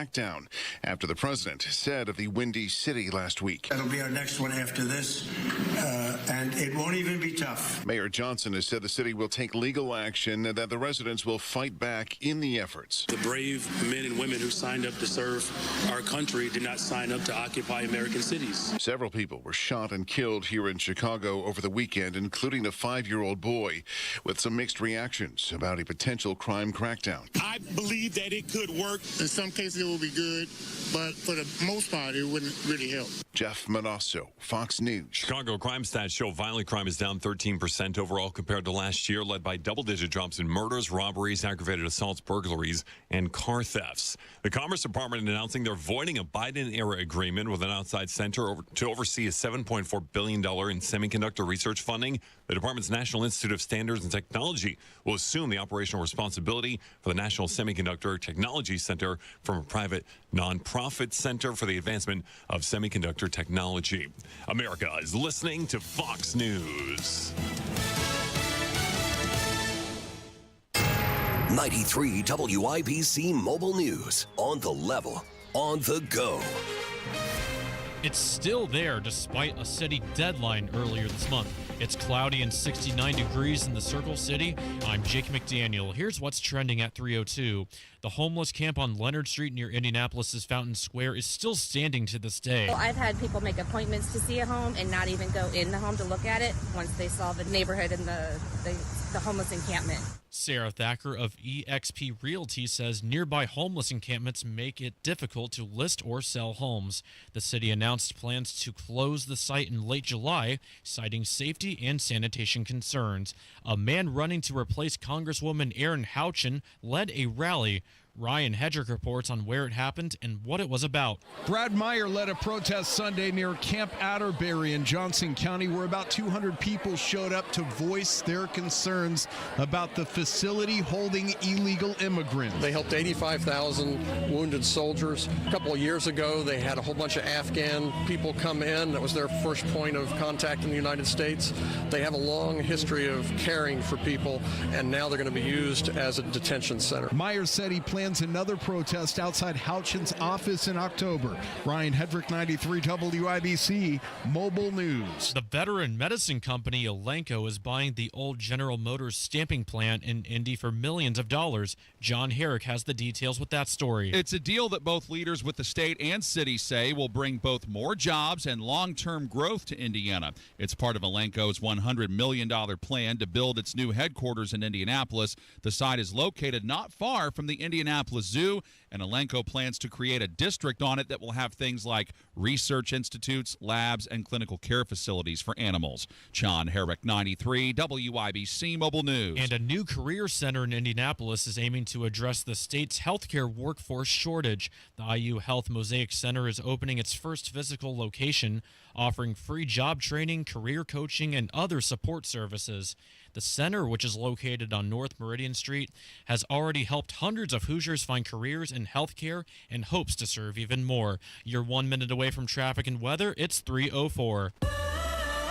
crackdown after the president said of the Windy City last week. That'll be our next one after this, and it won't even be tough. Mayor Johnson has said the city will take legal action and that the residents will fight back in the efforts. The brave men and women who signed up to serve our country did not sign up to occupy American cities. Several people were shot and killed here in Chicago over the weekend, including a 5-year-old boy, with some mixed reactions about a potential crime crackdown. I believe that it could work. In some cases it will be good, but for the most part it wouldn't really help. Jeff Manasso, Fox News. Chicago crime stats show violent crime is down 13% overall compared to last year, led by double-digit drops in murders, robberies, aggravated assaults, burglaries, and car thefts. The Commerce Department announcing they're voiding a Biden-era agreement with an outside center to oversee a $7.4 billion in semiconductor research funding. The department's National Institute of Standards and Technology will assume the operational responsibility for the National Semiconductor Technology Center from a private nonprofit center for the advancement of semiconductor technology. America is listening to Fox News. 93 WIBC Mobile News. On the level, on the go. It's still there despite a city deadline earlier this month. It's cloudy and 69 degrees in the Circle City. I'm Jake McDaniel. Here's what's trending at 3:02. The homeless camp on Leonard Street near Indianapolis's Fountain Square is still standing to this day. Well, I've had people make appointments to see a home and not even go in the home to look at it once they saw the neighborhood and the homeless encampment. Sarah Thacker of eXp Realty says nearby homeless encampments make it difficult to list or sell homes. The city announced plans to close the site in late July, citing safety and sanitation concerns. A man running to replace Congresswoman Erin Houchin led a rally. Ryan Hedrick reports on where it happened and what it was about. Brad Meyer led a protest Sunday near Camp Atterbury in Johnson County, where about 200 people showed up to voice their concerns about the facility holding illegal immigrants. They helped 85,000 wounded soldiers. A couple of years ago, they had a whole bunch of Afghan people come in. That was their first point of contact in the United States. They have a long history of caring for people, and now they're going to be used as a detention center. Meyer said he plans another protest outside Houchin's office in October. Ryan Hedrick, 93 WIBC Mobile News. The veteran medicine company Elanco is buying the old General Motors stamping plant in Indy for millions of dollars. John Herrick has the details with that story. It's a deal that both leaders with the state and city say will bring both more jobs and long-term growth to Indiana. It's part of Elanco's $100 million plan to build its new headquarters in Indianapolis. The site is located not far from the Indianapolis Zoo, and Elanco plans to create a district on it that will have things like research institutes, labs, and clinical care facilities for animals. John Herrick, 93 WIBC Mobile News. And a new career center in Indianapolis is aiming to address the state's healthcare workforce shortage. The IU Health Mosaic Center is opening its first physical location, offering free job training, career coaching, and other support services. The center, which is located on North Meridian Street, has already helped hundreds of Hoosiers find careers in healthcare and hopes to serve even more. You're 1 minute away from traffic and weather. It's 3:04.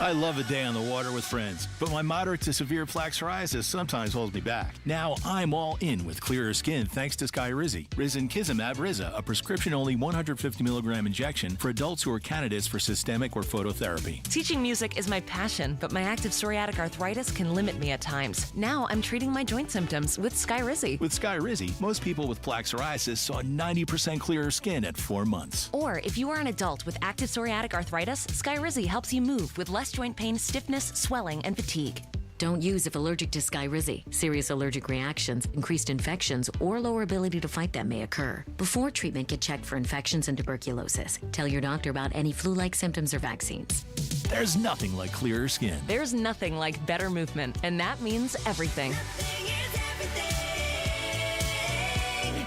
I love a day on the water with friends, but my moderate to severe plaque psoriasis sometimes holds me back. Now I'm all in with clearer skin thanks to Skyrizi. Risankizumab Riza, a prescription-only 150 milligram injection for adults who are candidates for systemic or phototherapy. Teaching music is my passion, but my active psoriatic arthritis can limit me at times. Now I'm treating my joint symptoms with Skyrizi. With Skyrizi, most people with plaque psoriasis saw 90% clearer skin at 4 months. Or if you are an adult with active psoriatic arthritis, Skyrizi helps you move with less joint pain, stiffness, swelling, and fatigue. Don't use if allergic to Skyrizi. Serious allergic reactions, increased infections, or lower ability to fight them may occur. Before treatment, get checked for infections and tuberculosis. Tell your doctor about any flu-like symptoms or vaccines. There's nothing like clearer skin. There's nothing like better movement, and that means everything.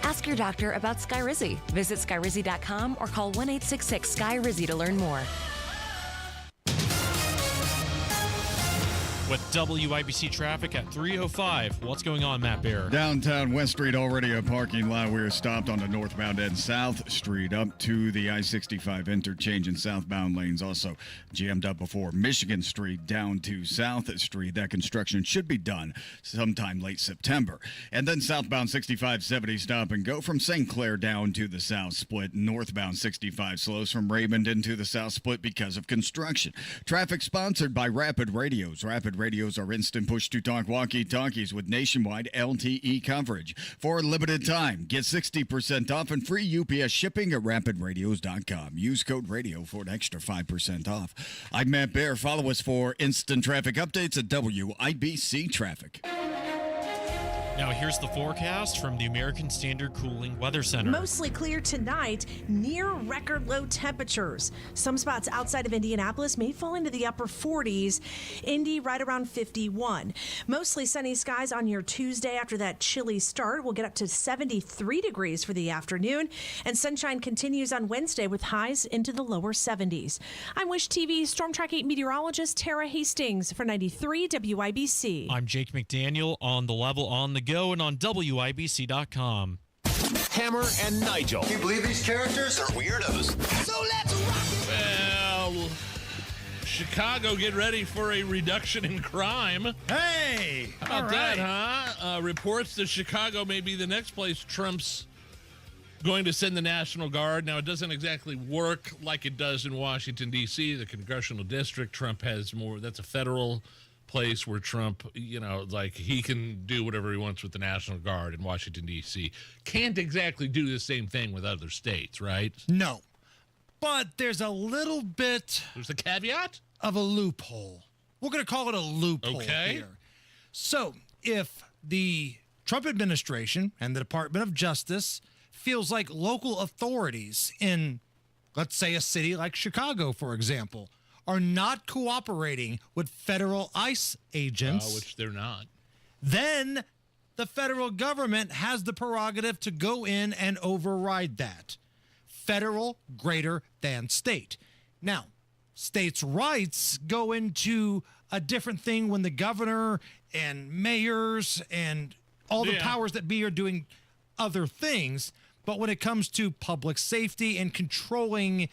Ask your doctor about Skyrizi. Visit Skyrizi.com or call 1-866-SKYRIZI to learn more. With WIBC traffic at 3:05. What's going on, Matt Bear? Downtown West Street, already a parking lot. We're stopped on the northbound and South Street up to the I-65 interchange and southbound lanes. Also jammed up before Michigan Street down to South Street. That construction should be done sometime late September. And then southbound 6570 stop and go from St. Clair down to the South Split. Northbound 65 slows from Raymond into the South Split because of construction. Traffic sponsored by Rapid Radios. Rapid Radios are instant push-to-talk walkie-talkies with nationwide LTE coverage. For a limited time, get 60% off and free UPS shipping at rapidradios.com. Use code RADIO for an extra 5% off. I'm Matt Bear. Follow us for instant traffic updates at WIBC Traffic. Now here's the forecast from the American Standard Cooling Weather Center. Mostly clear tonight, near record low temperatures. Some spots outside of Indianapolis may fall into the upper 40s. Indy right around 51. Mostly sunny skies on your Tuesday after that chilly start. We'll get up to 73 degrees for the afternoon. And sunshine continues on Wednesday with highs into the lower 70s. I'm Wish TV Storm Track 8 meteorologist Tara Hastings for 93 WIBC. I'm Jake McDaniel on the level on the go and on WIBC.com. Hammer and Nigel. Can you believe these characters are weirdos? So let's rock it! Well, Chicago, get ready for a reduction in crime. Hey! How about that, huh? Reports that Chicago may be the next place Trump's going to send the National Guard. Now, it doesn't exactly work like it does in Washington, D.C., the congressional district. Trump has more. That's a federal place where Trump, he can do whatever he wants with the National Guard in Washington, D.C. Can't exactly do the same thing with other states, right? No. But there's a little bit... There's a caveat? Of a loophole. We're going to call it a loophole here. So, if the Trump administration and the Department of Justice feels like local authorities in, let's say, a city like Chicago, for example, are not cooperating with federal ICE agents, which they're not, then the federal government has the prerogative to go in and override that. Federal greater than state. Now, states' rights go into a different thing when the governor and mayors and all the powers that be are doing other things. But when it comes to public safety and controlling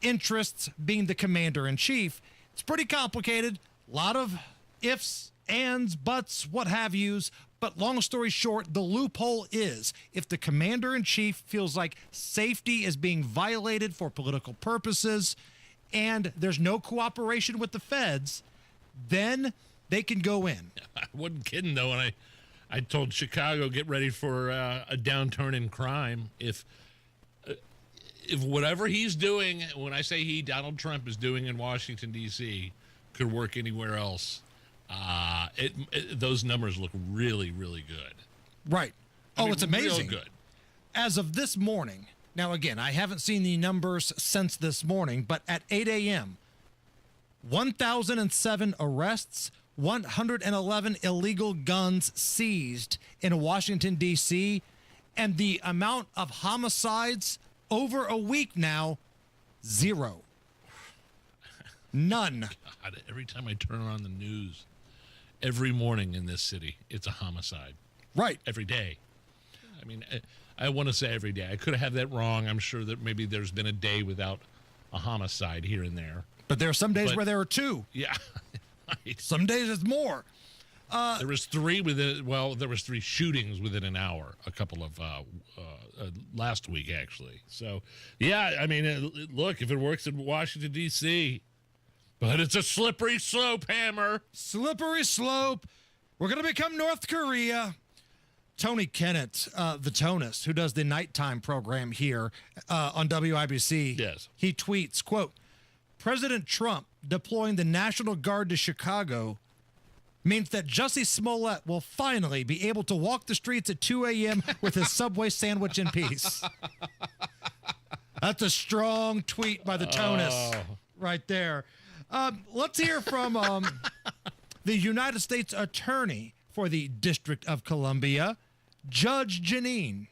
interests, being the commander-in-chief, it's pretty complicated. A lot of ifs, ands, buts, what have yous. But long story short, the loophole is if the commander-in-chief feels like safety is being violated for political purposes and there's no cooperation with the feds, then they can go in. I wasn't kidding, though, when I told Chicago, get ready for a downturn in crime. If whatever he's doing, when I say he, Donald Trump is doing in Washington, D.C., could work anywhere else, those numbers look really, really good. Right. It's amazing. Real good. As of this morning, now again, I haven't seen the numbers since this morning, but at 8 a.m., 1,007 arrests, 111 illegal guns seized in Washington, D.C., and the amount of homicides over a week now, 0. None. God, every time I turn on the news, every morning in this city, it's a homicide. Right. Every day. I mean, I want to say every day. I could have had that wrong. I'm sure that maybe there's been a day without a homicide here and there. But there are some days where there are 2. Yeah. Right. Some days it's more. There was 3 there was 3 shootings within an hour, a couple of last week, actually. So, yeah, I mean, look, if it works in Washington, D.C., but it's a slippery slope, Hammer. Slippery slope. We're going to become North Korea. Tony Kennett, the Tonus, who does the nighttime program here on WIBC, yes, he tweets, quote, President Trump deploying the National Guard to Chicago means that Jussie Smollett will finally be able to walk the streets at 2 a.m. with his Subway sandwich in peace. That's a strong tweet by the Tonus right there. Let's hear from the United States Attorney for the District of Columbia, Judge Janine.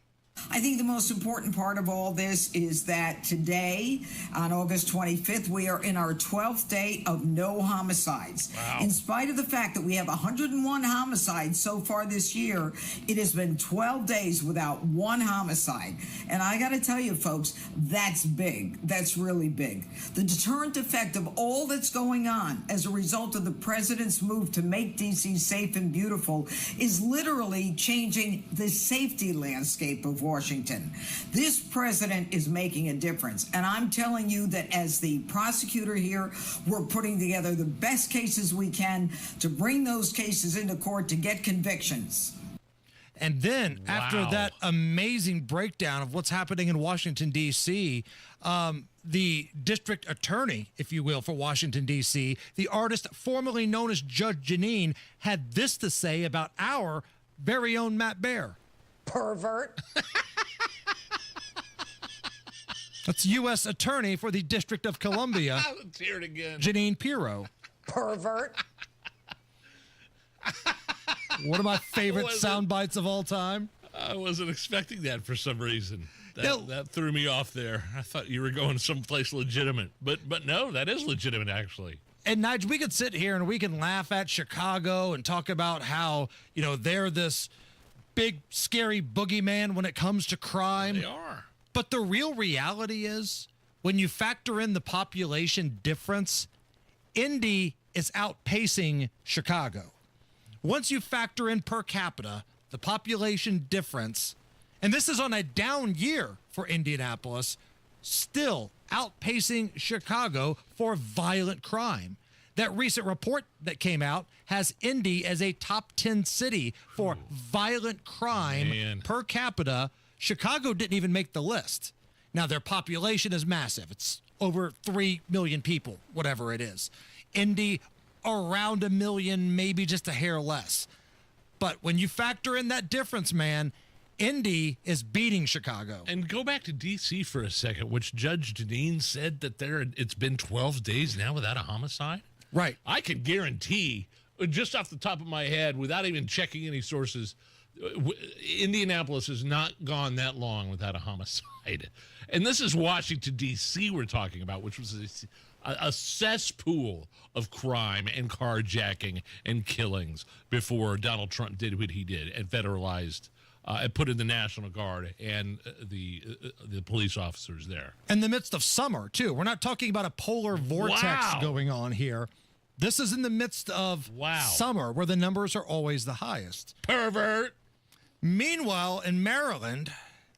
I think the most important part of all this is that today, on August 25th, we are in our 12th day of no homicides. Wow. In spite of the fact that we have 101 homicides so far this year, it has been 12 days without one homicide. And I got to tell you, folks, that's big. That's really big. The deterrent effect of all that's going on as a result of the president's move to make D.C. safe and beautiful is literally changing the safety landscape of Washington. This president is making a difference. And I'm telling you that as the prosecutor here, we're putting together the best cases we can to bring those cases into court to get convictions. And then after that amazing breakdown of what's happening in Washington, D.C., the district attorney, if you will, for Washington, D.C., the artist formerly known as Judge Jeanine, had this to say about our very own Matt Baer. Pervert. That's U.S. Attorney for the District of Columbia. Let's hear it again. Janine Pirro. Pervert. One of my favorite sound bites of all time. I wasn't expecting that for some reason. That threw me off there. I thought you were going someplace legitimate. But no, that is legitimate, actually. And Nigel, we could sit here and we can laugh at Chicago and talk about how, they're this big, scary boogeyman when it comes to crime. They are. But the real reality is, when you factor in the population difference, Indy is outpacing Chicago. Once you factor in per capita, the population difference, and this is on a down year for Indianapolis, still outpacing Chicago for violent crime. That recent report that came out has Indy as a top 10 city for violent crime per capita. Chicago didn't even make the list. Now, their population is massive. It's over 3 million people, whatever it is. Indy, around 1 million, maybe just a hair less. But when you factor in that difference, man, Indy is beating Chicago. And go back to D.C. for a second, which Judge Jeanine said that it's been 12 days now without a homicide. Right. I can guarantee, just off the top of my head, without even checking any sources, Indianapolis has not gone that long without a homicide. And this is Washington, D.C. we're talking about, which was a cesspool of crime and carjacking and killings before Donald Trump did what he did and federalized and put in the National Guard and the police officers there. In the midst of summer, too. We're not talking about a polar vortex going on here. This is in the midst of summer, where the numbers are always the highest. Pervert. Meanwhile, in Maryland,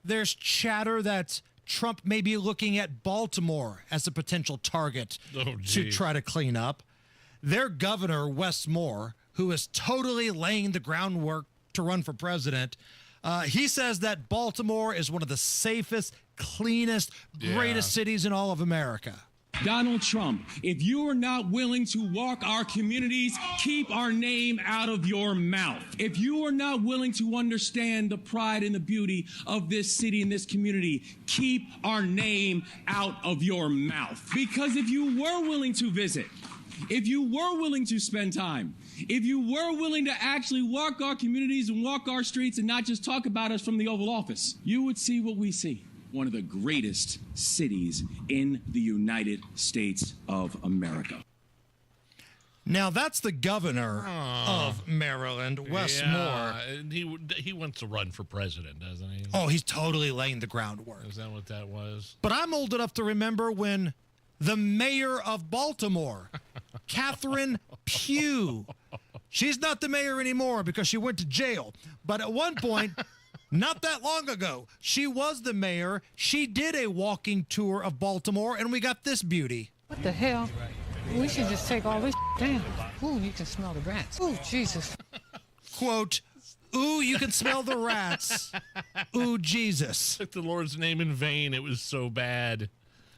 there's chatter that Trump may be looking at Baltimore as a potential target to try to clean up. Their governor, Wes Moore, who is totally laying the groundwork to run for president, he says that Baltimore is one of the safest, cleanest, greatest cities in all of America. Donald Trump, if you are not willing to walk our communities, keep our name out of your mouth. If you are not willing to understand the pride and the beauty of this city and this community, keep our name out of your mouth. Because if you were willing to visit, if you were willing to spend time, if you were willing to actually walk our communities and walk our streets and not just talk about us from the Oval Office, you would see what we see. One of the greatest cities in the United States of America. Now, that's the governor of Maryland, Wes Moore. He wants to run for president, doesn't he? Oh, he's totally laying the groundwork. Is that what that was? But I'm old enough to remember when the mayor of Baltimore, Catherine Pugh, she's not the mayor anymore because she went to jail. But at one point, not that long ago, she was the mayor. She did a walking tour of Baltimore, and we got this beauty. What the hell? We should just take all this down. Ooh, you can smell the rats. Ooh, Jesus. Quote, ooh, you can smell the rats. Ooh, Jesus. Took the Lord's name in vain. It was so bad.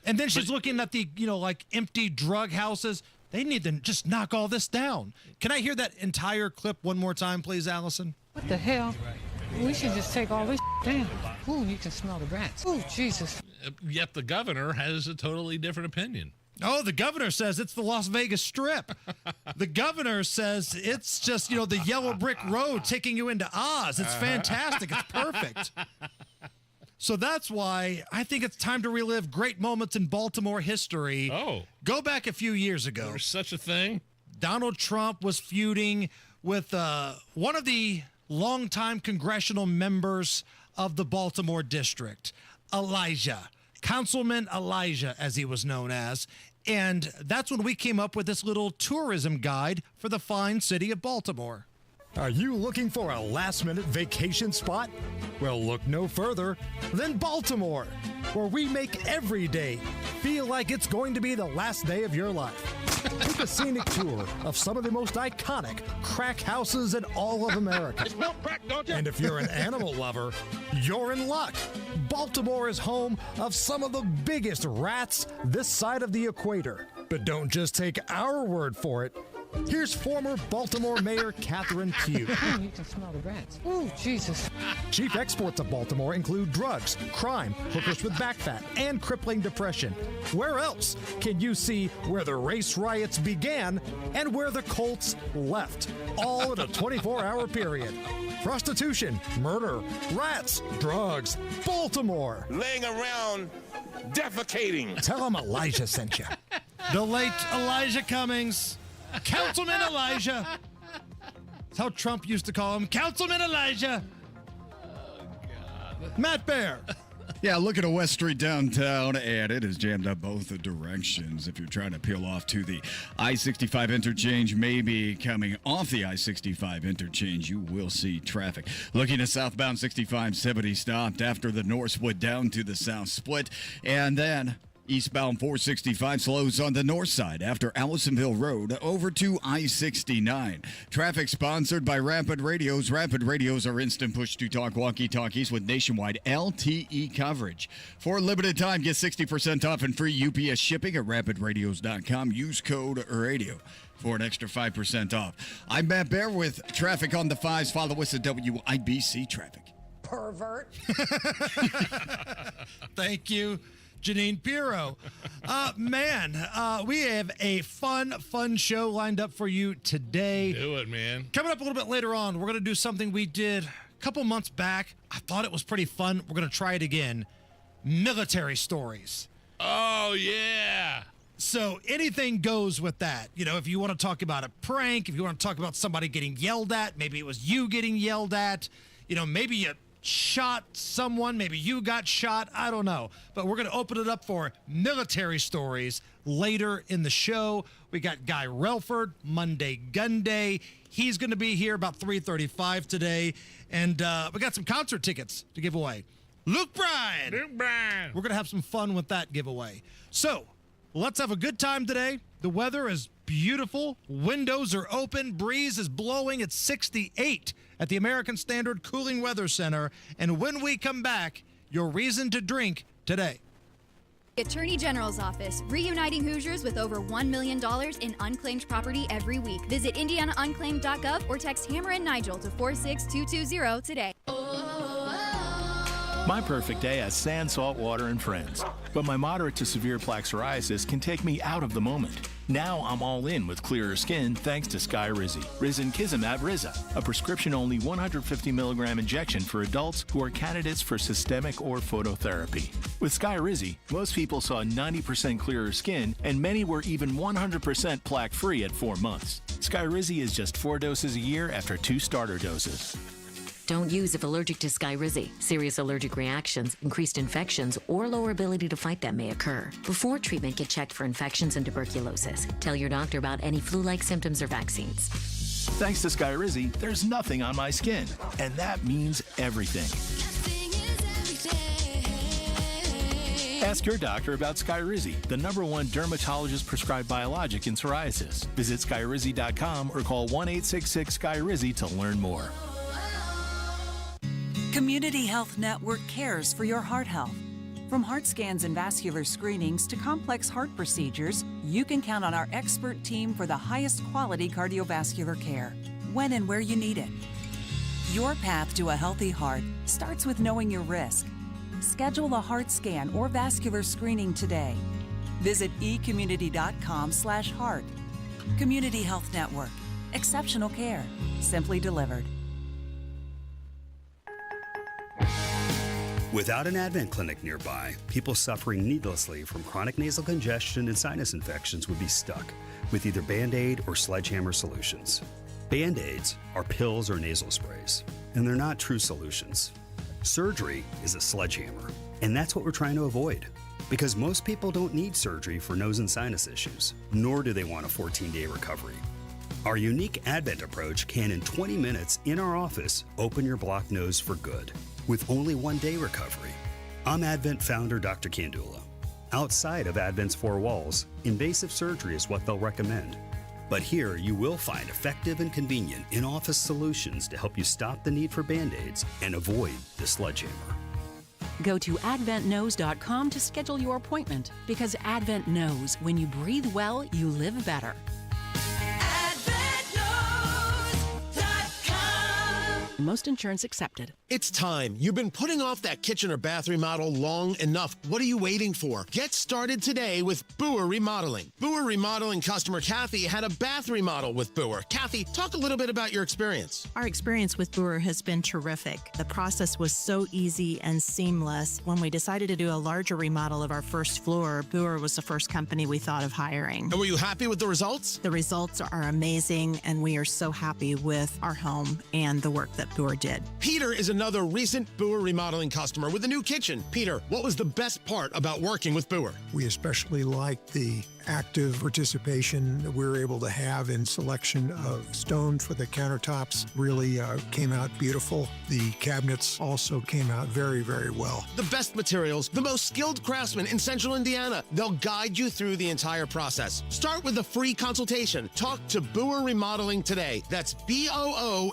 And then she's looking at the, like empty drug houses. They need to just knock all this down. Can I hear that entire clip one more time, please, Allison? What the hell? We should just take all this down. Ooh, you can smell the rats. Ooh, Jesus. Yet the governor has a totally different opinion. Oh, the governor says it's the Las Vegas Strip. The governor says it's just, the yellow brick road taking you into Oz. It's fantastic. It's perfect. So that's why I think it's time to relive great moments in Baltimore history. Oh. Go back a few years ago. There's such a thing? Donald Trump was feuding with one of the longtime congressional members of the Baltimore district, Elijah. Councilman Elijah, as he was known as. And that's when we came up with this little tourism guide for the fine city of Baltimore. Are you looking for a last-minute vacation spot? Well, look no further than Baltimore, where we make every day feel like it's going to be the last day of your life. Take a scenic tour of some of the most iconic crack houses in all of America. And if you're an animal lover, you're in luck. Baltimore is home of some of the biggest rats this side of the equator. But don't just take our word for it. Here's former Baltimore Mayor Catherine Pugh. Oh, you can smell the rats. Oh, Jesus. Chief exports of Baltimore include drugs, crime, hookers with back fat, and crippling depression. Where else can you see where the race riots began and where the Colts left? All in a 24-hour period. Prostitution, murder, rats, drugs, Baltimore. Laying around, defecating. Tell them Elijah sent you. The late Elijah Cummings. Councilman Elijah. That's how Trump used to call him. Councilman Elijah. Matt Bear. Yeah, look at a West Street downtown, and it is jammed up both directions. If you're trying to peel off to the I-65 interchange, maybe coming off the I-65 interchange, you will see traffic. Looking at southbound 65-70 stopped after the north split down to the south split, and then eastbound 465 slows on the north side after Allisonville Road over to I-69. Traffic sponsored by Rapid Radios. Rapid Radios are instant push-to-talk walkie-talkies with nationwide LTE coverage. For a limited time, get 60% off and free UPS shipping at rapidradios.com. Use code RADIO for an extra 5% off. I'm Matt Bear with traffic on the 5s. Follow us at WIBC Traffic. Pervert. Thank you, Janine Pirro. We have a fun show lined up for you today. Do it, man. Coming up a little bit later on, we're going to do something we did a couple months back. I thought it was pretty fun. We're going to try it again. Military stories. Oh, yeah. So anything goes with that. You know, if you want to talk about a prank, if you want to talk about somebody getting yelled at, maybe it was you getting yelled at, you know, maybe you shot someone, maybe you got shot, I don't know. But we're going to open it up for military stories later in the show. We got Guy Relford, Monday Gunday. He's going to be here about 3:35 today. And we got some concert tickets to give away. Luke Bryan. We're going to have some fun with that giveaway. So let's have a good time today. The weather is beautiful. Windows are open. Breeze is blowing. It's 68 at the American Standard Cooling Weather Center. And when we come back, your reason to drink today. Attorney General's Office, reuniting Hoosiers with over $1 million in unclaimed property every week. Visit indianaunclaimed.gov or text Hammer and Nigel to 46220 today. My perfect day has sand, salt water, and friends. But my moderate to severe plaque psoriasis can take me out of the moment. Now I'm all in with clearer skin thanks to Skyrizi. Risankizumab Riza, a prescription-only 150 milligram injection for adults who are candidates for systemic or phototherapy. With Skyrizi, most people saw 90% clearer skin, and many were even 100% plaque-free at 4 months. Skyrizi is just 4 doses a year after 2 starter doses. Don't use if allergic to Skyrizi. Serious allergic reactions, increased infections, or lower ability to fight them may occur. Before treatment, get checked for infections and tuberculosis. Tell your doctor about any flu-like symptoms or vaccines. Thanks to Skyrizi, there's nothing on my skin, and that means everything. Ask your doctor about Skyrizi, the #1 dermatologist-prescribed biologic in psoriasis. Visit Skyrizi.com or call 1-866-SKYRIZI to learn more. Community Health Network cares for your heart health. From heart scans and vascular screenings to complex heart procedures, you can count on our expert team for the highest quality cardiovascular care, when and where you need it. Your path to a healthy heart starts with knowing your risk. Schedule a heart scan or vascular screening today. Visit ecommunity.com/heart. Community Health Network. Exceptional care. Simply delivered. Without an Advent clinic nearby, people suffering needlessly from chronic nasal congestion and sinus infections would be stuck with either Band-Aid or sledgehammer solutions. Band-Aids are pills or nasal sprays, and they're not true solutions. Surgery is a sledgehammer, and that's what we're trying to avoid. Because most people don't need surgery for nose and sinus issues, nor do they want a 14-day recovery. Our unique Advent approach can, in 20 minutes in our office, open your blocked nose for good, with only 1-day recovery. I'm Advent founder Dr. Kandula. Outside of Advent's four walls, invasive surgery is what they'll recommend. But here you will find effective and convenient in-office solutions to help you stop the need for Band-Aids and avoid the sledgehammer. Go to adventknows.com to schedule your appointment, because Advent knows when you breathe well, you live better. Most insurance accepted. It's time. You've been putting off that kitchen or bath remodel long enough. What are you waiting for? Get started today with Boer Remodeling. Boer Remodeling customer Kathy had a bath remodel with Boer. Kathy, talk a little bit about your experience. Our experience with Boer has been terrific. The process was so easy and seamless. When we decided to do a larger remodel of our first floor, Boer was the first company we thought of hiring. And were you happy with the results? The results are amazing, and we are so happy with our home and the work that Boer did. Peter is another recent Boer Remodeling customer with a new kitchen. Peter, what was the best part about working with Boer? We especially liked the active participation that we were able to have in selection of stones for the countertops. Really came out beautiful. The cabinets also came out very, very well. The best materials, the most skilled craftsmen in Central Indiana. They'll guide you through the entire process. Start with a free consultation. Talk to Boer Remodeling today. That's BOOHER,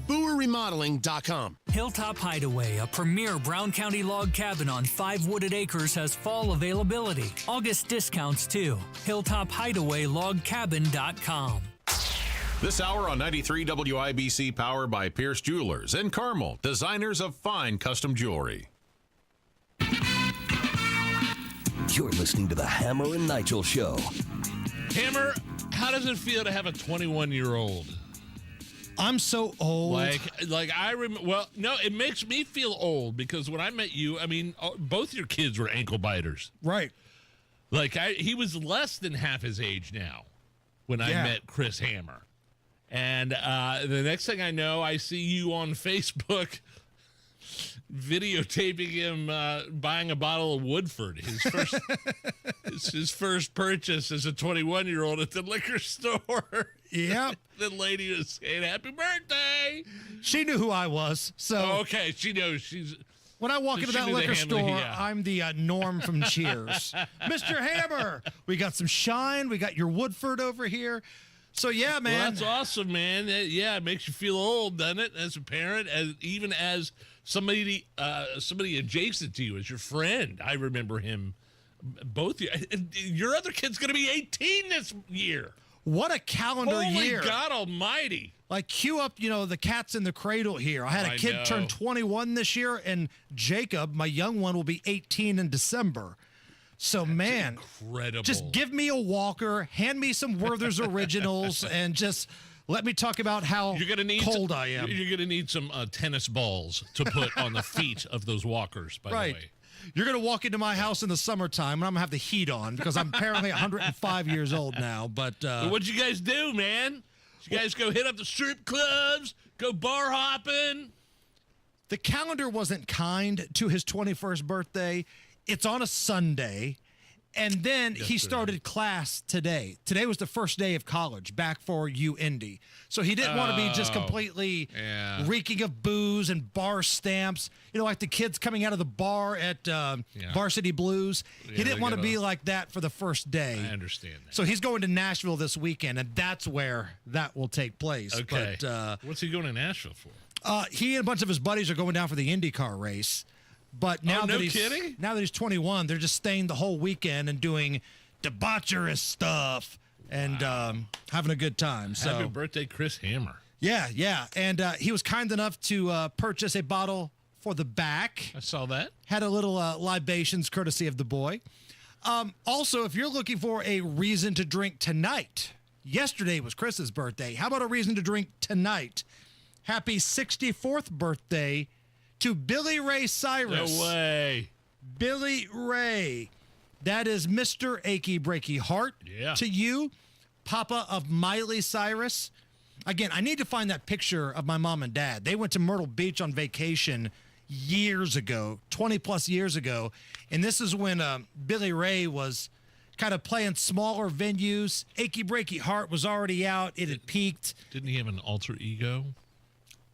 BoerRemodeling.com. Hilltop Hideaway, a premier Brown County log cabin on 5 wooded acres, has fall availability. August discounts too. HilltopHideawayLogCabin.com. This hour on 93 WIBC, powered by Pierce Jewelers in Carmel, designers of fine custom jewelry. You're listening to the Hammer and Nigel Show. Hammer, how does it feel to have a 21-year-old? I'm so old. Like I remember. Well, no, it makes me feel old because when I met you, I mean, both your kids were ankle biters. Right. Like he was less than half his age now when I met Chris Hammer. And the next thing I know, I see you on Facebook videotaping him buying a bottle of Woodford. His first purchase as a 21-year-old at the liquor store. Yep. The lady was saying, "Happy birthday." She knew who I was. So okay, she knows she's. When I walk into that liquor store, I'm the Norm from Cheers. Mr. Hammer, we got some shine. We got your Woodford over here. So, yeah, man. Well, that's awesome, man. Yeah, it makes you feel old, doesn't it, as a parent, even as somebody adjacent to you, as your friend. I remember him. Both your other kid's going to be 18 this year. What a calendar year. Holy God almighty. Like, cue up, the cat's in the cradle here. I had a kid turn 21 this year, and Jacob, my young one, will be 18 in December. So, man, incredible. Just give me a walker, hand me some Werther's Originals, and just let me talk about how cold I am. You're going to need some tennis balls to put on the feet of those walkers, by the way. You're going to walk into my house in the summertime, and I'm going to have the heat on because I'm apparently 105 years old now. But what'd you guys do, man? Did you guys go hit up the strip clubs, go bar hopping? The calendar wasn't kind to his 21st birthday. It's on a Sunday, and then he started class today. Today was the first day of college, back for UIndy. So he didn't want to be just completely reeking of booze and bar stamps. Like the kids coming out of the bar at Varsity Blues. He didn't want to be like that for the first day. I understand that. So he's going to Nashville this weekend, and that's where that will take place. Okay. But, what's he going to Nashville for? He and a bunch of his buddies are going down for the IndyCar race. But now that he's 21, they're just staying the whole weekend and doing debaucherous stuff and having a good time. So happy birthday, Chris Hammer. Yeah. And he was kind enough to purchase a bottle for the back. I saw that. Had a little libations courtesy of the boy. Also, if you're looking for a reason to drink tonight, yesterday was Chris's birthday. How about a reason to drink tonight? Happy 64th birthday to Billy Ray Cyrus. No way. Billy Ray. That is Mr. Achy Breaky Heart to you, Papa of Miley Cyrus. Again, I need to find that picture of my mom and dad. They went to Myrtle Beach on vacation years ago, 20 plus years ago. And this is when Billy Ray was kind of playing smaller venues. Achy Breaky Heart was already out. It had peaked. Didn't he have an alter ego?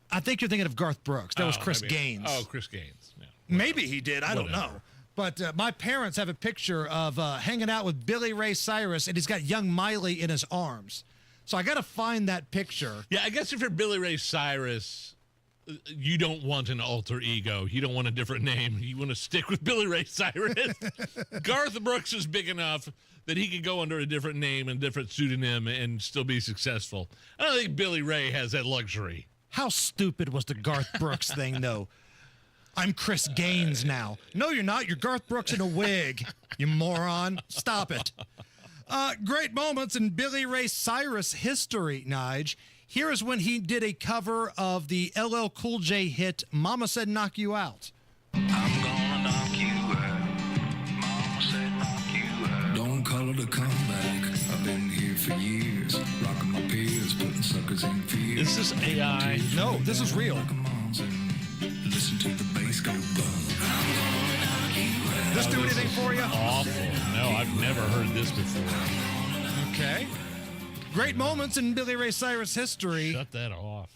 I think you're thinking of Garth Brooks. That was Chris Gaines. Oh, Chris Gaines. Yeah, maybe he did. I don't know. But my parents have a picture of hanging out with Billy Ray Cyrus, and he's got young Miley in his arms. So I got to find that picture. Yeah, I guess if you're Billy Ray Cyrus, you don't want an alter ego. You don't want a different name. You want to stick with Billy Ray Cyrus. Garth Brooks is big enough that he could go under a different name and different pseudonym and still be successful. I don't think Billy Ray has that luxury. How stupid was the Garth Brooks thing, though? I'm Chris Gaines now. No, you're not. You're Garth Brooks in a wig, you moron. Stop it. Great moments in Billy Ray Cyrus history, Nige. Here is when he did a cover of the LL Cool J hit, Mama Said Knock You Out. I'm gonna knock you out. Mama said knock you out. Don't call it a comeback. I've been here for years. Rocking my peers, putting suckers in fear. Is this AI? No, this is real. Listen to the bass go boom. This do anything for you? Awful. No, I've never heard this before. Okay. Great moments in Billy Ray Cyrus history. Shut that off.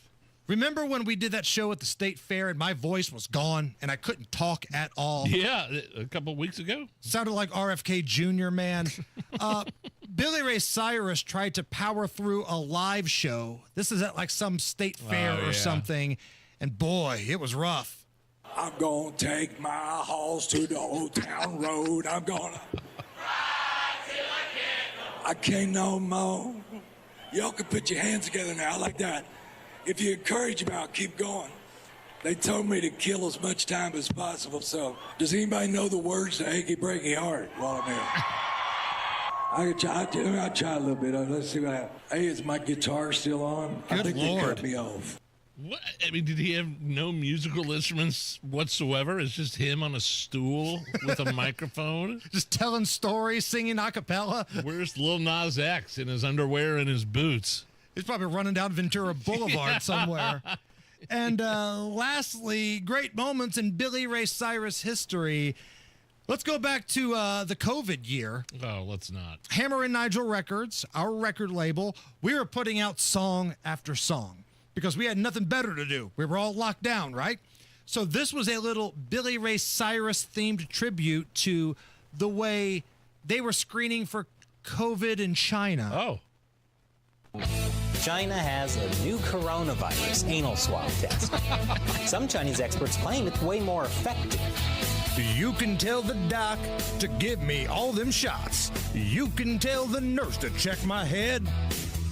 Remember when we did that show at the State Fair and my voice was gone and I couldn't talk at all? Yeah, a couple weeks ago. Sounded like RFK Jr., man. Billy Ray Cyrus tried to power through a live show. This is at like some state fair or something. And boy, it was rough. I'm gonna take my horse to the old town road. I'm gonna ride till I can't no more. Y'all can put your hands together now like that. If you encourage me, I'll keep going. They told me to kill as much time as possible, so does anybody know the words to Achy Breaky Heart while I'm here? I'll try a little bit. Let's see what happens. Hey, is my guitar still on? I think they cut me off. What? I mean, did he have no musical instruments whatsoever? It's just him on a stool with a microphone? Just telling stories, singing a cappella? Where's Lil Nas X in his underwear and his boots? He's probably running down Ventura Boulevard somewhere. And lastly, great moments in Billy Ray Cyrus history. Let's go back to the COVID year. Oh, let's not. Hammer and Nigel Records, our record label, we were putting out song after song because we had nothing better to do. We were all locked down, right? So this was a little Billy Ray Cyrus themed tribute to the way they were screening for COVID in China. Oh. China has a new coronavirus anal swab test. Some Chinese experts claim it's way more effective. You can tell the doc to give me all them shots. You can tell the nurse to check my head.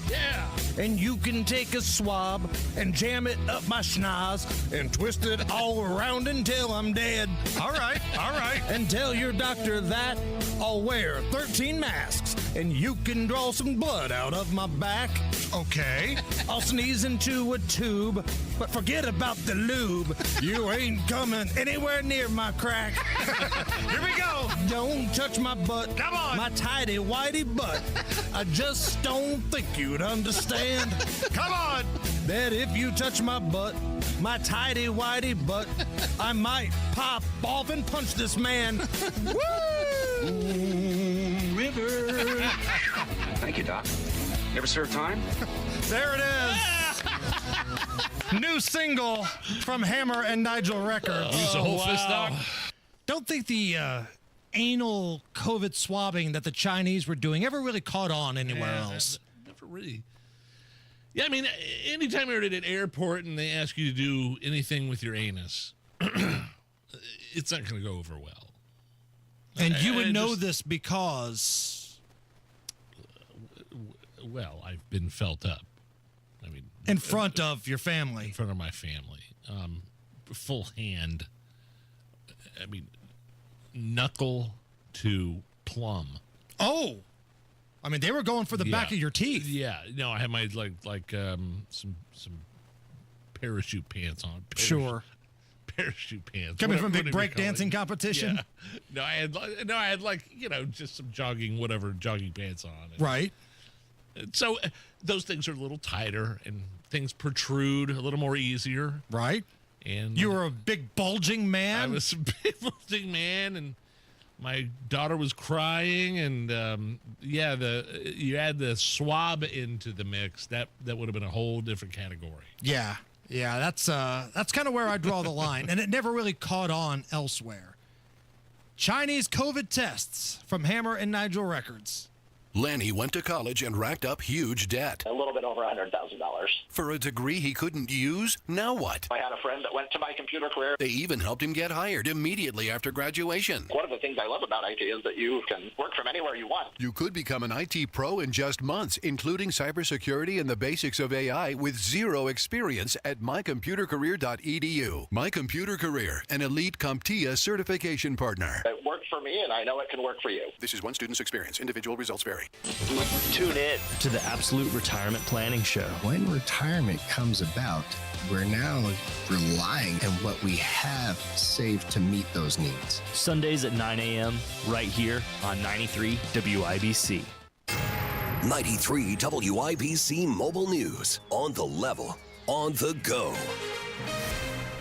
Yeah. And you can take a swab and jam it up my schnoz and twist it all around until I'm dead. All right, all right. And tell your doctor that I'll wear 13 masks and you can draw some blood out of my back. Okay. I'll sneeze into a tube, but forget about the lube. You ain't coming anywhere near my crack. Here we go. Don't touch my butt. Come on. My tighty whitey butt. I just don't think you'd understand. Come on. That if you touch my butt, my tighty whitey butt, I might pop off and punch this man. Woo! River. Thank you, Doc. You ever serve time? There it is. New single from Hammer and Nigel Records. Use the whole fist out. Don't think the anal COVID swabbing that the Chinese were doing ever really caught on anywhere else. Never really. Yeah, I mean, anytime you're at an airport and they ask you to do anything with your anus, it's not going to go over well. And you would know this because... Well, I've been felt up. I mean, in front of your family. In front of my family. Full hand. I mean, knuckle to plum. Oh! I mean, they were going for the back of your teeth. Yeah. No, I had my, like some parachute pants on. Sure. parachute pants. Coming from Whatever big you break call it. dancing competition? Yeah. No, I had like, just some jogging pants on. Right. So those things are a little tighter and things protrude a little more easier. Right. And you were a big bulging man? I was a big bulging man, and my daughter was crying, and you add the swab into the mix, that would have been a whole different category. Yeah, that's kind of where I draw the line, and it never really caught on elsewhere. Chinese COVID tests from Hammer and Nigel Records. Lanny went to college and racked up huge debt. A little bit over $100,000. For a degree he couldn't use? Now what? I had a friend that went to my computer career. They even helped him get hired immediately after graduation. One of the things I love about IT is that you can work from anywhere you want. You could become an IT pro in just months, including cybersecurity and the basics of AI with zero experience at mycomputercareer.edu. My Computer Career, an elite CompTIA certification partner. It worked for me, and I know it can work for you. This is one student's experience. Individual results vary. Tune in to the Absolute Retirement Planning Show. When retirement comes about, we're now relying on what we have saved to meet those needs. Sundays at 9 a.m. right here on 93 WIBC. 93 WIBC Mobile News. On the level, on the go.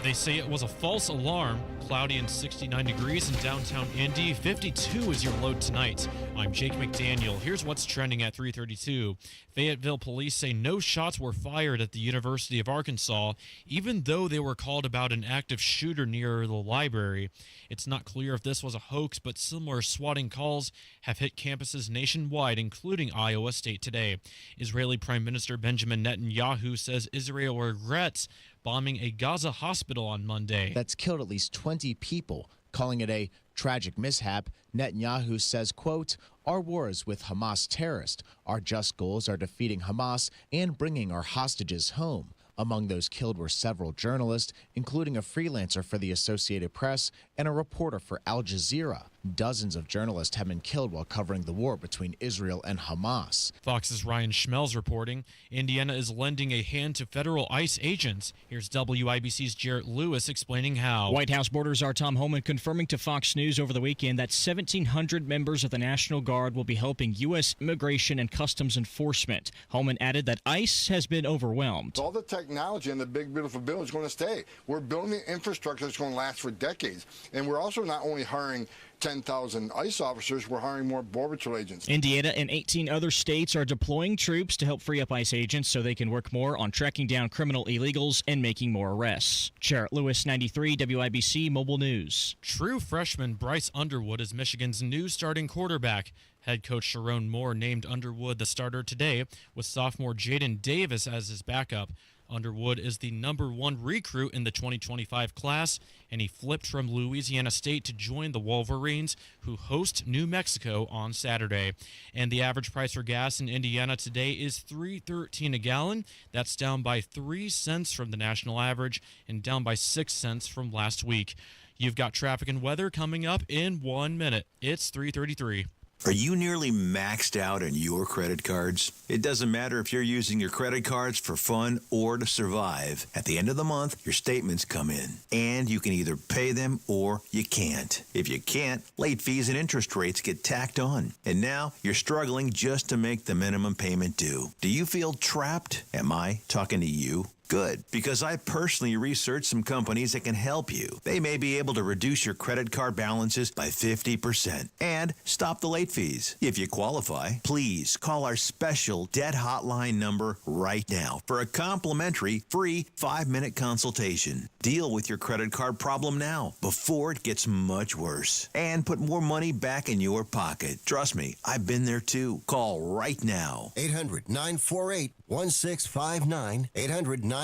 They say it was a false alarm. Cloudy and 69 degrees in downtown Indy. 52 is your low tonight. I'm Jake McDaniel. Here's what's trending at 3:32. Fayetteville police say no shots were fired at the University of Arkansas, even though they were called about an active shooter near the library. It's not clear if this was a hoax, but similar swatting calls have hit campuses nationwide, including Iowa State today. Israeli Prime Minister Benjamin Netanyahu says Israel regrets bombing a Gaza hospital on Monday. That's killed at least 20 people. Calling it a tragic mishap, Netanyahu says, quote, "Our war is with Hamas terrorists. Our just goals are defeating Hamas and bringing our hostages home." Among those killed were several journalists, including a freelancer for the Associated Press and a reporter for Al Jazeera. Dozens of journalists have been killed while covering the war between Israel and Hamas. Fox's Ryan Schmelz reporting Indiana is lending a hand to federal ICE agents. Here's WIBC's Jarrett Lewis explaining how. White House border czar Tom Homan confirming to Fox News over the weekend that 1,700 members of the National Guard will be helping U.S. Immigration and Customs Enforcement. Homan added that ICE has been overwhelmed. All the technology and the big, beautiful bill is going to stay. We're building the infrastructure that's going to last for decades. And we're also not only hiring 10,000 ICE officers, we're hiring more Border Patrol agents. Indiana and 18 other states are deploying troops to help free up ICE agents so they can work more on tracking down criminal illegals and making more arrests. Jarrett Lewis, 93 WIBC Mobile News. True freshman Bryce Underwood is Michigan's new starting quarterback. Head coach Sharon Moore named Underwood the starter today, with sophomore Jaden Davis as his backup. Underwood is the #1 recruit in the 2025 class, and he flipped from Louisiana State to join the Wolverines, who host New Mexico on Saturday. And the average price for gas in Indiana today is $3.13 a gallon. That's down by 3 cents from the national average and down by 6 cents from last week. You've got traffic and weather coming up in 1 minute. It's 3:33. Are you nearly maxed out on your credit cards? It doesn't matter if you're using your credit cards for fun or to survive. At the end of the month, your statements come in, and you can either pay them or you can't. If you can't, late fees and interest rates get tacked on. And now you're struggling just to make the minimum payment due. Do you feel trapped? Am I talking to you? Good, because I personally researched some companies that can help you. They may be able to reduce your credit card balances by 50% and stop the late fees. If you qualify, please call our special debt hotline number right now for a complimentary free 5-minute consultation. Deal with your credit card problem now before it gets much worse and put more money back in your pocket. Trust me, I've been there too. Call right now. 800-948-1659. 800-948-1659.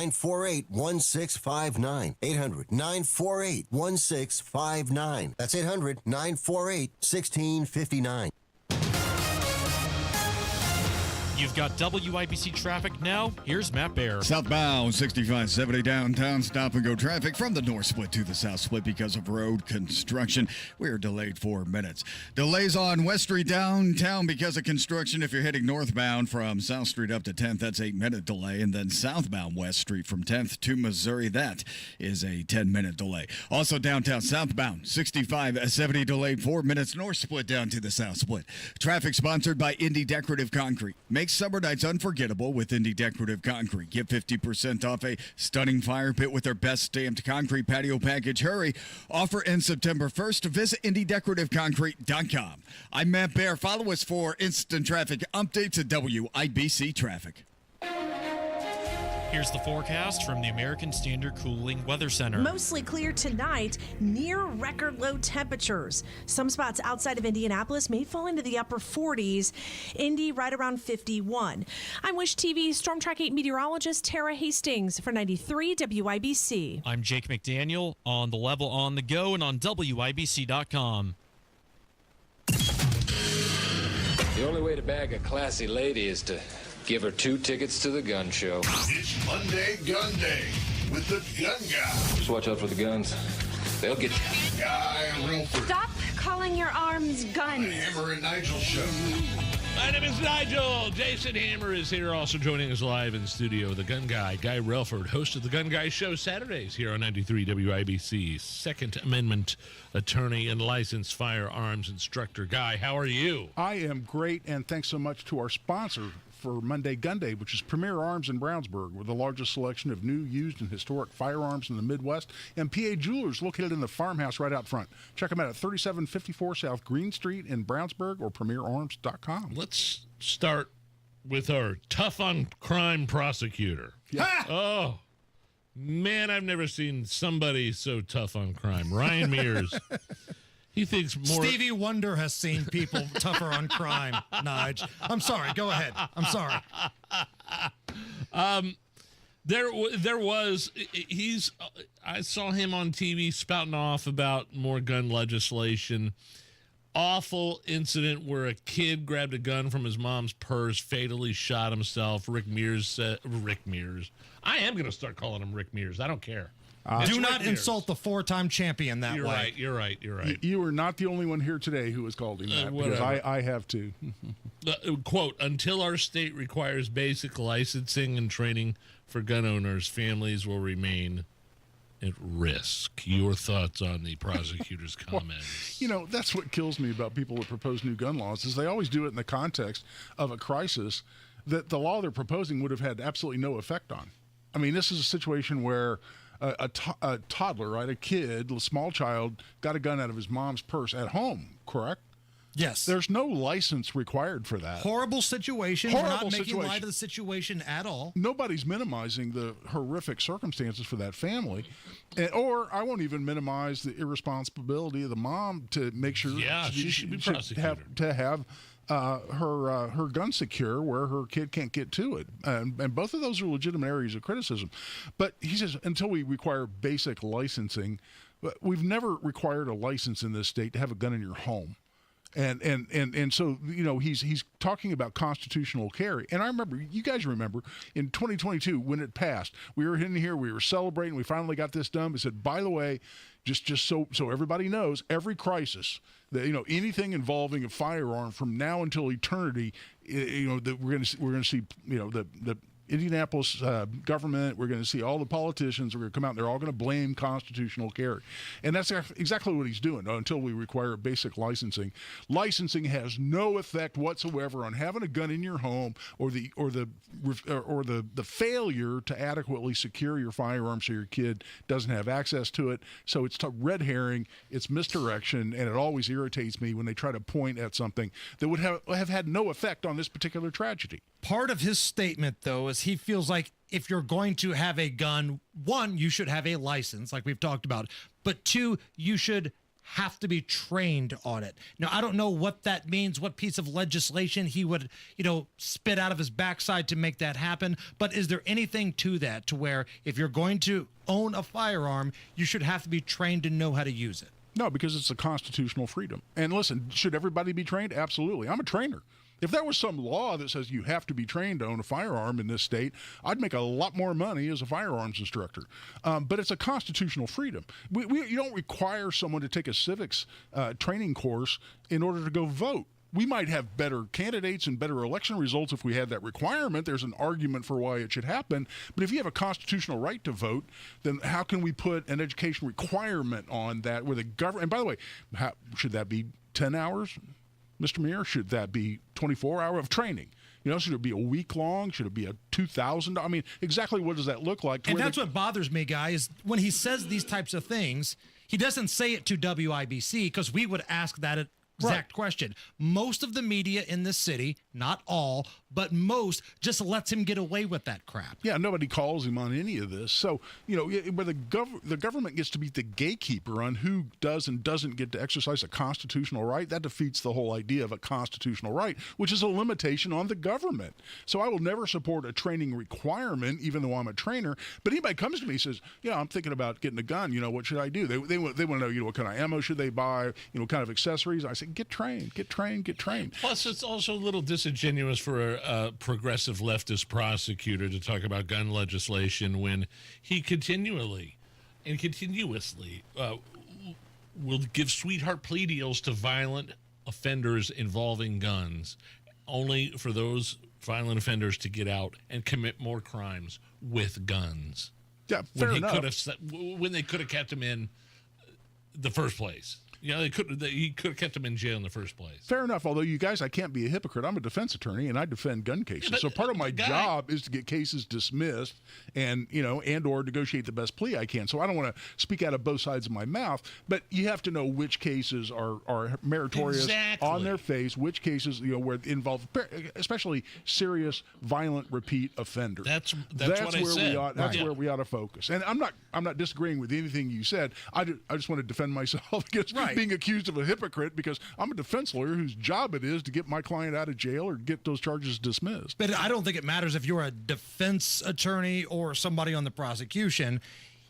800-948-1659. That's 800-948-1659. You've got WIBC traffic now. Here's Matt Bear. Southbound 6570 downtown stop and go traffic from the north split to the south split because of road construction. We're delayed 4 minutes. Delays on West Street downtown because of construction. If you're heading northbound from South Street up to 10th, that's 8-minute delay. And then southbound West Street from 10th to Missouri, that is a 10-minute delay. Also downtown southbound 6570 delayed 4 minutes north split down to the south split. Traffic sponsored by Indy Decorative Concrete. Make summer nights unforgettable with Indy Decorative Concrete. Get 50% off a stunning fire pit with their best stamped concrete patio package. Hurry. Offer ends September 1st. Visit IndyDecorativeConcrete.com. I'm Matt Bear. Follow us for instant traffic updates at WIBC Traffic. Here's the forecast from the American Standard Cooling Weather Center. Mostly clear tonight, near record low temperatures. Some spots outside of Indianapolis may fall into the upper 40s. Indy right around 51. I'm Wish TV Storm Track 8 meteorologist Tara Hastings for 93 WIBC. I'm Jake McDaniel on the level on the go and on WIBC.com. The only way to bag a classy lady is to give her 2 tickets to the gun show. It's Monday Gunday with the gun guy. Just watch out for the guns. They'll get you. Guy Relford. Stop calling your arms guns. Hammer and Nigel show. My name is Nigel. Jason Hammer is here, also joining us live in studio. The gun guy, Guy Relford, host of the Gun Guy Show Saturdays here on 93 WIBC. Second Amendment attorney and licensed firearms instructor. Guy, how are you? I am great, and thanks so much to our sponsor for Monday Gunday, which is Premier Arms in Brownsburg, with the largest selection of new, used, and historic firearms in the Midwest, and PA Jewelers located in the farmhouse right out front. Check them out at 3754 South Green Street in Brownsburg or premierarms.com. Let's start with our tough on crime prosecutor. Yeah. Oh, man, I've never seen somebody so tough on crime. Ryan Mears. He thinks more. Stevie Wonder has seen people tougher on crime, Nige. I'm sorry. Go ahead. I'm sorry. I saw him on TV spouting off about more gun legislation. Awful incident where a kid grabbed a gun from his mom's purse, fatally shot himself. Rick Mears. I am going to start calling him Rick Mears. I don't care. Do not insult the 4-time champion that way. You're right. You are not the only one here today who has called him that, because I have too. Quote, until our state requires basic licensing and training for gun owners, families will remain at risk. Your thoughts on the prosecutor's comments? Well, that's what kills me about people that propose new gun laws, is they always do it in the context of a crisis that the law they're proposing would have had absolutely no effect on. I mean, this is a situation where a toddler, right, a kid, a small child, got a gun out of his mom's purse at home, correct? Yes. There's no license required for that. Horrible situation. We're not making light of the situation at all. Nobody's minimizing the horrific circumstances for that family. Or I won't even minimize the irresponsibility of the mom to make sure she should be prosecuted. To have her gun secure where her kid can't get to it. And both of those are legitimate areas of criticism. But he says until we require basic licensing, we've never required a license in this state to have a gun in your home. And so, he's talking about constitutional carry. And I remember, you guys remember, in 2022, when it passed, we were in here, we were celebrating, we finally got this done. We said, by the way, just so everybody knows, every crisis, that anything involving a firearm from now until eternity, that we're going to see, the Indianapolis government, we're going to see all the politicians, we're going to come out and they're all going to blame constitutional carry. And that's exactly what he's doing until we require basic licensing. Licensing has no effect whatsoever on having a gun in your home or the failure to adequately secure your firearm so your kid doesn't have access to it. So it's red herring, it's misdirection, and it always irritates me when they try to point at something that would have had no effect on this particular tragedy. Part of his statement, though, is he feels like if you're going to have a gun, one, you should have a license, like we've talked about, but two, you should have to be trained on it. Now, I don't know what that means, what piece of legislation he would, spit out of his backside to make that happen, but is there anything to that, to where if you're going to own a firearm, you should have to be trained to know how to use it? No, because it's a constitutional freedom. And listen, should everybody be trained? Absolutely. I'm a trainer. If there was some law that says you have to be trained to own a firearm in this state, I'd make a lot more money as a firearms instructor. But it's a constitutional freedom. You don't require someone to take a civics training course in order to go vote. We might have better candidates and better election results if we had that requirement. There's an argument for why it should happen. But if you have a constitutional right to vote, then how can we put an education requirement on that where the government, and by the way, should that be 10 hours, Mr. Mayor? Should that be 24 hours of training? Should it be a week long? Should it be a 2,000? I mean, exactly what does that look like? And that's what bothers me, guys. When he says these types of things, he doesn't say it to WIBC because we would ask that exact question. Most of the media in this city, not all, but most, just lets him get away with that crap. Yeah, nobody calls him on any of this. So, where the government gets to be the gatekeeper on who does and doesn't get to exercise a constitutional right, that defeats the whole idea of a constitutional right, which is a limitation on the government. So I will never support a training requirement, even though I'm a trainer. But anybody comes to me and says, I'm thinking about getting a gun. What should I do? They want to know, what kind of ammo should they buy? What kind of accessories? I say, get trained. Plus, it's also a little disingenuous for a progressive leftist prosecutor to talk about gun legislation when he continuously will give sweetheart plea deals to violent offenders involving guns, only for those violent offenders to get out and commit more crimes with guns. Yeah, fair enough. When they could have kept him in the first place. He could have kept him in jail in the first place. Fair enough. Although, you guys, I can't be a hypocrite. I'm a defense attorney, and I defend gun cases. So part of my job is to get cases dismissed and or negotiate the best plea I can. So I don't want to speak out of both sides of my mouth, but you have to know which cases are meritorious on their face, which cases where it involve especially serious, violent, repeat offenders. That's what I said. That's where we ought to focus. And I'm not disagreeing with anything you said. I just want to defend myself against being accused of a hypocrite, because I'm a defense lawyer whose job it is to get my client out of jail or get those charges dismissed. But I don't think it matters if you're a defense attorney or somebody on the prosecution.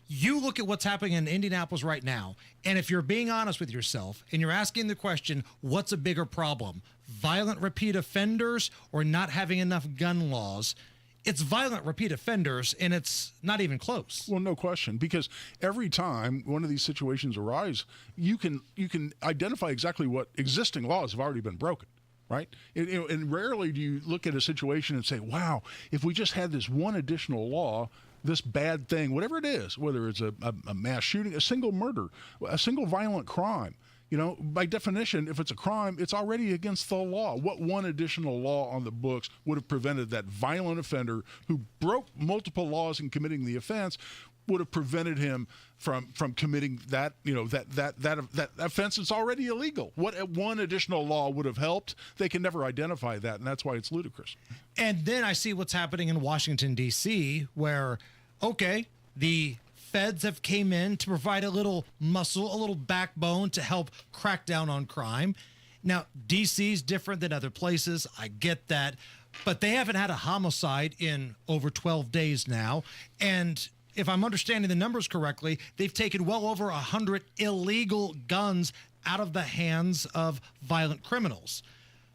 You look at what's happening in Indianapolis right now, and if you're being honest with yourself and you're asking the question, what's a bigger problem, violent repeat offenders or not having enough gun laws? It's violent repeat offenders, and it's not even close. Well, no question, because every time one of these situations arise, you can identify exactly what existing laws have already been broken, right? And rarely do you look at a situation and say, wow, if we just had this one additional law, this bad thing, whatever it is, whether it's a mass shooting, a single murder, a single violent crime, by definition, if it's a crime, it's already against the law. What one additional law on the books would have prevented that violent offender who broke multiple laws in committing the offense, would have prevented him from committing that offense that's already illegal? What one additional law would have helped? They can never identify that, and that's why it's ludicrous. And then I see what's happening in Washington, D.C., where, the feds have came in to provide a little muscle, a little backbone to help crack down on crime. Now, D.C.'s different than other places. I get that. But they haven't had a homicide in over 12 days now. And if I'm understanding the numbers correctly, they've taken well over 100 illegal guns out of the hands of violent criminals.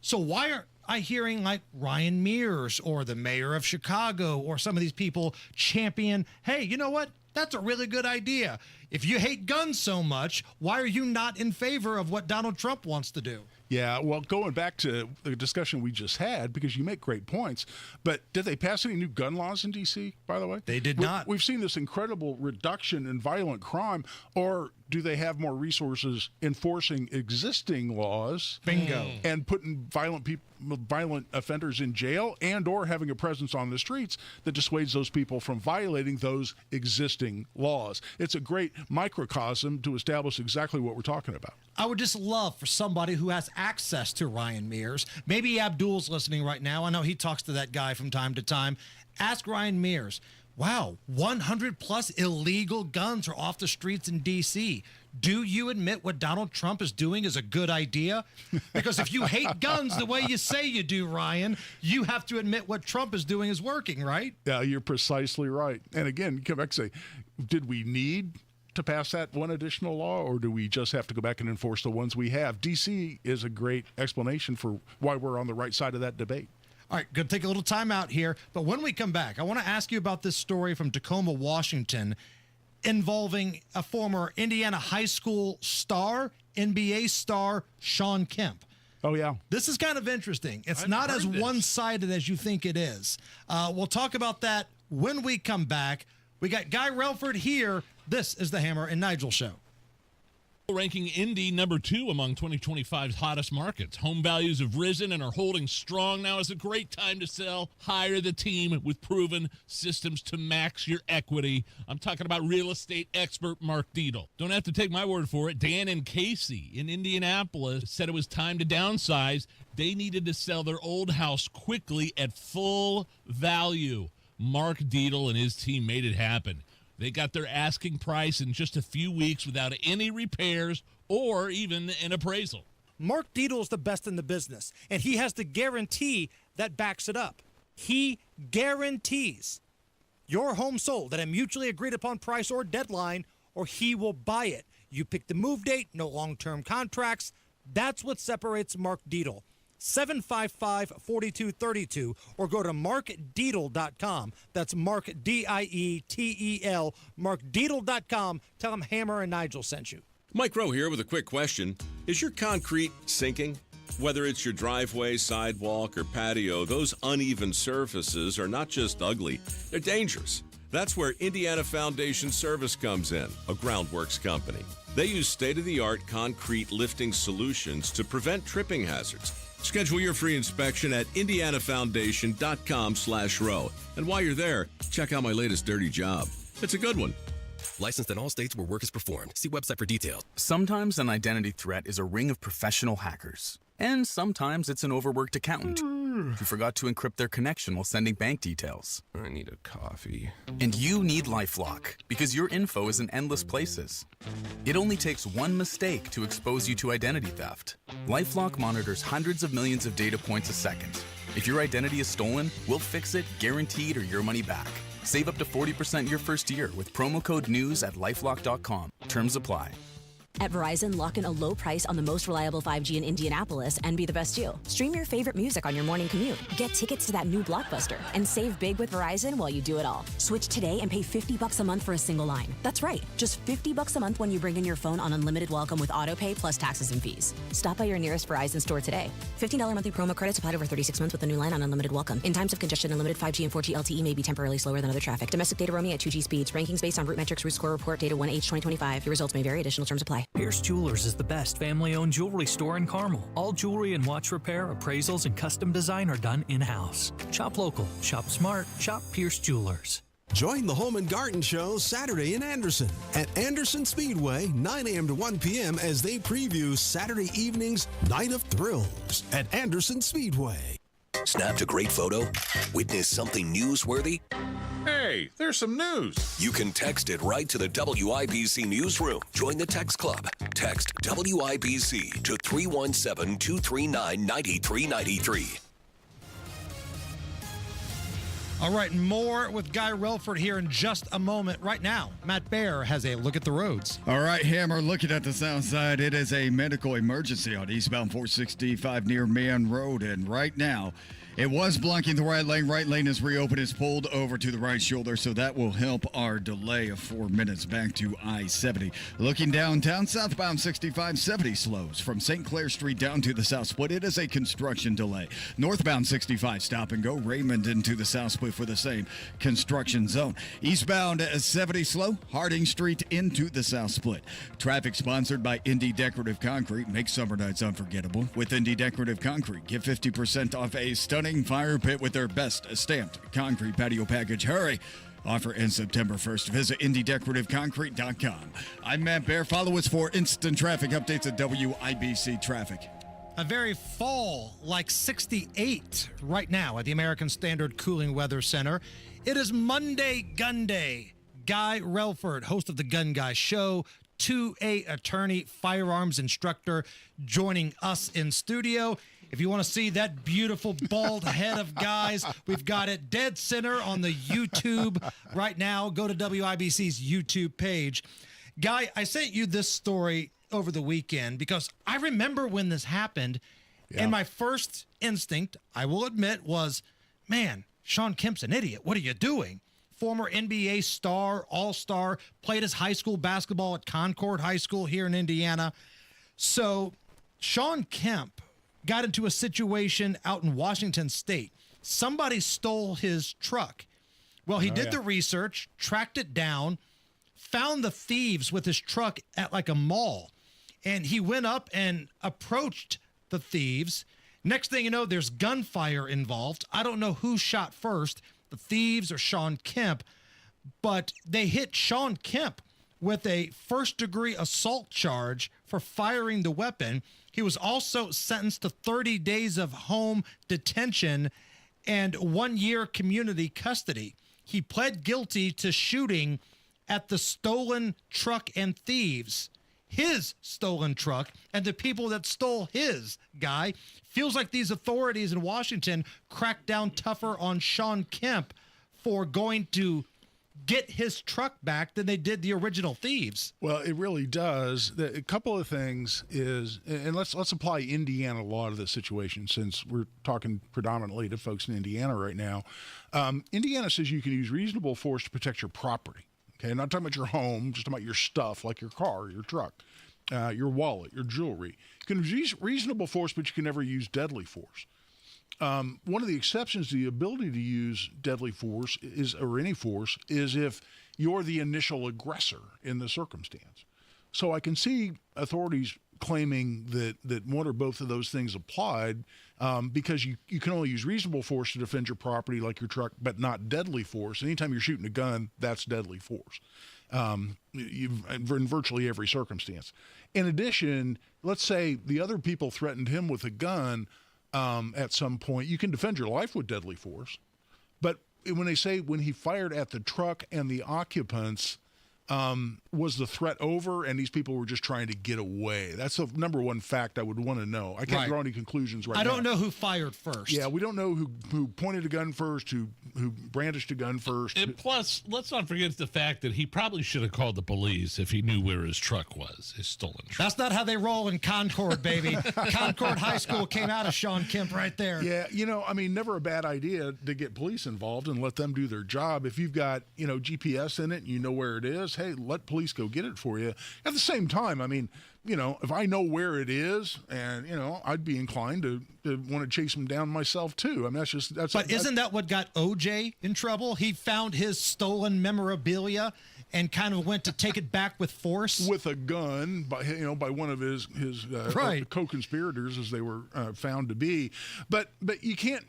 So why are I hearing like Ryan Mears or the mayor of Chicago or some of these people champion, hey, you know what? That's a really good idea. If you hate guns so much, why are you not in favor of what Donald Trump wants to do? Yeah, well, going back to the discussion we just had, because you make great points, but did they pass any new gun laws in D.C., by the way? They did not. We've seen this incredible reduction in violent crime, or do they have more resources enforcing existing laws? Bingo. And putting violent offenders in jail, and or having a presence on the streets that dissuades those people from violating those existing laws? It's a great microcosm to establish exactly what we're talking about. I would just love for somebody who has access to Ryan Mears. Maybe Abdul's listening right now. I know he talks to that guy from time to time. Ask Ryan Mears, wow, 100 plus illegal guns are off the streets in D.C. Do you admit what Donald Trump is doing is a good idea? Because if you hate guns the way you say you do, Ryan, you have to admit what Trump is doing is working, right? Yeah, you're precisely right. And again, you come back and say, did we need to pass that one additional law, or do we just have to go back and enforce the ones we have? D.C. is a great explanation for why we're on the right side of that debate. All right, going to take a little time out here, but when we come back, I want to ask you about this story from Tacoma, Washington, involving a former Indiana high school star, NBA star, Shawn Kemp. Oh, yeah. This is kind of interesting. It's not as one-sided as you think it is. We'll talk about that when we come back. We got Guy Relford here. This is the Hammer and Nigel Show. Ranking Indy number 2 among 2025's hottest markets. Home values have risen and are holding strong. Now is a great time to sell. Hire the team with proven systems to max your equity. I'm talking about real estate expert Mark Dietl. Don't have to take my word for it. Dan and Casey in Indianapolis said it was time to downsize. They needed to sell their old house quickly at full value. Mark Dietl and his team made it happen. They got their asking price in just a few weeks without any repairs or even an appraisal. Mark Dietl is the best in the business, and he has the guarantee that backs it up. He guarantees your home sold at a mutually agreed upon price or deadline, or he will buy it. You pick the move date, no long-term contracts. That's what separates Mark Dietl. 755-4232 or go to markdietl.com. That's Mark, D-I-E-T-E-L, markdietl.com. Tell him Hammer and Nigel sent you. Mike Rowe here with a quick question. Is your concrete sinking? Whether it's your driveway, sidewalk, or patio, those uneven surfaces are not just ugly, they're dangerous. That's where Indiana Foundation Service comes in, a groundworks company. They use state-of-the-art concrete lifting solutions to prevent tripping hazards. Schedule your free inspection at indianafoundation.com/row. And while you're there, check out my latest dirty job. It's a good one. Licensed in all states where work is performed. See website for details. Sometimes an identity threat is a ring of professional hackers. And sometimes it's an overworked accountant who forgot to encrypt their connection while sending bank details. I need a coffee. And you need LifeLock because your info is in endless places. It only takes one mistake to expose you to identity theft. LifeLock monitors hundreds of millions of data points a second. If your identity is stolen, we'll fix it, guaranteed, or your money back. Save up to 40% your first year with promo code NEWS at LifeLock.com. Terms apply. At Verizon, lock in a low price on the most reliable 5G in Indianapolis and be the best you. Stream your favorite music on your morning commute. Get tickets to that new Blockbuster and save big with Verizon while you do it all. Switch today and pay $50 a month for a single line. That's right, just $50 a month when you bring in your phone on unlimited welcome with autopay plus taxes and fees. Stop by your nearest Verizon store today. $15 monthly promo credits applied over 36 months with a new line on unlimited welcome. In times of congestion, unlimited 5G and 4G LTE may be temporarily slower than other traffic. Domestic data roaming at 2G speeds. Rankings based on root metrics, root score report data 1H 2025. Your results may vary. Additional terms apply. Pierce Jewelers is the best family-owned jewelry store in Carmel. All jewelry and watch repair, appraisals, and custom design are done in-house. Shop local, shop smart, shop Pierce Jewelers. Join the Home and Garden Show Saturday in Anderson at Anderson Speedway, 9 a.m. to 1 p.m. as they preview Saturday evening's Night of Thrills at Anderson Speedway. Snapped a great photo? Witnessed something newsworthy? Hey, there's some news. You can text it right to the WIBC newsroom. Join the text club. Text WIBC to 317-239-9393. All right, more with Guy Relford here in just a moment. Right now, Matt Baer has a look at the roads. All right, Hammer, looking at the south side, it is a medical emergency on eastbound 465 near Man Road. And right now, it was blocking the right lane. Right lane is reopened. It's pulled over to the right shoulder, so that will help our delay of 4 minutes back to I-70. Looking downtown, southbound 6570 slows from St. Clair Street down to the south split. It is a construction delay. Northbound 65 stop and go. Raymond into the south split for the same construction zone. Eastbound 70 slow. Harding Street into the south split. Traffic sponsored by Indy Decorative Concrete. Make summer nights unforgettable with Indy Decorative Concrete. Get 50% off a stunning fire pit with their best stamped concrete patio package. Hurry. Offer ends September 1st. Visit IndyDecorativeConcrete.com. I'm Matt Baer. Follow us for instant traffic updates at WIBC Traffic. A very fall-like 68 right now at the American Standard Cooling Weather Center. It is Monday Gunday. Guy Relford, host of the Gun Guy Show, 2A attorney, firearms instructor, joining us in studio. If you want to see that beautiful bald head of Guy's, we've got it dead center on the YouTube right now. Go to WIBC's YouTube page. Guy, I sent you this story over the weekend because I remember when this happened, and my first instinct, I will admit, was, man, Shawn Kemp's an idiot. What are you doing? Former NBA star, all-star, played his high school basketball at Concord High School here in Indiana. So Shawn Kemp got into a situation out in Washington State. Somebody stole his truck. Well, he did the research, tracked it down, found the thieves with his truck at like a mall, and he went up and approached the thieves. Next thing you know, there's gunfire involved. I don't know who shot first, the thieves or Shawn Kemp, but they hit Shawn Kemp with a first-degree assault charge for firing the weapon. He was also sentenced to 30 days of home detention and 1 year community custody. He pled guilty to shooting at the stolen truck and thieves. His stolen truck and the people that stole his, Guy. Feels like these authorities in Washington cracked down tougher on Shawn Kemp for going to get his truck back than they did the original thieves. Well, it really does. A couple of things is, and let's apply Indiana law to this situation since we're talking predominantly to folks in Indiana right now. Indiana says you can use reasonable force to protect your property. Okay, not talking about your home, just about your stuff like your car, your truck, your wallet, your jewelry. You can use reasonable force, but you can never use deadly force. One of the exceptions to the ability to use deadly force or any force is if you're the initial aggressor in the circumstance. So I can see authorities claiming that one or both of those things applied because you can only use reasonable force to defend your property like your truck, but not deadly force. Anytime you're shooting a gun, that's deadly force in virtually every circumstance. In addition, let's say the other people threatened him with a gun at some point. You can defend your life with deadly force. But when they say when he fired at the truck and the occupants, was the threat over and these people were just trying to get away? That's the number one fact I would want to know. I can't draw any conclusions right now. I don't know who fired first. Yeah, we don't know who pointed a gun first, who brandished a gun first. And plus, let's not forget the fact that he probably should have called the police if he knew where his truck was, his stolen truck. That's not how they roll in Concord, baby. Concord High School came out of Shawn Kemp right there. Yeah, never a bad idea to get police involved and let them do their job. If you've got, GPS in it and you know where it is, hey, let police go get it for you. At the same time, if I know where it is, and I'd be inclined to want to chase him down myself too. But isn't that what got OJ in trouble? He found his stolen memorabilia and kind of went to take it back with force with a gun by one of his co-conspirators, as they were found to be. But you can't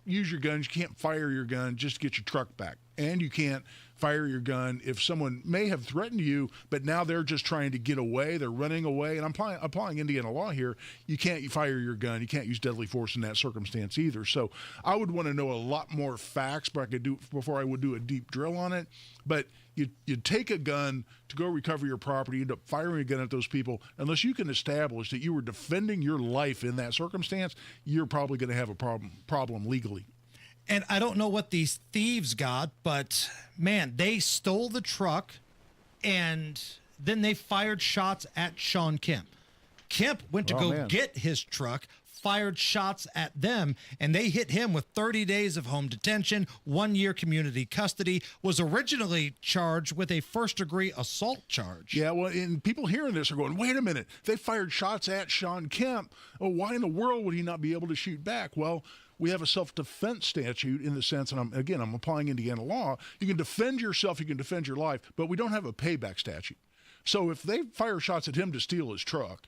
use your guns. You can't fire your gun just to get your truck back, and you can't fire your gun if someone may have threatened you, but now they're just trying to get away. They're running away. And I'm applying Indiana law here. You can't fire your gun. You can't use deadly force in that circumstance either. So I would want to know a lot more facts before I would do a deep drill on it. But you take a gun to go recover your property, you end up firing a gun at those people. Unless you can establish that you were defending your life in that circumstance, you're probably going to have a problem legally. And I don't know what these thieves got, but man, they stole the truck and then they fired shots at Shawn Kemp. Kemp went to get his truck, fired shots at them, and they hit him with 30 days of home detention, 1 year community custody, was originally charged with a first-degree assault charge. Yeah, well, and people hearing this are going, wait a minute, they fired shots at Shawn Kemp. Oh, why in the world would he not be able to shoot back? Well, we have a self-defense statute in the sense, and I'm applying Indiana law. You can defend yourself, you can defend your life, but we don't have a payback statute. So if they fire shots at him to steal his truck,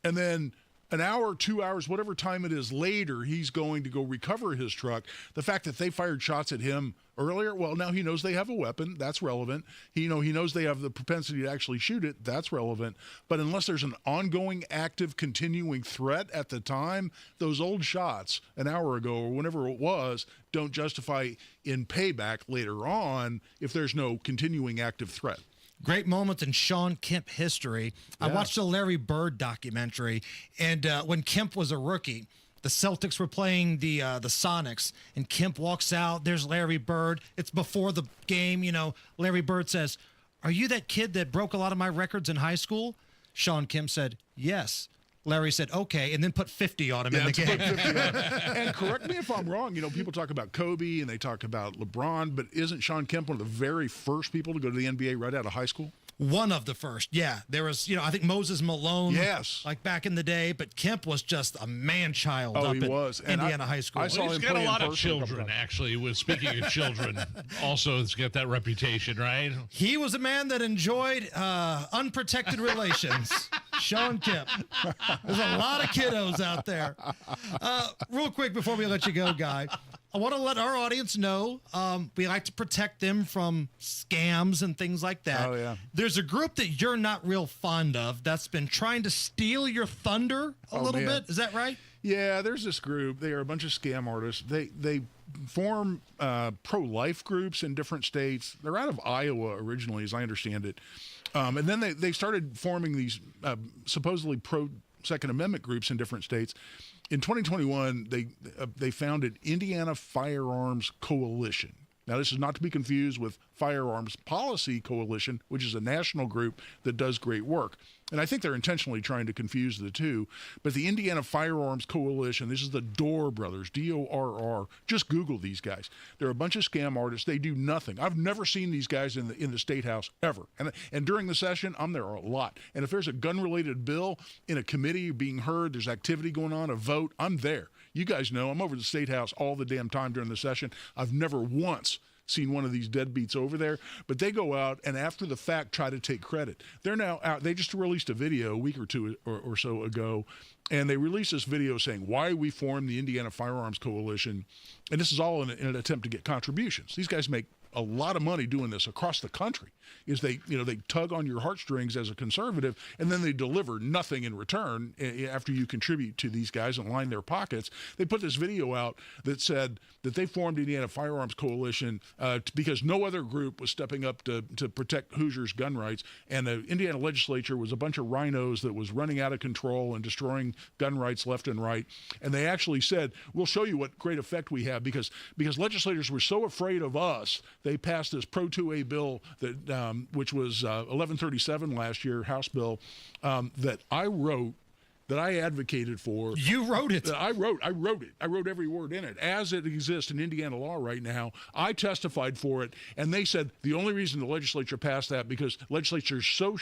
and then an hour, 2 hours, whatever time it is later, he's going to go recover his truck. The fact that they fired shots at him earlier, well, now he knows they have a weapon. That's relevant. He knows they have the propensity to actually shoot it. That's relevant. But unless there's an ongoing, active, continuing threat at the time, those old shots an hour ago or whenever it was don't justify in payback later on if there's no continuing active threat. Great moments in Shawn Kemp history. I watched the Larry Bird documentary, and when Kemp was a rookie, the Celtics were playing the Sonics, and Kemp walks out. There's Larry Bird. It's before the game. Larry Bird says, are you that kid that broke a lot of my records in high school? Shawn Kemp said, yes. Larry said, okay, and then put 50 on him in the game. And correct me if I'm wrong, people talk about Kobe and they talk about LeBron, but isn't Shawn Kemp one of the very first people to go to the NBA right out of high school? One of the first, yeah. There was, I think Moses Malone, yes, like back in the day, but Kemp was just a man-child up at Indiana High School. I saw he's him got a lot of children, actually. Speaking of children, also has got that reputation, right? He was a man that enjoyed unprotected relations. Shawn Kemp. There's a lot of kiddos out there. Real quick before we let you go, Guy, I want to let our audience know we like to protect them from scams and things like that. Oh, yeah. There's a group that you're not real fond of that's been trying to steal your thunder a little bit. Is that right? Yeah, there's this group. They are a bunch of scam artists. They form pro-life groups in different states. They're out of Iowa originally, as I understand it. And then they started forming these supposedly pro-Second Amendment groups in different states. In 2021, they founded Indiana Firearms Coalition. Now, this is not to be confused with Firearms Policy Coalition, which is a national group that does great work. And I think they're intentionally trying to confuse the two. But the Indiana Firearms Coalition, this is the Dorr brothers, D-O-R-R. Just Google these guys. They're a bunch of scam artists. They do nothing. I've never seen these guys in the State House ever. And during the session, I'm there a lot. And if there's a gun-related bill in a committee being heard, there's activity going on, a vote, I'm there. You guys know I'm over at the State House all the damn time during the session. I've never once seen one of these deadbeats over there, but they go out and after the fact try to take credit. They're now out. They just released a video a week or two or so ago, and they released this video saying why we formed the Indiana Firearms Coalition, and this is all in an attempt to get contributions. These guys make a lot of money doing this across the country. Is they tug on your heartstrings as a conservative, and then they deliver nothing in return after you contribute to these guys and line their pockets. They put this video out that said that they formed Indiana Firearms Coalition because no other group was stepping up to protect Hoosiers' gun rights, and the Indiana legislature was a bunch of rhinos that was running out of control and destroying gun rights left and right. And they actually said, we'll show you what great effect we have because legislators were so afraid of us, they passed this Pro 2A bill that which was 1137 last year, House bill, that I wrote, that I advocated for. You wrote it. I wrote it. I wrote every word in it. As it exists in Indiana law right now, I testified for it, and they said the only reason the legislature passed that because legislatures so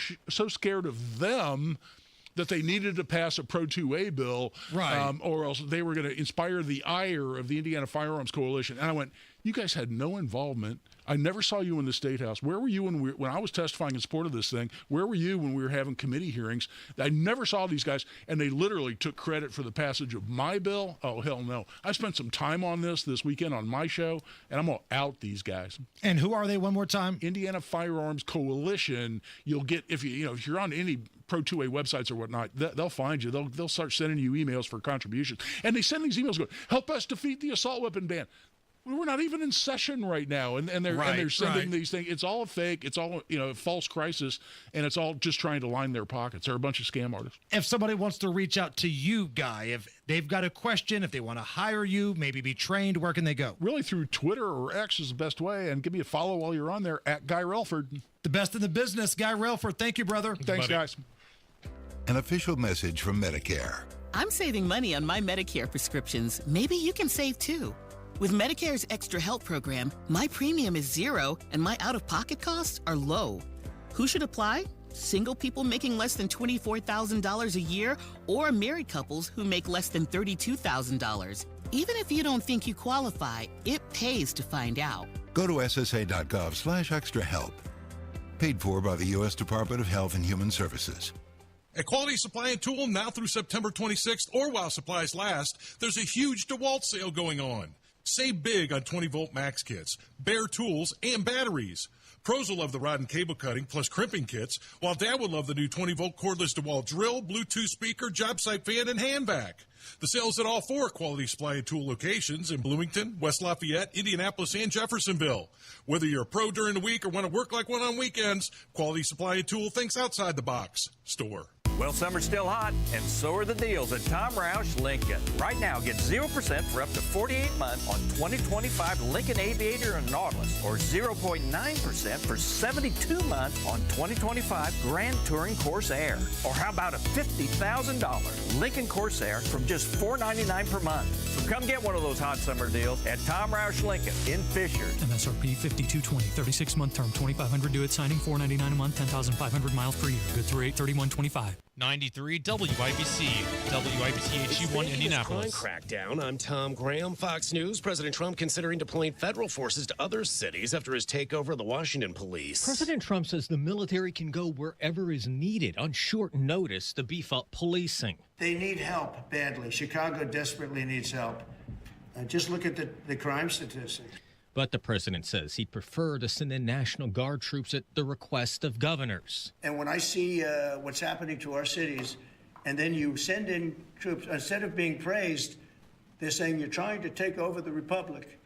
scared of them that they needed to pass a Pro 2A bill, right? Or else they were going to inspire the ire of the Indiana Firearms Coalition. And I went, you guys had no involvement. I never saw you in the State House. Where were you when I was testifying in support of this thing? Where were you when we were having committee hearings? I never saw these guys, and they literally took credit for the passage of my bill. Oh, hell no. I spent some time on this weekend on my show, and I'm going to out these guys. And who are they one more time? Indiana Firearms Coalition. You'll get, if you're on any Pro 2A websites or whatnot, they'll find you. They'll start sending you emails for contributions. And they send these emails going, help us defeat the assault weapon ban. We're not even in session right now, and they're sending these things. It's all a fake. It's all a false crisis, and it's all just trying to line their pockets. They're a bunch of scam artists. If somebody wants to reach out to you, Guy, if they've got a question, if they want to hire you, maybe be trained, where can they go? Really, through Twitter or X is the best way, and give me a follow while you're on there at Guy Relford. The best in the business, Guy Relford. Thank you, brother. Thanks, guys. An official message from Medicare. I'm saving money on my Medicare prescriptions. Maybe you can save too. With Medicare's Extra Help program, my premium is $0 and my out-of-pocket costs are low. Who should apply? Single people making less than $24,000 a year or married couples who make less than $32,000. Even if you don't think you qualify, it pays to find out. Go to ssa.gov/extrahelp. Paid for by the U.S. Department of Health and Human Services. At Quality Supply and Tool, now through September 26th, or while supplies last, there's a huge DeWalt sale going on. Save big on 20-volt max kits, bare tools, and batteries. Pros will love the rod and cable cutting plus crimping kits, while Dad will love the new 20-volt cordless DeWalt drill, Bluetooth speaker, job site fan, and hand vac. The sale's at all 4 Quality Supply and Tool locations in Bloomington, West Lafayette, Indianapolis, and Jeffersonville. Whether you're a pro during the week or want to work like one on weekends, Quality Supply and Tool thinks outside the box. Store. Well, summer's still hot, and so are the deals at Tom Roush Lincoln. Right now, get 0% for up to 48 months on 2025 Lincoln Aviator and Nautilus, or 0.9% for 72 months on 2025 Grand Touring Corsair. Or how about a $50,000 Lincoln Corsair from just $499 per month? So come get one of those hot summer deals at Tom Roush Lincoln in Fisher. MSRP $52.20, 36-month term, $2,500 due at signing, $499 a month, 10,500 miles per year. Good through 8/31/25. 93 WIBC, WIBC HU1 Indianapolis. Crime crackdown. I'm Tom Graham, Fox News. President Trump considering deploying federal forces to other cities after his takeover of the Washington police. President Trump says the military can go wherever is needed on short notice to beef up policing. They need help badly. Chicago desperately needs help. Just look at the crime statistics. But the president says he'd prefer to send in National Guard troops at the request of governors. And when I see what's happening to our cities, and then you send in troops, instead of being praised, they're saying you're trying to take over the republic.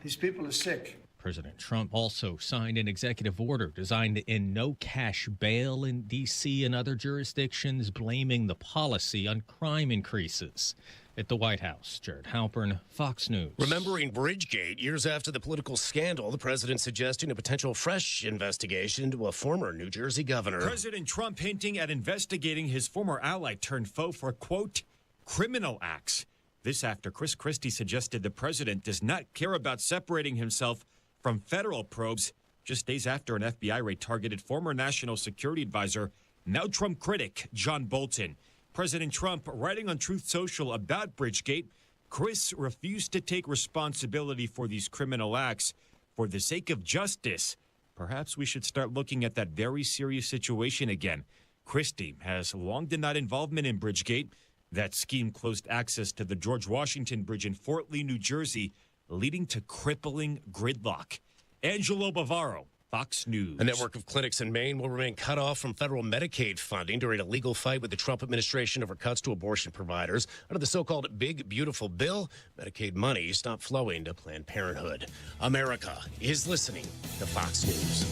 These people are sick. President Trump also signed an executive order designed to end no cash bail in D.C. and other jurisdictions, blaming the policy on crime increases. At the White House, Jared Halpern, Fox News. Remembering Bridgegate, years after the political scandal, the president suggesting a potential fresh investigation into a former New Jersey governor. President Trump hinting at investigating his former ally turned foe for, quote, criminal acts. This after Chris Christie suggested the president does not care about separating himself from federal probes, just days after an FBI raid targeted former National Security Advisor, now Trump critic John Bolton. President Trump writing on Truth Social about Bridgegate, Chris refused to take responsibility for these criminal acts. For the sake of justice, perhaps we should start looking at that very serious situation again. Christie has long denied involvement in Bridgegate. That scheme closed access to the George Washington Bridge in Fort Lee, New Jersey, leading to crippling gridlock. Angelo Bavaro, Fox News. A network of clinics in Maine will remain cut off from federal Medicaid funding during a legal fight with the Trump administration over cuts to abortion providers. Under the so-called Big Beautiful Bill, Medicaid money stopped flowing to Planned Parenthood. America is listening to Fox News.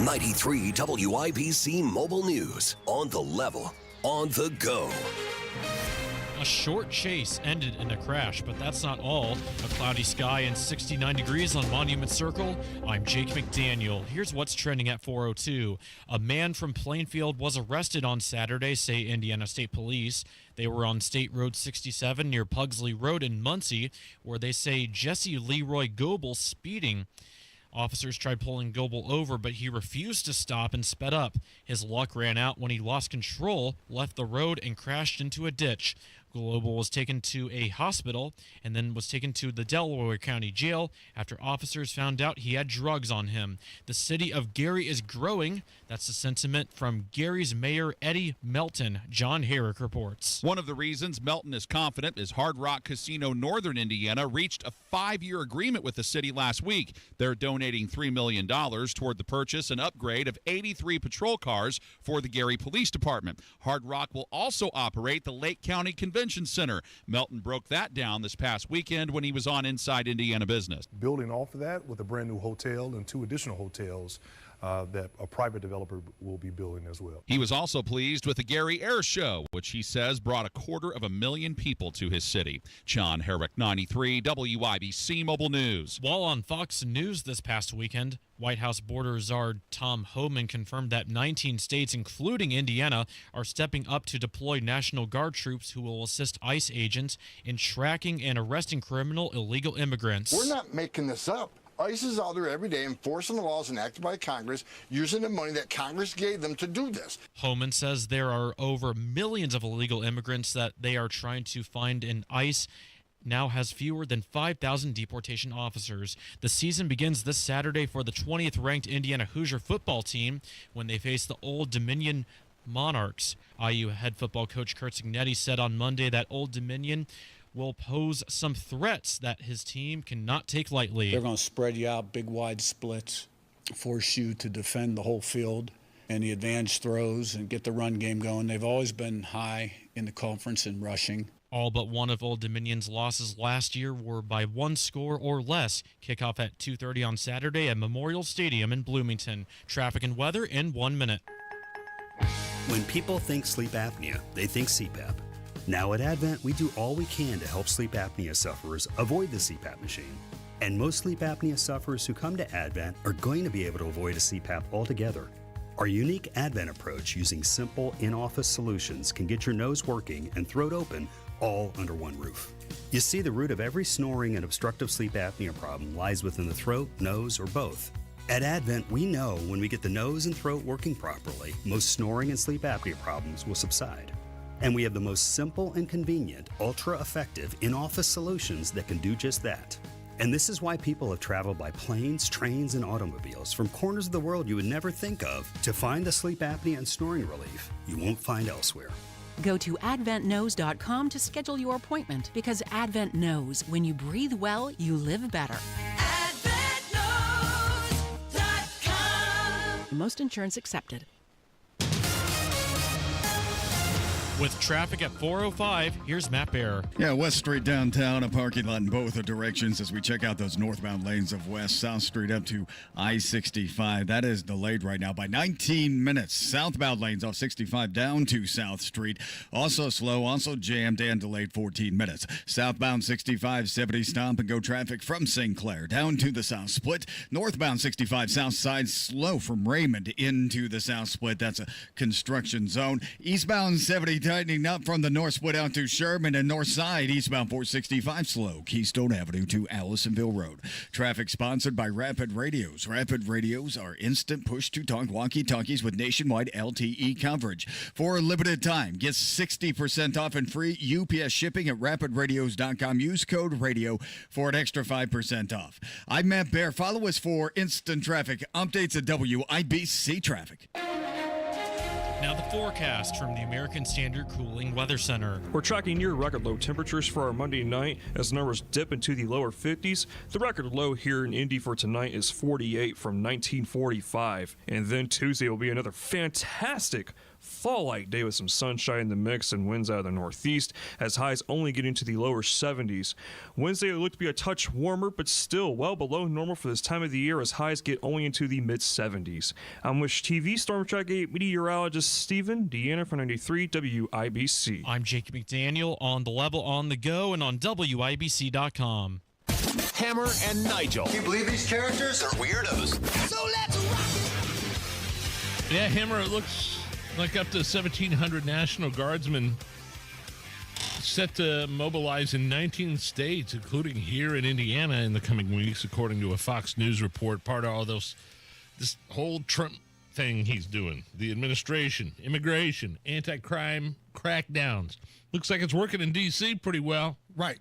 93 WIBC Mobile News. On the level, on the go. A short chase ended in a crash, but that's not all. A cloudy sky and 69 degrees on Monument Circle. I'm Jake McDaniel. Here's what's trending at 4:02. A man from Plainfield was arrested on Saturday, say Indiana State Police. They were on State Road 67 near Pugsley Road in Muncie, where they say Jesse Leroy Goebel speeding. Officers tried pulling Goebel over, but he refused to stop and sped up. His luck ran out when he lost control, left the road, and crashed into a ditch. Goebel was taken to a hospital and then was taken to the Delaware County Jail after officers found out he had drugs on him. The city of Gary is growing. That's the sentiment from Gary's mayor, Eddie Melton. John Herrick reports. One of the reasons Melton is confident is Hard Rock Casino Northern Indiana reached a 5-year agreement with the city last week. They're donating $3 million toward the purchase and upgrade of 83 patrol cars for the Gary Police Department. Hard Rock will also operate the Lake County Convention Center. Melton broke that down this past weekend when he was on Inside Indiana Business. Building off of that with a brand new hotel and 2 additional hotels that a private developer will be building as well. He was also pleased with the Gary Air Show, which he says brought 250,000 people to his city. John Herrick, 93 WIBC Mobile News. While on Fox News this past weekend, White House border czar Tom Homan confirmed that 19 states, including Indiana, are stepping up to deploy National Guard troops who will assist ICE agents in tracking and arresting criminal illegal immigrants. We're not making this up. ICE is out there every day enforcing the laws enacted by Congress, using the money that Congress gave them to do this. Homan says there are over millions of illegal immigrants that they are trying to find, and ICE now has fewer than 5,000 deportation officers. The season begins this Saturday for the 20th ranked Indiana Hoosier football team when they face the Old Dominion Monarchs. IU head football coach Kurt Cignetti said on Monday that Old Dominion will pose some threats that his team cannot take lightly. They're going to spread you out, big wide splits, force you to defend the whole field and the advanced throws and get the run game going. They've always been high in the conference in rushing. All but one of Old Dominion's losses last year were by one score or less. Kickoff at 2:30 on Saturday at Memorial Stadium in Bloomington. Traffic and weather in 1 minute. When people think sleep apnea, they think CPAP. Now at Advent, we do all we can to help sleep apnea sufferers avoid the CPAP machine. And most sleep apnea sufferers who come to Advent are going to be able to avoid a CPAP altogether. Our unique Advent approach using simple in-office solutions can get your nose working and throat open all under one roof. You see, the root of every snoring and obstructive sleep apnea problem lies within the throat, nose, or both. At Advent, we know when we get the nose and throat working properly, most snoring and sleep apnea problems will subside. And we have the most simple and convenient, ultra-effective in-office solutions that can do just that. And this is why people have traveled by planes, trains, and automobiles from corners of the world you would never think of to find the sleep apnea and snoring relief you won't find elsewhere. Go to adventknows.com to schedule your appointment, because Advent knows when you breathe well, you live better. AdventKnows.com. Most insurance accepted. With traffic at 4:05, here's Matt Bear. Yeah, West Street downtown, a parking lot in both the directions as we check out those northbound lanes of West. South Street up to I-65. That is delayed right now by 19 minutes. Southbound lanes off 65 down to South Street. Also slow, also jammed and delayed 14 minutes. Southbound 65, 70 stop and go traffic from St. Clair down to the South Split. Northbound 65 South Side slow from Raymond into the South Split. That's a construction zone. Eastbound 70 tightening up from the North Split out to Sherman and North Side. Eastbound 465 slow. Keystone Avenue to Allisonville Road. Traffic sponsored by Rapid Radios. Rapid Radios are instant push-to-talk walkie-talkies with nationwide LTE coverage. For a limited time, get 60% off and free UPS shipping at rapidradios.com. Use code RADIO for an extra 5% off. I'm Matt Bear. Follow us for instant traffic updates at WIBC Traffic. Now the forecast from the American Standard Cooling Weather Center. We're tracking near record low temperatures for our Monday night as numbers dip into the lower 50s. The record low here in Indy for tonight is 48 from 1945. And then Tuesday will be another fantastic fall-like day with some sunshine in the mix and winds out of the northeast, as highs only get into the lower 70s. Wednesday will look to be a touch warmer, but still well below normal for this time of the year, as highs get only into the mid-70s. I'm Wish TV Storm Track 8 meteorologist Stephen Deanna for 93 WIBC. I'm Jake McDaniel on the level, on the go, and on WIBC.com. Hammer and Nigel. Can you believe these characters are weirdos? So let's rock it! Yeah, Hammer, it looks like up to 1,700 National Guardsmen set to mobilize in 19 states, including here in Indiana in the coming weeks, according to a Fox News report. Part of all this whole Trump thing he's doing, the administration, immigration, anti-crime crackdowns. Looks like it's working in D.C. pretty well. Right.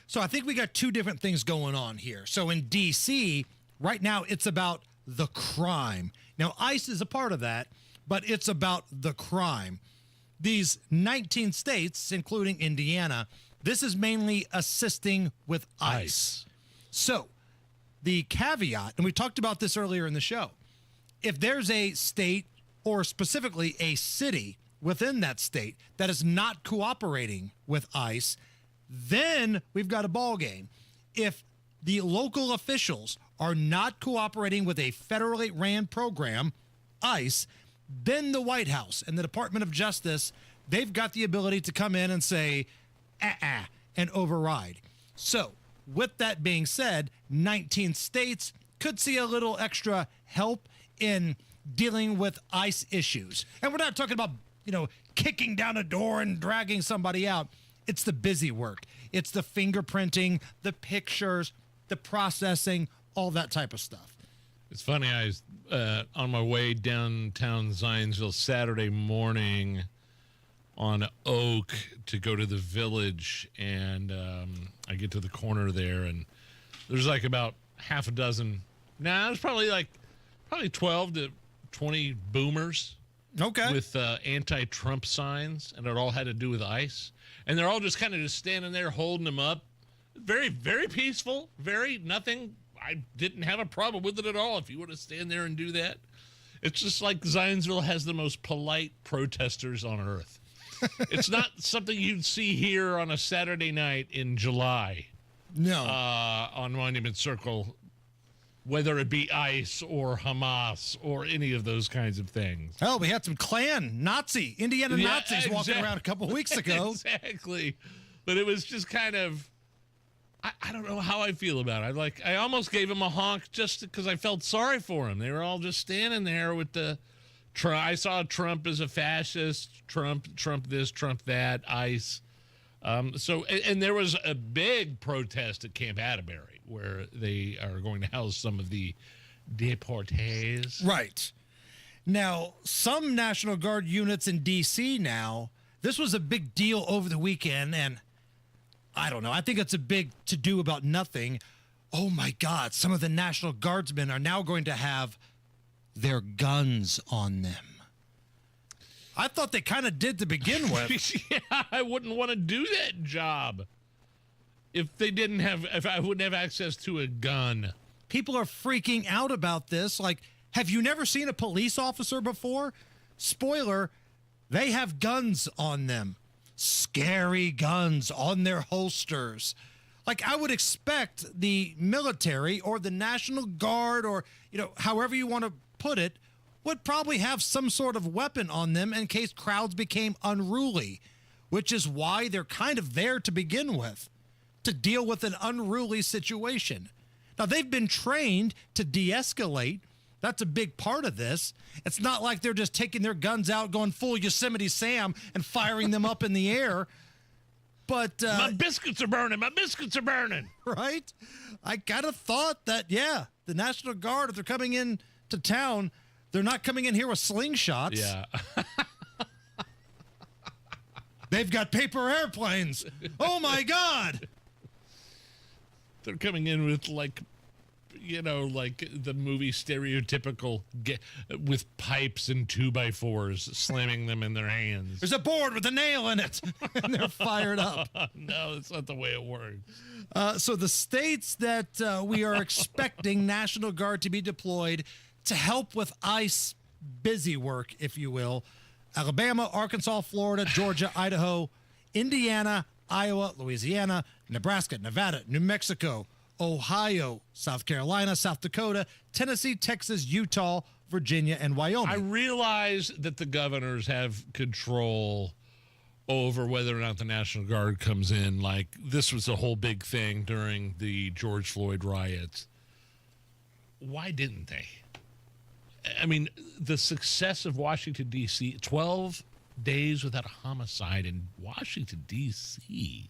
So I think we got two different things going on here. So in D.C., right now, it's about the crime. Now, ICE is a part of that, but it's about the crime. These 19 states, including Indiana, this is mainly assisting with ICE. So the caveat, and we talked about this earlier in the show, if there's a state or specifically a city within that state that is not cooperating with ICE, then we've got a ball game. If the local officials are not cooperating with a federally ran program, ICE, then the White House and the Department of Justice, they've got the ability to come in and say, and override. So, with that being said, 19 states could see a little extra help in dealing with ICE issues. And we're not talking about, kicking down a door and dragging somebody out. It's the busy work. It's the fingerprinting, the pictures, the processing, all that type of stuff. It's funny, I was on my way downtown Zionsville Saturday morning on Oak to go to the Village, and I get to the corner there, and there's like about half a dozen. There's probably 12 to 20 boomers. Okay. With anti-Trump signs, and it all had to do with ICE. And they're all just kind of just standing there holding them up. Very, very peaceful. Nothing. I didn't have a problem with it at all if you want to stand there and do that. It's just like Zionsville has the most polite protesters on earth. It's not something you'd see here on a Saturday night in July. No. On Monument Circle, whether it be ICE or Hamas or any of those kinds of things. Hell, we had some Indiana Nazis walking around a couple weeks ago. Exactly. But it was just kind of, I don't know how I feel about it. I almost gave him a honk just because I felt sorry for him. They were all just standing there with the I saw Trump as a fascist, Trump this, Trump that, ICE. And there was a big protest at Camp Atterbury where they are going to house some of the deportees. Right. Now, some National Guard units in D.C. now, this was a big deal over the weekend, and I don't know. I think it's a big to-do about nothing. Oh, my God. Some of the National Guardsmen are now going to have their guns on them. I thought they kind of did to begin with. Yeah, I wouldn't want to do that job if I wouldn't have access to a gun. People are freaking out about this. Like, have you never seen a police officer before? Spoiler, they have guns on them. Scary guns on their holsters. Like, I would expect the military or the National Guard or, however you want to put it, would probably have some sort of weapon on them in case crowds became unruly, which is why they're kind of there to begin with, to deal with an unruly situation. Now, they've been trained to de-escalate. That's a big part of this. It's not like they're just taking their guns out, going full Yosemite Sam and firing them up in the air. But my biscuits are burning. My biscuits are burning. Right? I kind of thought that, yeah, the National Guard, if they're coming in to town, they're not coming in here with slingshots. Yeah. They've got paper airplanes. Oh, my God. They're coming in with, like the movie stereotypical, with pipes and 2x4s, slamming them in their hands. There's a board with a nail in it, and they're fired up. No, that's not the way it works. So the states that we are expecting National Guard to be deployed to help with ICE busy work, if you will: Alabama, Arkansas, Florida, Georgia, Idaho, Indiana, Iowa, Louisiana, Nebraska, Nevada, New Mexico, Ohio, South Carolina, South Dakota, Tennessee, Texas, Utah, Virginia, and Wyoming. I realize that the governors have control over whether or not the National Guard comes in. Like, this was a whole big thing during the George Floyd riots. Why didn't they? I mean, the success of Washington, D.C., 12 days without a homicide in Washington, D.C.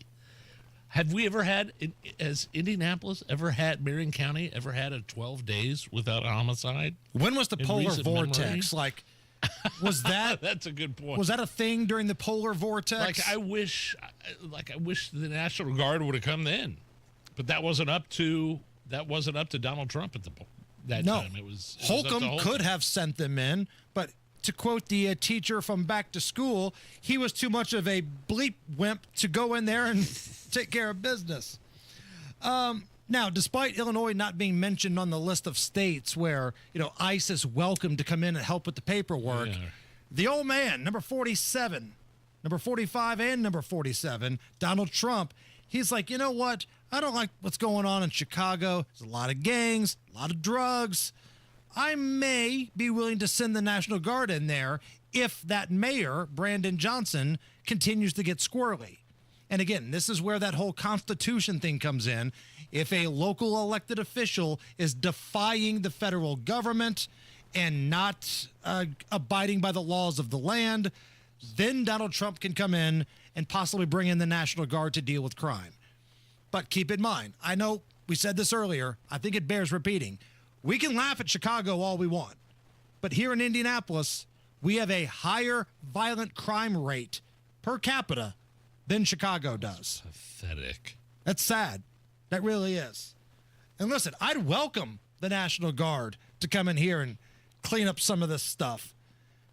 Have we ever had, has Indianapolis ever had, Marion County ever had a 12 days without a homicide? When was the polar vortex? Memory? Like, was that? That's a good point. Was that a thing during the polar vortex? I wish the National Guard would have come then, but that wasn't up to Donald Trump at that time. It was Holcomb could have sent them in, but to quote the teacher from Back to School, he was too much of a bleep wimp to go in there and take care of business. Now, despite Illinois not being mentioned on the list of states where, ICE is welcome to come in and help with the paperwork, the old man, number 47, number 45, and number 47, Donald Trump, he's like, you know what? I don't like what's going on in Chicago. There's a lot of gangs, a lot of drugs. I may be willing to send the National Guard in there if that mayor, Brandon Johnson, continues to get squirrely. And again, this is where that whole Constitution thing comes in. If a local elected official is defying the federal government and not abiding by the laws of the land, then Donald Trump can come in and possibly bring in the National Guard to deal with crime. But keep in mind, I know we said this earlier, I think it bears repeating. We can laugh at Chicago all we want, but here in Indianapolis, we have a higher violent crime rate per capita than Chicago does. Pathetic. That's sad. That really is. And listen, I'd welcome the National Guard to come in here and clean up some of this stuff.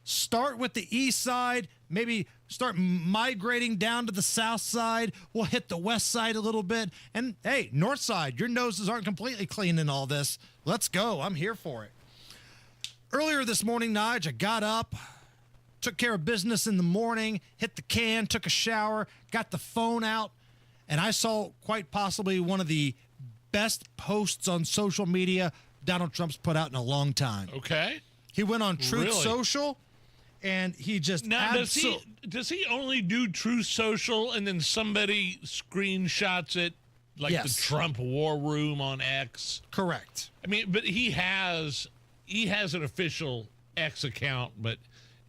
Start with the east side, maybe start migrating down to the south side. We'll hit the west side a little bit. And hey, north side, your noses aren't completely clean in all this. Let's go. I'm here for it. Earlier this morning, Nigel, I got up, took care of business in the morning, hit the can, took a shower, got the phone out, and I saw quite possibly one of the best posts on social media Donald Trump's put out in a long time. Okay. He went on Truth Really? Social, and he just Now, does he only do Truth Social and then somebody screenshots it like Yes. the Trump War Room on X? Correct. I mean, but he has an official X account, but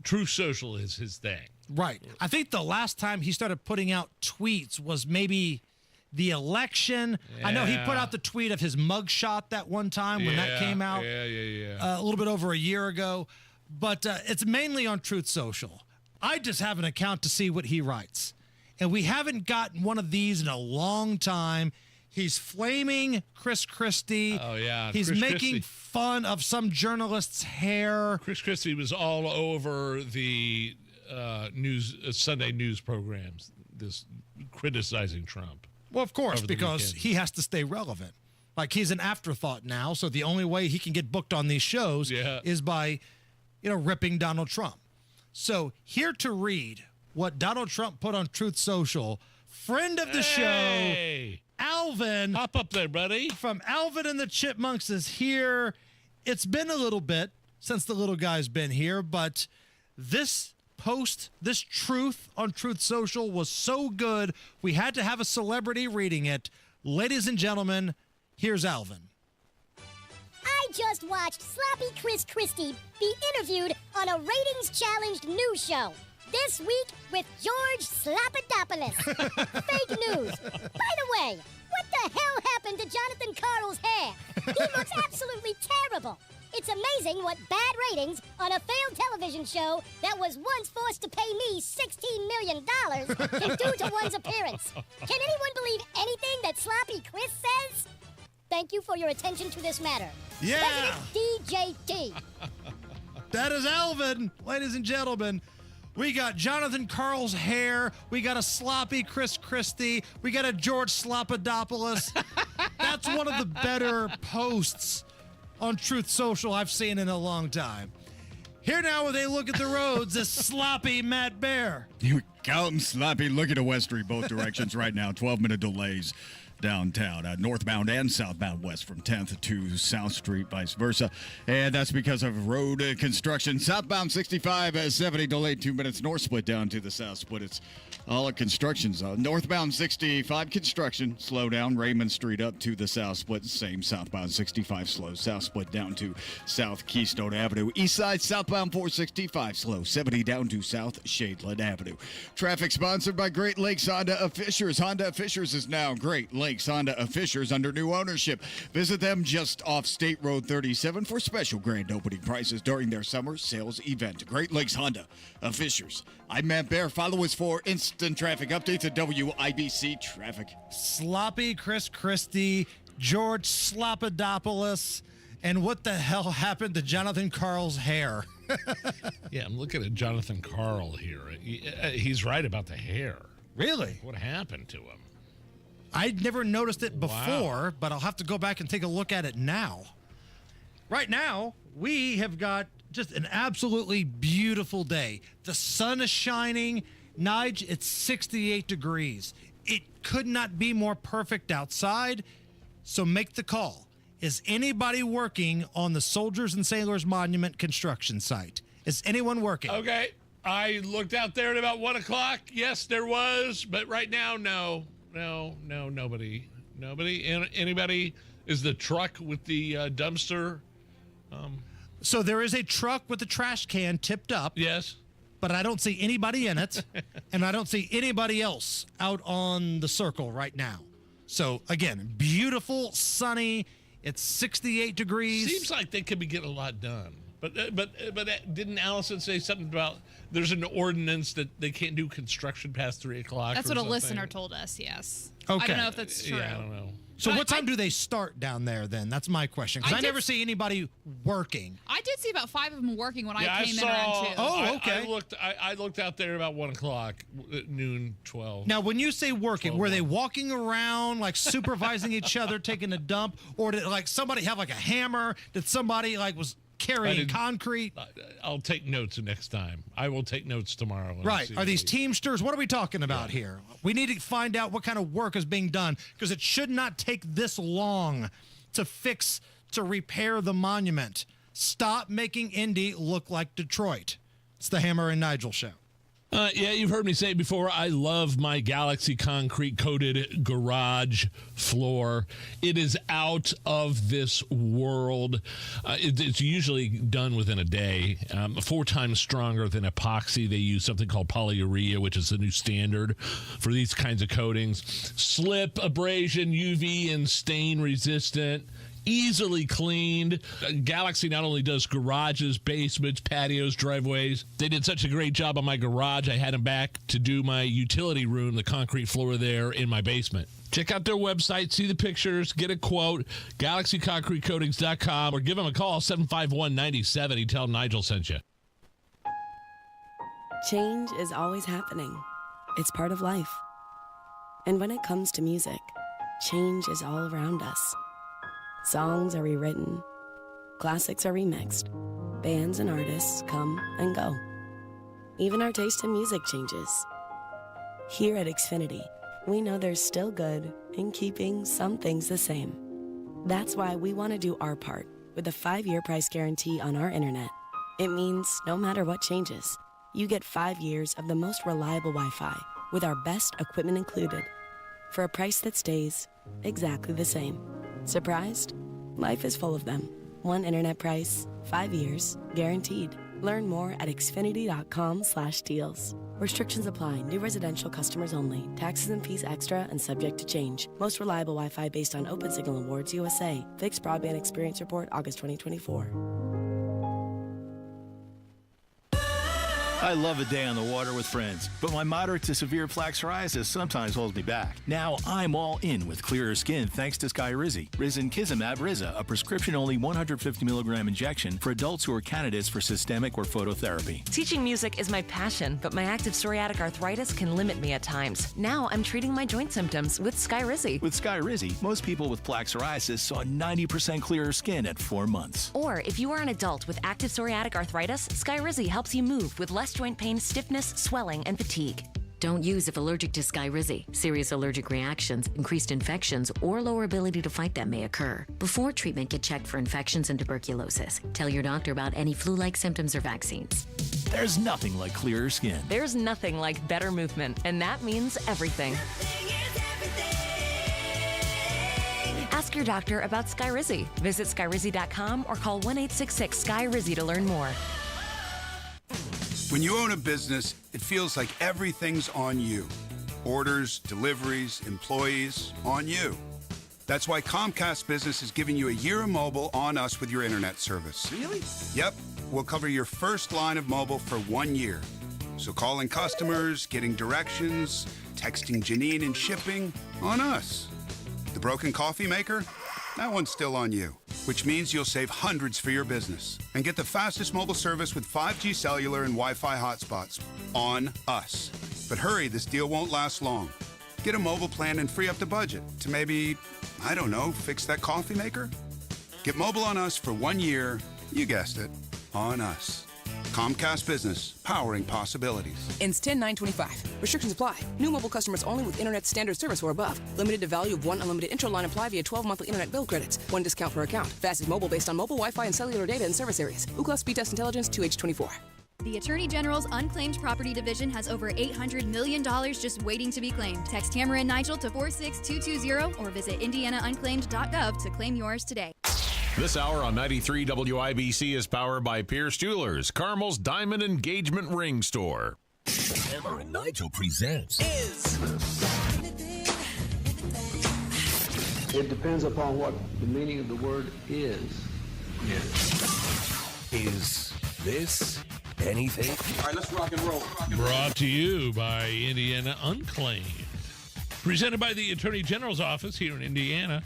Truth Social is his thing. Right. I think the last time he started putting out tweets was maybe the election. I know he put Yeah. out the tweet of his mugshot that one time when that came out. Yeah. A little bit over a year ago. But it's mainly on Truth Social. I just have an account to see what he writes. And we haven't gotten one of these in a long time. He's flaming Chris Christie. Oh, yeah. He's Chris making Christie. fun of some journalist's hair. Chris Christie was all over the Sunday news programs, this criticizing Trump. Well, of course, over the because weekend. he has to stay relevant. Like, he's an afterthought now, so the only way he can get booked on these shows is by, ripping Donald Trump. So here to read what Donald Trump put on Truth Social, friend of the show, Alvin. Hop up there, buddy. From Alvin and the Chipmunks is here. It's been a little bit since the little guy's been here, but this post, this truth on Truth Social was so good, we had to have a celebrity reading it. Ladies and gentlemen, here's Alvin. I just watched Sloppy Chris Christie be interviewed on a ratings-challenged news show. This week with George Slopadopoulos. Fake news. By the way, what the hell happened to Jonathan Carl's hair? He looks absolutely terrible. It's amazing what bad ratings on a failed television show that was once forced to pay me $16 million can do to one's appearance. Can anyone believe anything that Sloppy Chris says? Thank you for your attention to this matter. Yeah. President DJT. That is Alvin, ladies and gentlemen. We got Jonathan Carl's hair. We got a sloppy Chris Christie. We got a George Slopadopoulos. That's one of the better posts on Truth Social I've seen in a long time. Here now, where they look at the roads, is sloppy Matt Bear. You counting sloppy. Look at the West Street both directions right now. 12-minute delays downtown, northbound and southbound west from 10th to South Street, vice versa. And that's because of road construction. Southbound 65 70 delayed 2 minutes. North split down to the south split. It's all a construction zone. Northbound 65 construction, slow down. Raymond Street up to the south split. Same southbound 65 slow. South split down to South Keystone Avenue. East side southbound 465 slow. 70 down to South Shadeland Avenue. Traffic sponsored by Great Lakes Honda of Fishers. Honda of Fishers is now Great Lakes Honda of Fishers under new ownership. Visit them just off State Road 37 for special grand opening prices during their summer sales event. Great Lakes Honda of Fishers. I'm Matt Bear. Follow us for instant traffic updates at WIBC Traffic. Sloppy Chris Christie, George Slopadopoulos, and what the hell happened to Jonathan Carl's hair? Yeah, I'm looking at Jonathan Carl here. He's right about the hair. Really? What happened to him? I'd never noticed it before, but I'll have to go back and take a look at it now. Right now, we have got just an absolutely beautiful day. The sun is shining. Nige, it's 68 degrees. It could not be more perfect outside, so make the call. Is anybody working on the Soldiers and Sailors Monument construction site? Is anyone working? Okay, I looked out there at about 1 o'clock. Yes, there was, but right now, no, nobody. Anybody? Is the truck with the dumpster? So there is a truck with a trash can tipped up. Yes. But I don't see anybody in it, and I don't see anybody else out on the circle right now. So, again, beautiful, sunny. It's 68 degrees. Seems like they could be getting a lot done. But didn't Allison say something about there's an ordinance that they can't do construction past 3 o'clock? That's or what a something? listener told us, yes. Okay. I don't know if that's true. Yeah, I don't know. So what time do they start down there then? That's my question. Because I never see anybody working. I did see about 5 of them working when Yeah, I came in around 2. Oh, okay. I looked out there about 1 o'clock, noon, 12. Now, when you say working, were they walking around, like supervising each other, taking a dump? Or did like somebody have like a hammer? Did somebody like was carrying concrete. I'll take notes next time. I will take notes tomorrow. Right. Are these Teamsters? What are we talking about here? We need to find out what kind of work is being done, because it should not take this long to repair the monument. Stop making Indy look like Detroit. It's the Hammer and Nigel Show. Yeah, you've heard me say it before. I love my Galaxy concrete-coated garage floor. It is out of this world. It's usually done within a day. 4 times stronger than epoxy. They use something called polyurea, which is the new standard for these kinds of coatings. Slip, abrasion, UV, and stain resistant. Easily cleaned. Galaxy not only does garages, basements, patios, driveways. They did such a great job on my garage, I had them back to do my utility room, the concrete floor there in my basement. Check out their website, see the pictures, get a quote, galaxyconcretecoatings.com, or give them a call, 751-9070. Tell Nigel sent you. Change is always happening. It's part of life. And when it comes to music, change is all around us. Songs are rewritten, classics are remixed, bands and artists come and go. Even our taste in music changes. Here at Xfinity, we know there's still good in keeping some things the same. That's why we want to do our part with a 5-year price guarantee on our internet. It means no matter what changes, you get 5 years of the most reliable Wi-Fi with our best equipment included for a price that stays exactly the same. Surprised? Life is full of them. One internet price, 5 years, guaranteed. Learn more at xfinity.com/deals. Restrictions apply. New residential customers only. Taxes and fees extra and subject to change. Most reliable Wi-Fi based on Open Signal Awards USA. Fixed Broadband Experience Report, August 2024. I love a day on the water with friends, but my moderate to severe plaque psoriasis sometimes holds me back. Now I'm all in with clearer skin thanks to Skyrizi. Risankizumab Riza, a prescription-only 150 milligram injection for adults who are candidates for systemic or phototherapy. Teaching music is my passion, but my active psoriatic arthritis can limit me at times. Now I'm treating my joint symptoms with Skyrizi. With Skyrizi, most people with plaque psoriasis saw 90% clearer skin at 4 months. Or if you are an adult with active psoriatic arthritis, Skyrizi helps you move with less joint pain, stiffness, swelling, and fatigue. Don't use if allergic to Skyrizi. Serious allergic reactions, increased infections, or lower ability to fight them may occur. Before treatment, get checked for infections and tuberculosis. Tell your doctor about any flu-like symptoms or vaccines. There's nothing like clearer skin. There's nothing like better movement, and that means everything. Ask your doctor about Skyrizi. Visit Skyrizi.com or call 1-866-SKY-RIZZI to learn more. When you own a business, it feels like everything's on you. Orders, deliveries, employees, on you. That's why Comcast Business is giving you a year of mobile on us with your internet service. Really? Yep. We'll cover your first line of mobile for 1 year. So calling customers, getting directions, texting Janine and shipping, on us. The broken coffee maker? That one's still on you, which means you'll save hundreds for your business and get the fastest mobile service with 5G cellular and Wi-Fi hotspots on us. But hurry, this deal won't last long. Get a mobile plan and free up the budget to maybe, I don't know, fix that coffee maker? Get mobile on us for 1 year, you guessed it, on us. Comcast Business, powering possibilities. Ends 10/9/25. Restrictions apply. New mobile customers only with internet standard service or above. Limited to value of 1 unlimited intro line apply via 12 monthly internet bill credits. 1 discount per account. Fastest mobile based on mobile Wi-Fi and cellular data in service areas. Ookla Speed Test Intelligence 2H24. The Attorney General's Unclaimed Property Division has over $800 million just waiting to be claimed. Text Hammer and Nigel to 46220 or visit indianaunclaimed.gov to claim yours today. This hour on 93 WIBC is powered by Pierce Jewelers, Carmel's Diamond Engagement Ring Store. Hammer and Nigel presents It depends upon what the meaning of the word is. Is this anything? All right, let's rock and roll. Brought to you by Indiana Unclaimed. Presented by the Attorney General's office here in Indiana.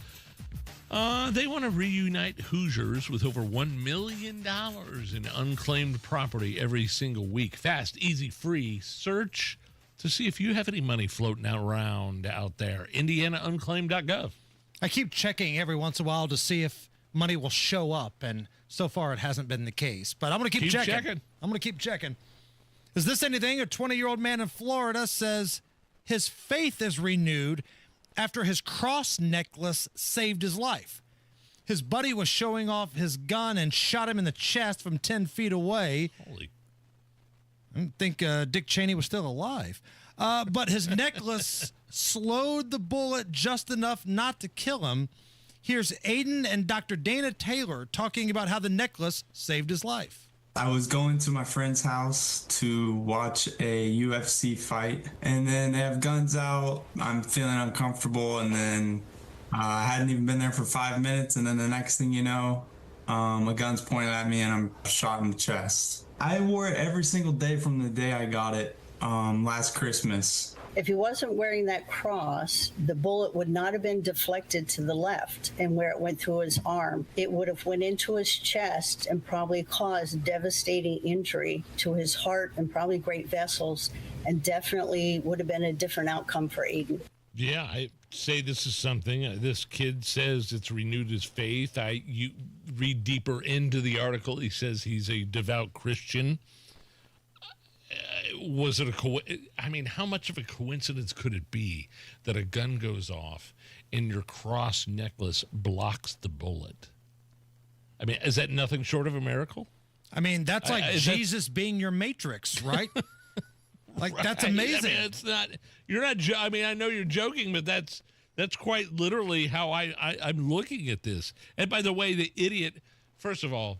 They want to reunite Hoosiers with over $1 million in unclaimed property every single week. Fast, easy, free. Search to see if you have any money floating around out there. IndianaUnclaimed.gov. I keep checking every once in a while to see if money will show up, and so far it hasn't been the case. But I'm going to keep checking. I'm going to keep checking. Is this anything? A 20-year-old man in Florida says his faith is renewed after his cross necklace saved his life. His buddy was showing off his gun and shot him in the chest from 10 feet away. Holy. I didn't think Dick Cheney was still alive. But his necklace slowed the bullet just enough not to kill him. Here's Aiden and Dr. Dana Taylor talking about how the necklace saved his life. I was going to my friend's house to watch a UFC fight, and then they have guns out. I'm feeling uncomfortable, and then I hadn't even been there for 5 minutes, and then the next thing you know, a gun's pointed at me, and I'm shot in the chest. I wore it every single day from the day I got it last Christmas. If he wasn't wearing that cross, the bullet would not have been deflected to the left, and where it went through his arm, it would have went into his chest and probably caused devastating injury to his heart and probably great vessels, and definitely would have been a different outcome for Aiden. Yeah, I say this is something. This kid says it's renewed his faith. You read deeper into the article. He says he's a devout Christian. Was it how much of a coincidence could it be that a gun goes off and your cross necklace blocks the bullet? I mean, is that nothing short of a miracle? I mean, that's like Jesus being your matrix, right? Like, right. That's amazing. I mean, it's not, you're not, I mean, I know you're joking, but that's quite literally how I'm looking at this. And by the way, the idiot, first of all,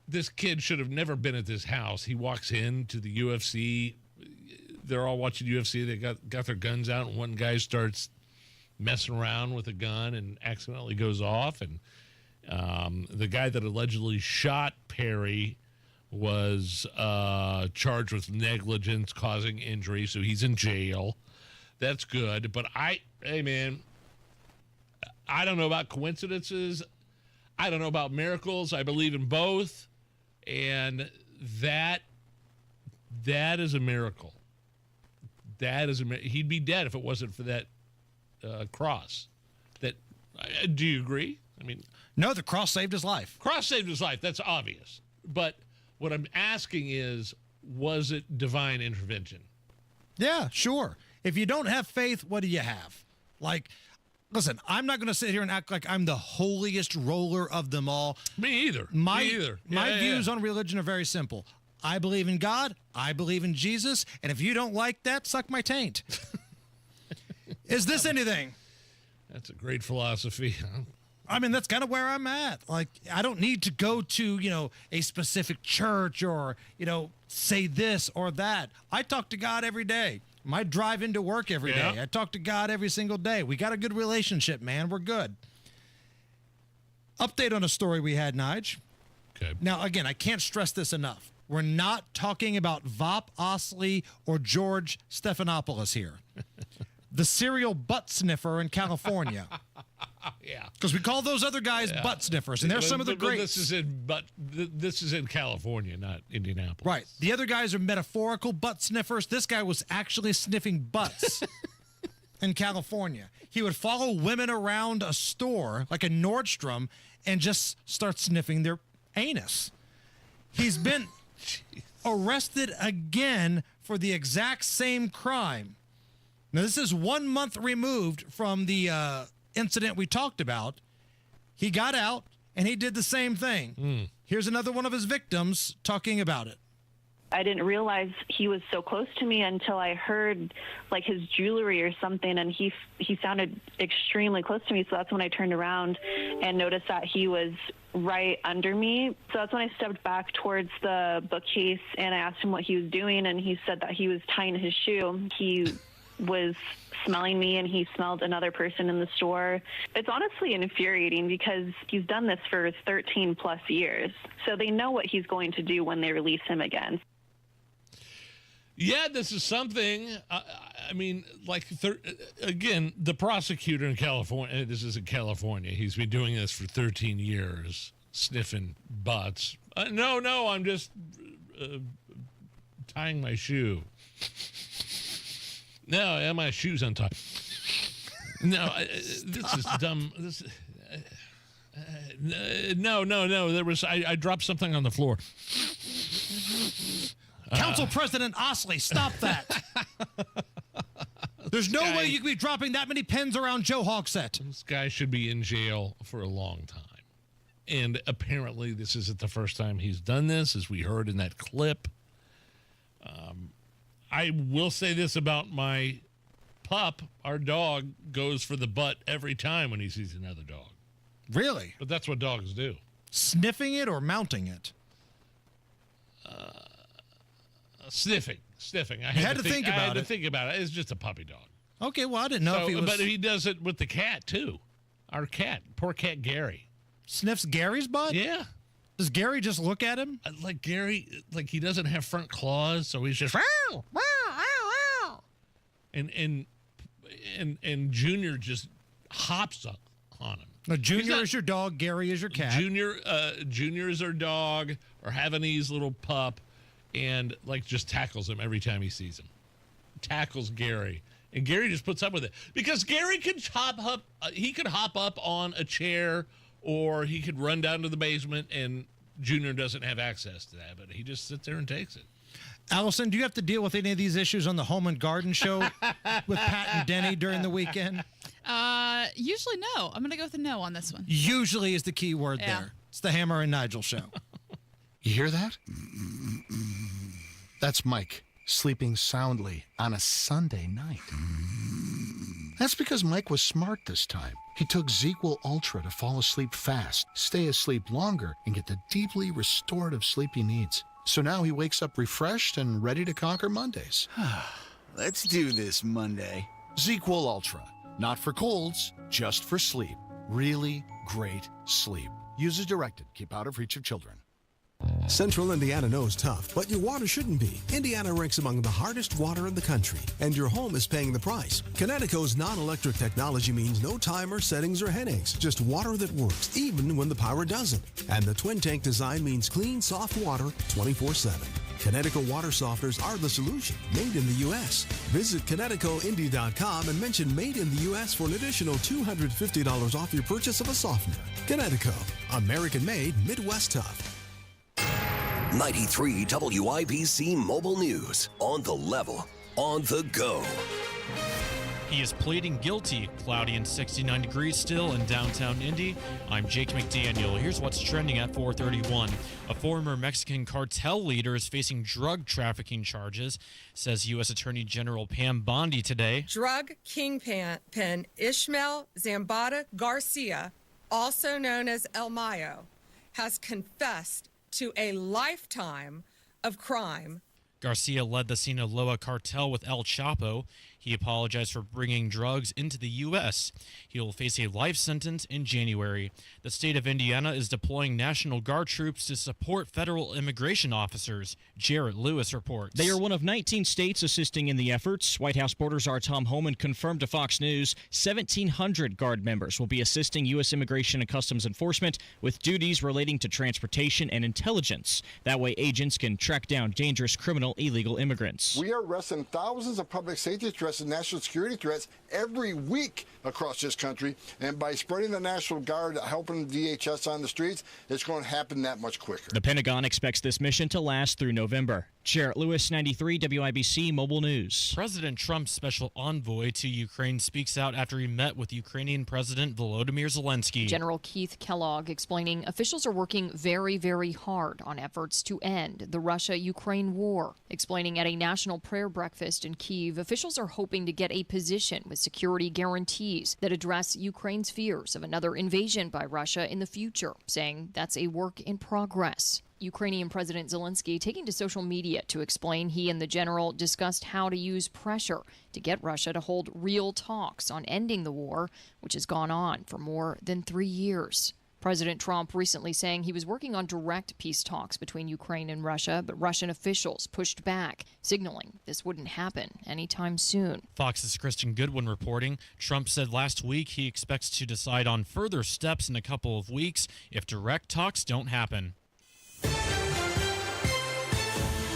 this kid should have never been at this house. He walks into the UFC. They're all watching UFC. They got their guns out, and one guy starts messing around with a gun and accidentally goes off. And the guy that allegedly shot Perry was charged with negligence causing injury, so he's in jail. That's good. But hey, man, I don't know about coincidences. I don't know about miracles. I believe in both. And that is a miracle. That is he'd be dead if it wasn't for that cross. Do you agree? I mean, no, the cross saved his life. Cross saved his life. That's obvious. But what I'm asking is, was it divine intervention? Yeah, sure. If you don't have faith, what do you have? Like, listen, I'm not going to sit here and act like I'm the holiest roller of them all. Me either. My views on religion are very simple. I believe in God. I believe in Jesus. And if you don't like that, suck my taint. Is this anything? That's a great philosophy. I mean, that's kind of where I'm at. Like, I don't need to go to, a specific church or, say this or that. I talk to God every day. I drive into work every day. I talk to God every single day. We got a good relationship, man. We're good. Update on a story we had, Nige. Okay. Now, again, I can't stress this enough. We're not talking about Vop Osley or George Stephanopoulos here. The serial butt sniffer in California. Yeah. Because we call those other guys butt sniffers, and they're some of the greats. This is in California, not Indianapolis. Right. The other guys are metaphorical butt sniffers. This guy was actually sniffing butts in California. He would follow women around a store, like a Nordstrom, and just start sniffing their anus. He's been arrested again for the exact same crime. Now, this is 1 month removed from the incident we talked about. He got out, and he did the same thing. Here's another one of his victims talking about it. I didn't realize he was so close to me until I heard like his jewelry or something, and he sounded extremely close to me. So that's when I turned around and noticed that he was right under me. So that's when I stepped back towards the bookcase, and I asked him what he was doing, and he said that he was tying his shoe. He was smelling me, and he smelled another person in the store. It's honestly infuriating because he's done this for 13 plus years. So they know what he's going to do when they release him again. Yeah, this is something. I mean, again, the prosecutor in California, this is in California. He's been doing this for 13 years, sniffing butts. No, I'm just tying my shoe. No, my shoe's untied. No, this is dumb. No. There was I dropped something on the floor. Council President Osley, stop that. There's no way you could be dropping that many pens around Joe Hogsett. This guy should be in jail for a long time. And apparently this isn't the first time he's done this, as we heard in that clip. I will say this about my pup. Our dog goes for the butt every time when he sees another dog. Really? But that's what dogs do. Sniffing it or mounting it? Sniffing. I had to think about it. I had to think about it. It's just a puppy dog. Okay, well, I didn't know if he was... But he does it with the cat, too. Our cat. Poor cat Gary. Sniffs Gary's butt? Yeah. Does Gary just look at him? Like Gary, like he doesn't have front claws, so he's just... And Junior just hops up on him. No, Junior is your dog, Gary is your cat. Junior is our dog, or Havanese little pup, and like just tackles him every time he sees him. Tackles Gary. And Gary just puts up with it. Because Gary could hop up on a chair, or he could run down to the basement, and Junior doesn't have access to that, but he just sits there and takes it. Allison, do you have to deal with any of these issues on the Home and Garden show with Pat and Denny during the weekend? Usually no. I'm going to go with a no on this one. Usually is the key word there. It's the Hammer and Nigel show. You hear that? That's Mike sleeping soundly on a Sunday night. That's because Mike was smart this time. He took ZQL Ultra to fall asleep fast, stay asleep longer, and get the deeply restorative sleep he needs. So now he wakes up refreshed and ready to conquer Mondays. Let's do this, Monday. ZQL Ultra. Not for colds, just for sleep. Really great sleep. Use as directed. Keep out of reach of children. Central Indiana knows tough, but your water shouldn't be. Indiana ranks among the hardest water in the country, and your home is paying the price. Connecticut's non-electric technology means no timer, settings, or headaches. Just water that works, even when the power doesn't. And the twin tank design means clean, soft water 24/7. Connecticut water softeners are the solution, made in the U.S. Visit ConnecticutIndy.com and mention Made in the U.S. for an additional $250 off your purchase of a softener. Connecticut, American-made, Midwest tough. 93 WIBC Mobile News. On the level, on the go. He is pleading guilty. Cloudy and 69 degrees still in downtown Indy. I'm Jake McDaniel. Here's what's trending at 4:31. A former Mexican cartel leader is facing drug trafficking charges, says U.S. Attorney General Pam Bondi today. Drug kingpin Ishmael Zambada Garcia, also known as El Mayo, has confessed to a lifetime of crime. Garcia led the Sinaloa cartel with El Chapo. He apologized for bringing drugs into the U.S. He will face a life sentence in January. The state of Indiana is deploying National Guard troops to support federal immigration officers. Jarrett Lewis reports. They are one of 19 states assisting in the efforts. White House border czar Tom Homan confirmed to Fox News 1,700 Guard members will be assisting U.S. Immigration and Customs Enforcement with duties relating to transportation and intelligence. That way, agents can track down dangerous criminal illegal immigrants. We are arresting thousands of public safety threats and national security threats every week across this country, and by spreading the National Guard, helping the DHS on the streets, it's going to happen that much quicker. The Pentagon expects this mission to last through November. Jarrett Lewis, 93 WIBC Mobile News. President Trump's special envoy to Ukraine speaks out after he met with Ukrainian President Volodymyr Zelensky. General Keith Kellogg explaining officials are working very, very hard on efforts to end the Russia-Ukraine war. Explaining at a national prayer breakfast in Kyiv, officials are hoping to get a position with security guarantees that address Ukraine's fears of another invasion by Russia in the future, saying that's a work in progress. Ukrainian President Zelensky taking to social media to explain he and the general discussed how to use pressure to get Russia to hold real talks on ending the war, which has gone on for more than 3 years. President Trump recently saying he was working on direct peace talks between Ukraine and Russia, but Russian officials pushed back, signaling this wouldn't happen anytime soon. Fox's Kristen Goodwin reporting. Trump said last week he expects to decide on further steps in a couple of weeks if direct talks don't happen.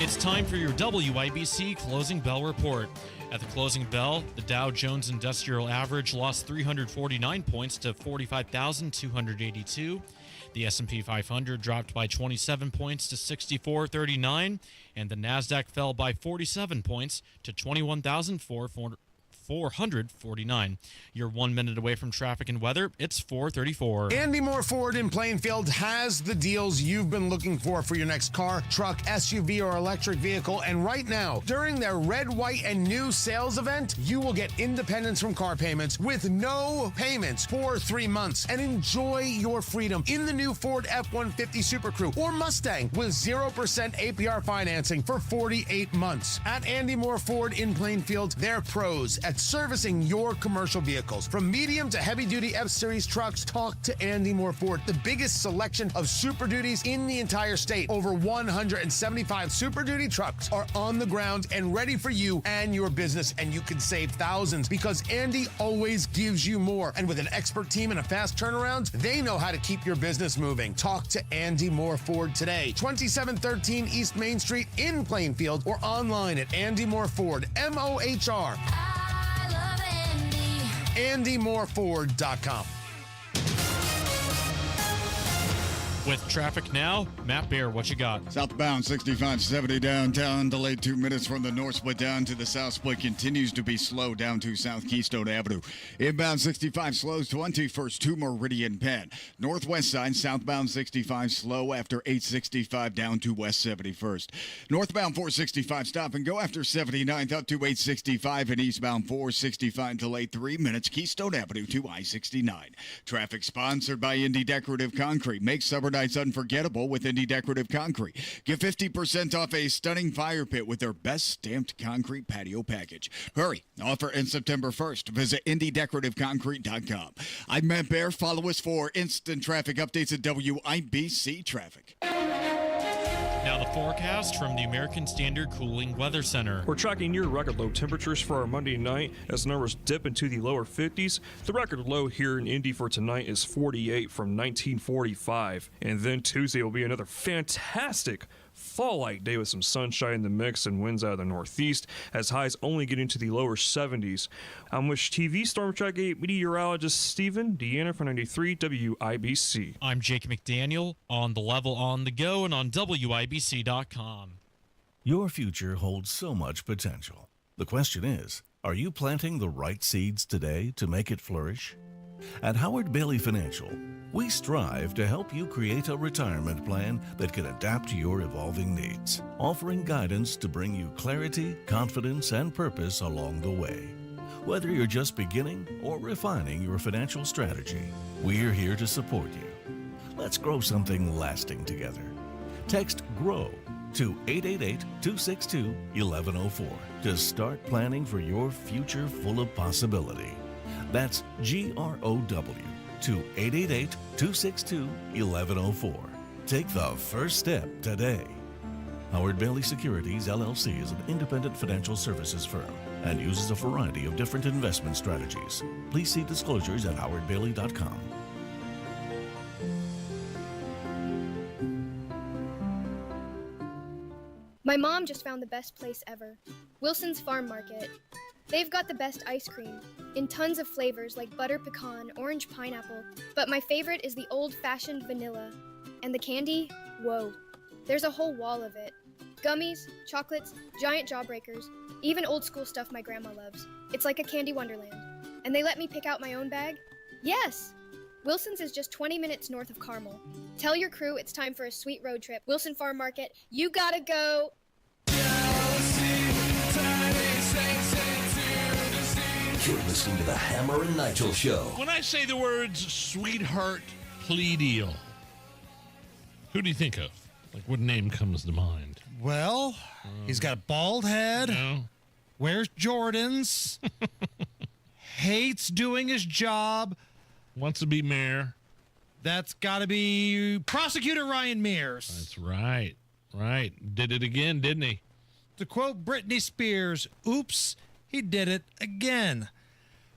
It's time for your WIBC Closing Bell Report. At the closing bell, the Dow Jones Industrial Average lost 349 points to 45,282. The S&P 500 dropped by 27 points to 6439, and the Nasdaq fell by 47 points to 21,449. You're 1 minute away from traffic and weather. It's 4:34. Andy Moore Ford in Plainfield has the deals you've been looking for your next car, truck, SUV, or electric vehicle. And right now, during their Red, White, and New sales event, you will get independence from car payments with no payments for 3 months and enjoy your freedom in the new Ford F-150 Super Crew or Mustang with 0% APR financing for 48 months. At Andy Moore Ford in Plainfield, they're pros at servicing your commercial vehicles. From medium to heavy-duty F-Series trucks, talk to Andy Moore Ford. The biggest selection of Super Duties in the entire state. Over 175 Super Duty trucks are on the ground and ready for you and your business, and you can save thousands because Andy always gives you more. And with an expert team and a fast turnaround, they know how to keep your business moving. Talk to Andy Moore Ford today. 2713 East Main Street in Plainfield or online at Andy Moore Ford, MOHR. AndyMooreFord.com. With traffic now, Matt Bear, what you got? Southbound 6570 downtown, delayed 2 minutes from the north split down to the south split, continues to be slow down to South Keystone Avenue. Inbound 65 slows 21st to Meridian Penn. Northwest side, southbound 65 slow after 865 down to West 71st. Northbound 465 stop and go after 79th up to 865, and eastbound 465 delayed 3 minutes, Keystone Avenue to I-69. Traffic sponsored by Indy Decorative Concrete. Make summer nights unforgettable with Indy Decorative Concrete. Get 50% off a stunning fire pit with their best stamped concrete patio package. Hurry, offer ends September 1st. Visit IndyDecorativeConcrete.com. I'm Matt Bear. Follow us for instant traffic updates at WIBC Traffic. Now the forecast from the American Standard Cooling Weather Center. We're tracking near record low temperatures for our Monday night as numbers dip into the lower 50s. The record low here in Indy for tonight is 48 from 1945. And then Tuesday will be another fantastic fall-like day with some sunshine in the mix and winds out of the northeast, as highs only get into the lower 70s. I'm with TV Storm Track 8 meteorologist Stephen Deanna for 93 WIBC. I'm Jake McDaniel, on the level, on the go, and on WIBC.com. Your future holds so much potential. The question is, are you planting the right seeds today to make it flourish? At Howard Bailey Financial, we strive to help you create a retirement plan that can adapt to your evolving needs, offering guidance to bring you clarity, confidence, and purpose along the way. Whether you're just beginning or refining your financial strategy, we're here to support you. Let's grow something lasting together. Text GROW to 888-262-1104 to start planning for your future full of possibility. That's GROW to 888-262-1104. Take the first step today. Howard Bailey Securities, LLC is an independent financial services firm and uses a variety of different investment strategies. Please see disclosures at howardbailey.com. My mom just found the best place ever, Wilson's Farm Market. They've got the best ice cream, in tons of flavors like butter pecan, orange pineapple, but my favorite is the old-fashioned vanilla. And the candy? Whoa. There's a whole wall of it. Gummies, chocolates, giant jawbreakers, even old-school stuff my grandma loves. It's like a candy wonderland. And they let me pick out my own bag? Yes! Wilson's is just 20 minutes north of Carmel. Tell your crew it's time for a sweet road trip. Wilson Farm Market, you gotta go! You're listening to the Hammer and Nigel Show. When I say the words sweetheart plea deal, who do you think of? Like, what name comes to mind? Well, he's got a bald head, wears Jordans, hates doing his job, wants to be mayor. That's got to be Prosecutor Ryan Mears. That's right. Right. Did it again, didn't he? To quote Britney Spears, oops, he did it again.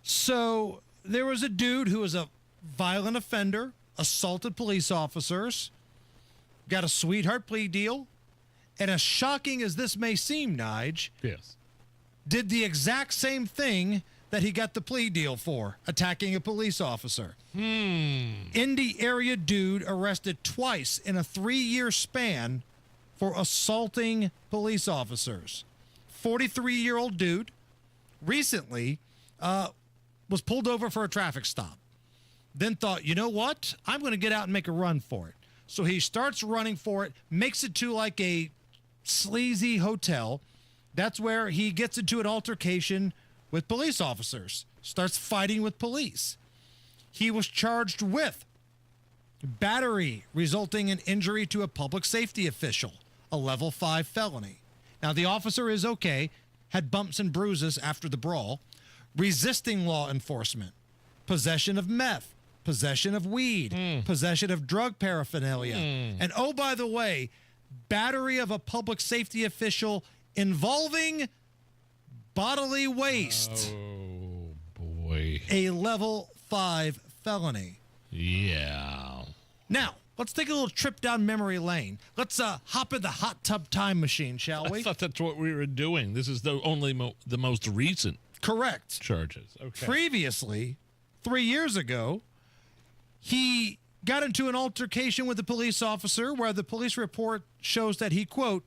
So there was a dude who was a violent offender, assaulted police officers, got a sweetheart plea deal, and as shocking as this may seem, Nige, Yes. did the exact same thing that he got the plea deal for, attacking a police officer. Indy area dude arrested twice in a 3-year span for assaulting police officers. 43-year-old dude recently was pulled over for a traffic stop. Then thought, you know what? I'm going to get out and make a run for it. So he starts running for it, makes it to like a sleazy hotel. That's where he gets into an altercation with police officers, starts fighting with police. He was charged with battery resulting in injury to a public safety official, a level 5 felony. Now, the officer is okay, had bumps and bruises after the brawl, resisting law enforcement, possession of meth, possession of weed, possession of drug paraphernalia, and oh, by the way, battery of a public safety official involving bodily waste. Oh, boy. A level 5 felony. Yeah. Now, let's take a little trip down memory lane. Let's hop in the hot tub time machine, shall we? I thought that's what we were doing. This is the most recent. Correct. Charges. Okay. Previously, 3 years ago, he got into an altercation with a police officer where the police report shows that he, quote,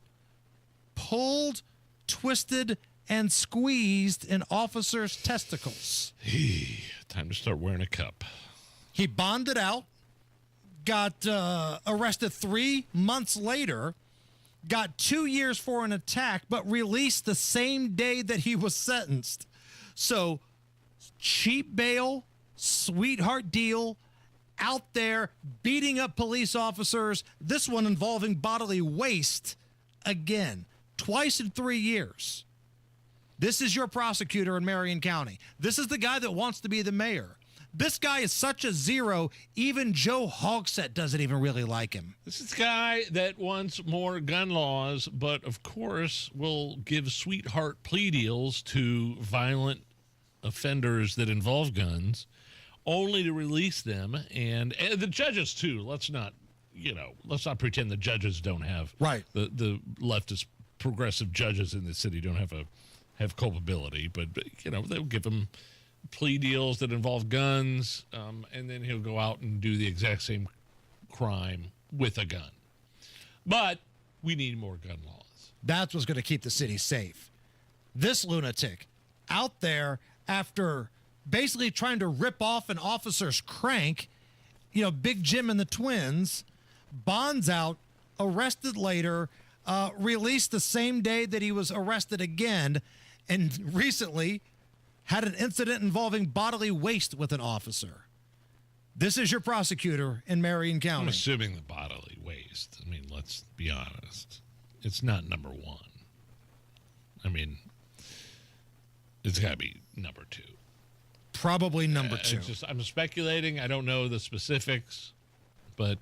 pulled, twisted, and squeezed an officer's testicles. Time to start wearing a cup. He bonded out, got arrested 3 months later, got 2 years for an attack, but released the same day that he was sentenced. So, cheap bail, sweetheart deal, out there beating up police officers, this one involving bodily waste again, twice in 3 years. This is your prosecutor in Marion County. This is the guy that wants to be the mayor. This guy is such a zero, even Joe Hogsett doesn't even really like him. This is the guy that wants more gun laws, but of course will give sweetheart plea deals to violent offenders that involve guns, only to release them. And the judges, too. Let's not pretend the judges don't have. Right. The leftist progressive judges in the city don't have culpability, but they'll give him plea deals that involve guns, and then he'll go out and do the exact same crime with a gun. But we need more gun laws. That's what's going to keep the city safe. This lunatic out there after basically trying to rip off an officer's crank, Big Jim and the twins, bonds out, arrested later, released the same day that he was arrested again, and recently had an incident involving bodily waste with an officer. This is your prosecutor in Marion County. I'm assuming the bodily waste. I mean, let's be honest. It's not number one. I mean, it's got to be number two. Probably number two. I'm speculating. I don't know the specifics, but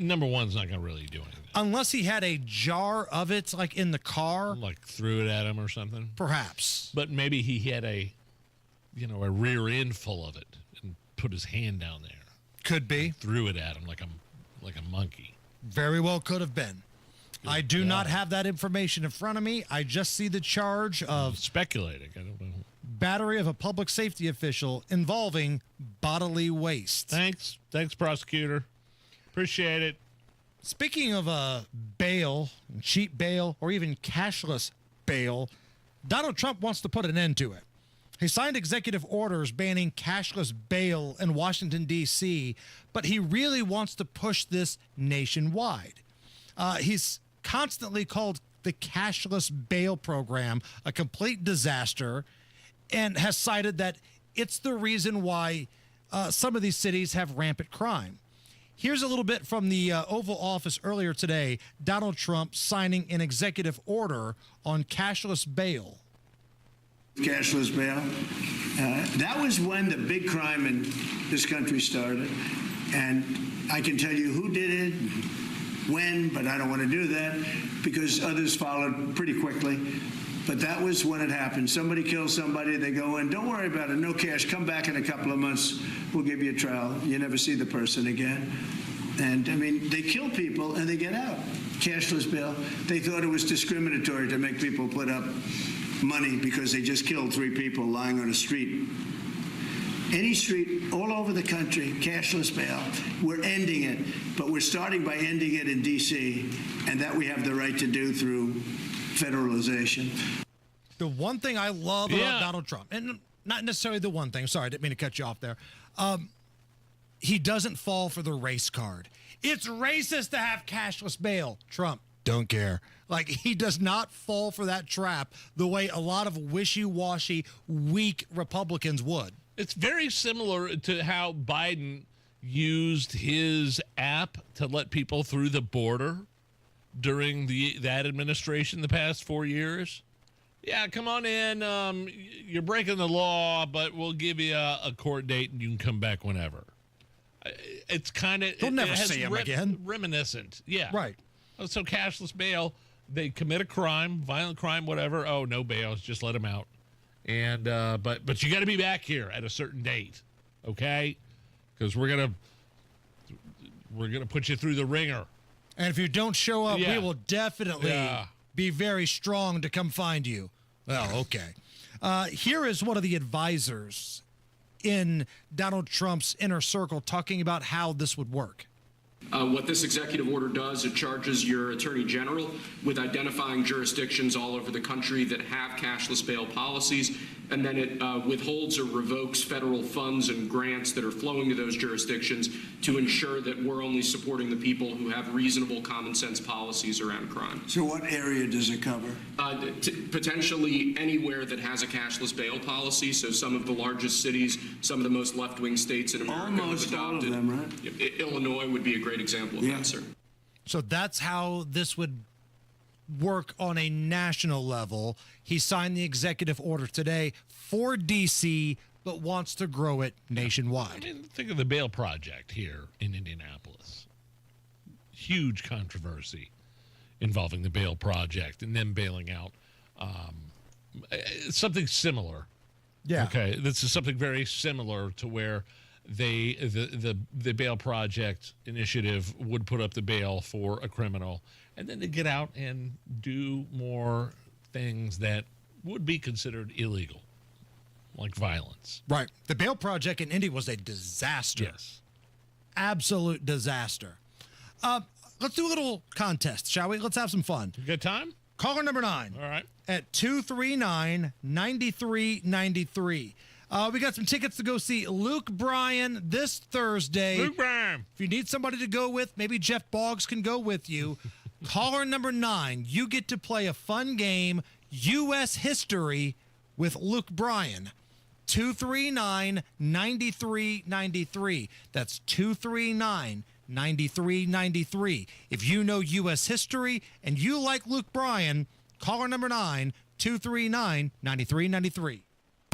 number one's not going to really do anything. Unless he had a jar of it, like in the car. Like threw it at him or something. Perhaps. But maybe he had a rear end full of it and put his hand down there. Could be. Threw it at him like a monkey. Very well could have been. I do not have that information in front of me. I just see the charge of speculating. I don't know. Battery of a public safety official involving bodily waste. Thanks, prosecutor. Appreciate it. Speaking of bail, cheap bail, or even cashless bail, Donald Trump wants to put an end to it. He signed executive orders banning cashless bail in Washington, D.C., but he really wants to push this nationwide. He's constantly called the cashless bail program a complete disaster and has cited that it's the reason why some of these cities have rampant crime. Here's a little bit from the Oval Office earlier today. Donald Trump signing an executive order on cashless bail. Cashless bail. That was when the big crime in this country started. And I can tell you who did it, when, but I don't want to do that because others followed pretty quickly. But that was when it happened. Somebody kills somebody, they go in, don't worry about it, no cash, come back in a couple of months, we'll give you a trial. You never see the person again. And I mean, they kill people and they get out. cashless bail, they thought it was discriminatory to make people put up money because they just killed 3 people lying on a street. Any street all over the country, cashless bail. We're ending it, but we're starting by ending it in D.C., and that we have the right to do through federalization. The one thing I love about Donald Trump, and not necessarily the one thing, sorry, I didn't mean to cut you off there, he doesn't fall for the race card. It's racist to have cashless bail. Trump, don't care. Like, he does not fall for that trap the way a lot of wishy-washy, weak Republicans would. It's very similar to how Biden used his app to let people through the border during that administration the past 4 years. Yeah, come on in. You're breaking the law, but we'll give you a court date and you can come back whenever. It's kind of... You'll never see him again. Reminiscent. Yeah. Right. So cashless bail, they commit a crime, violent crime, whatever. Oh, no bail. Just let them out. And but you got to be back here at a certain date, okay? Because we're gonna put you through the ringer. And if you don't show up, we will definitely be very strong to come find you. Well, okay. Here is one of the advisors in Donald Trump's inner circle talking about how this would work. What this executive order does, it charges your attorney general with identifying jurisdictions all over the country that have cashless bail policies, and then it withholds or revokes federal funds and grants that are flowing to those jurisdictions to ensure that we're only supporting the people who have reasonable common sense policies around crime. So what area does it cover? Potentially anywhere that has a cashless bail policy. So some of the largest cities, some of the most left-wing states in America have adopted. All of them, right? Illinois would be a great example of that, sir. So that's how this would work on a national level. He signed the executive order today for D.C., but wants to grow it nationwide. I mean, think of the bail project here in Indianapolis. Huge controversy involving the bail project and them bailing out. Something similar. Yeah. Okay, this is something very similar to where the bail project initiative would put up the bail for a criminal, and then they get out and do more things that would be considered illegal, like violence. Right. The bail project in Indy was a disaster. Yes. Absolute disaster. Let's do a little contest, shall we? Let's have some fun. You got time? Caller number 9. All right. At 239-9393. We got some tickets to go see Luke Bryan this Thursday. Luke Bryan. If you need somebody to go with, maybe Jeff Boggs can go with you. Caller number 9, you get to play a fun game, U.S. History, with Luke Bryan. 239-9393. That's 239-9393. If you know U.S. history and you like Luke Bryan, caller number 9, 239-9393.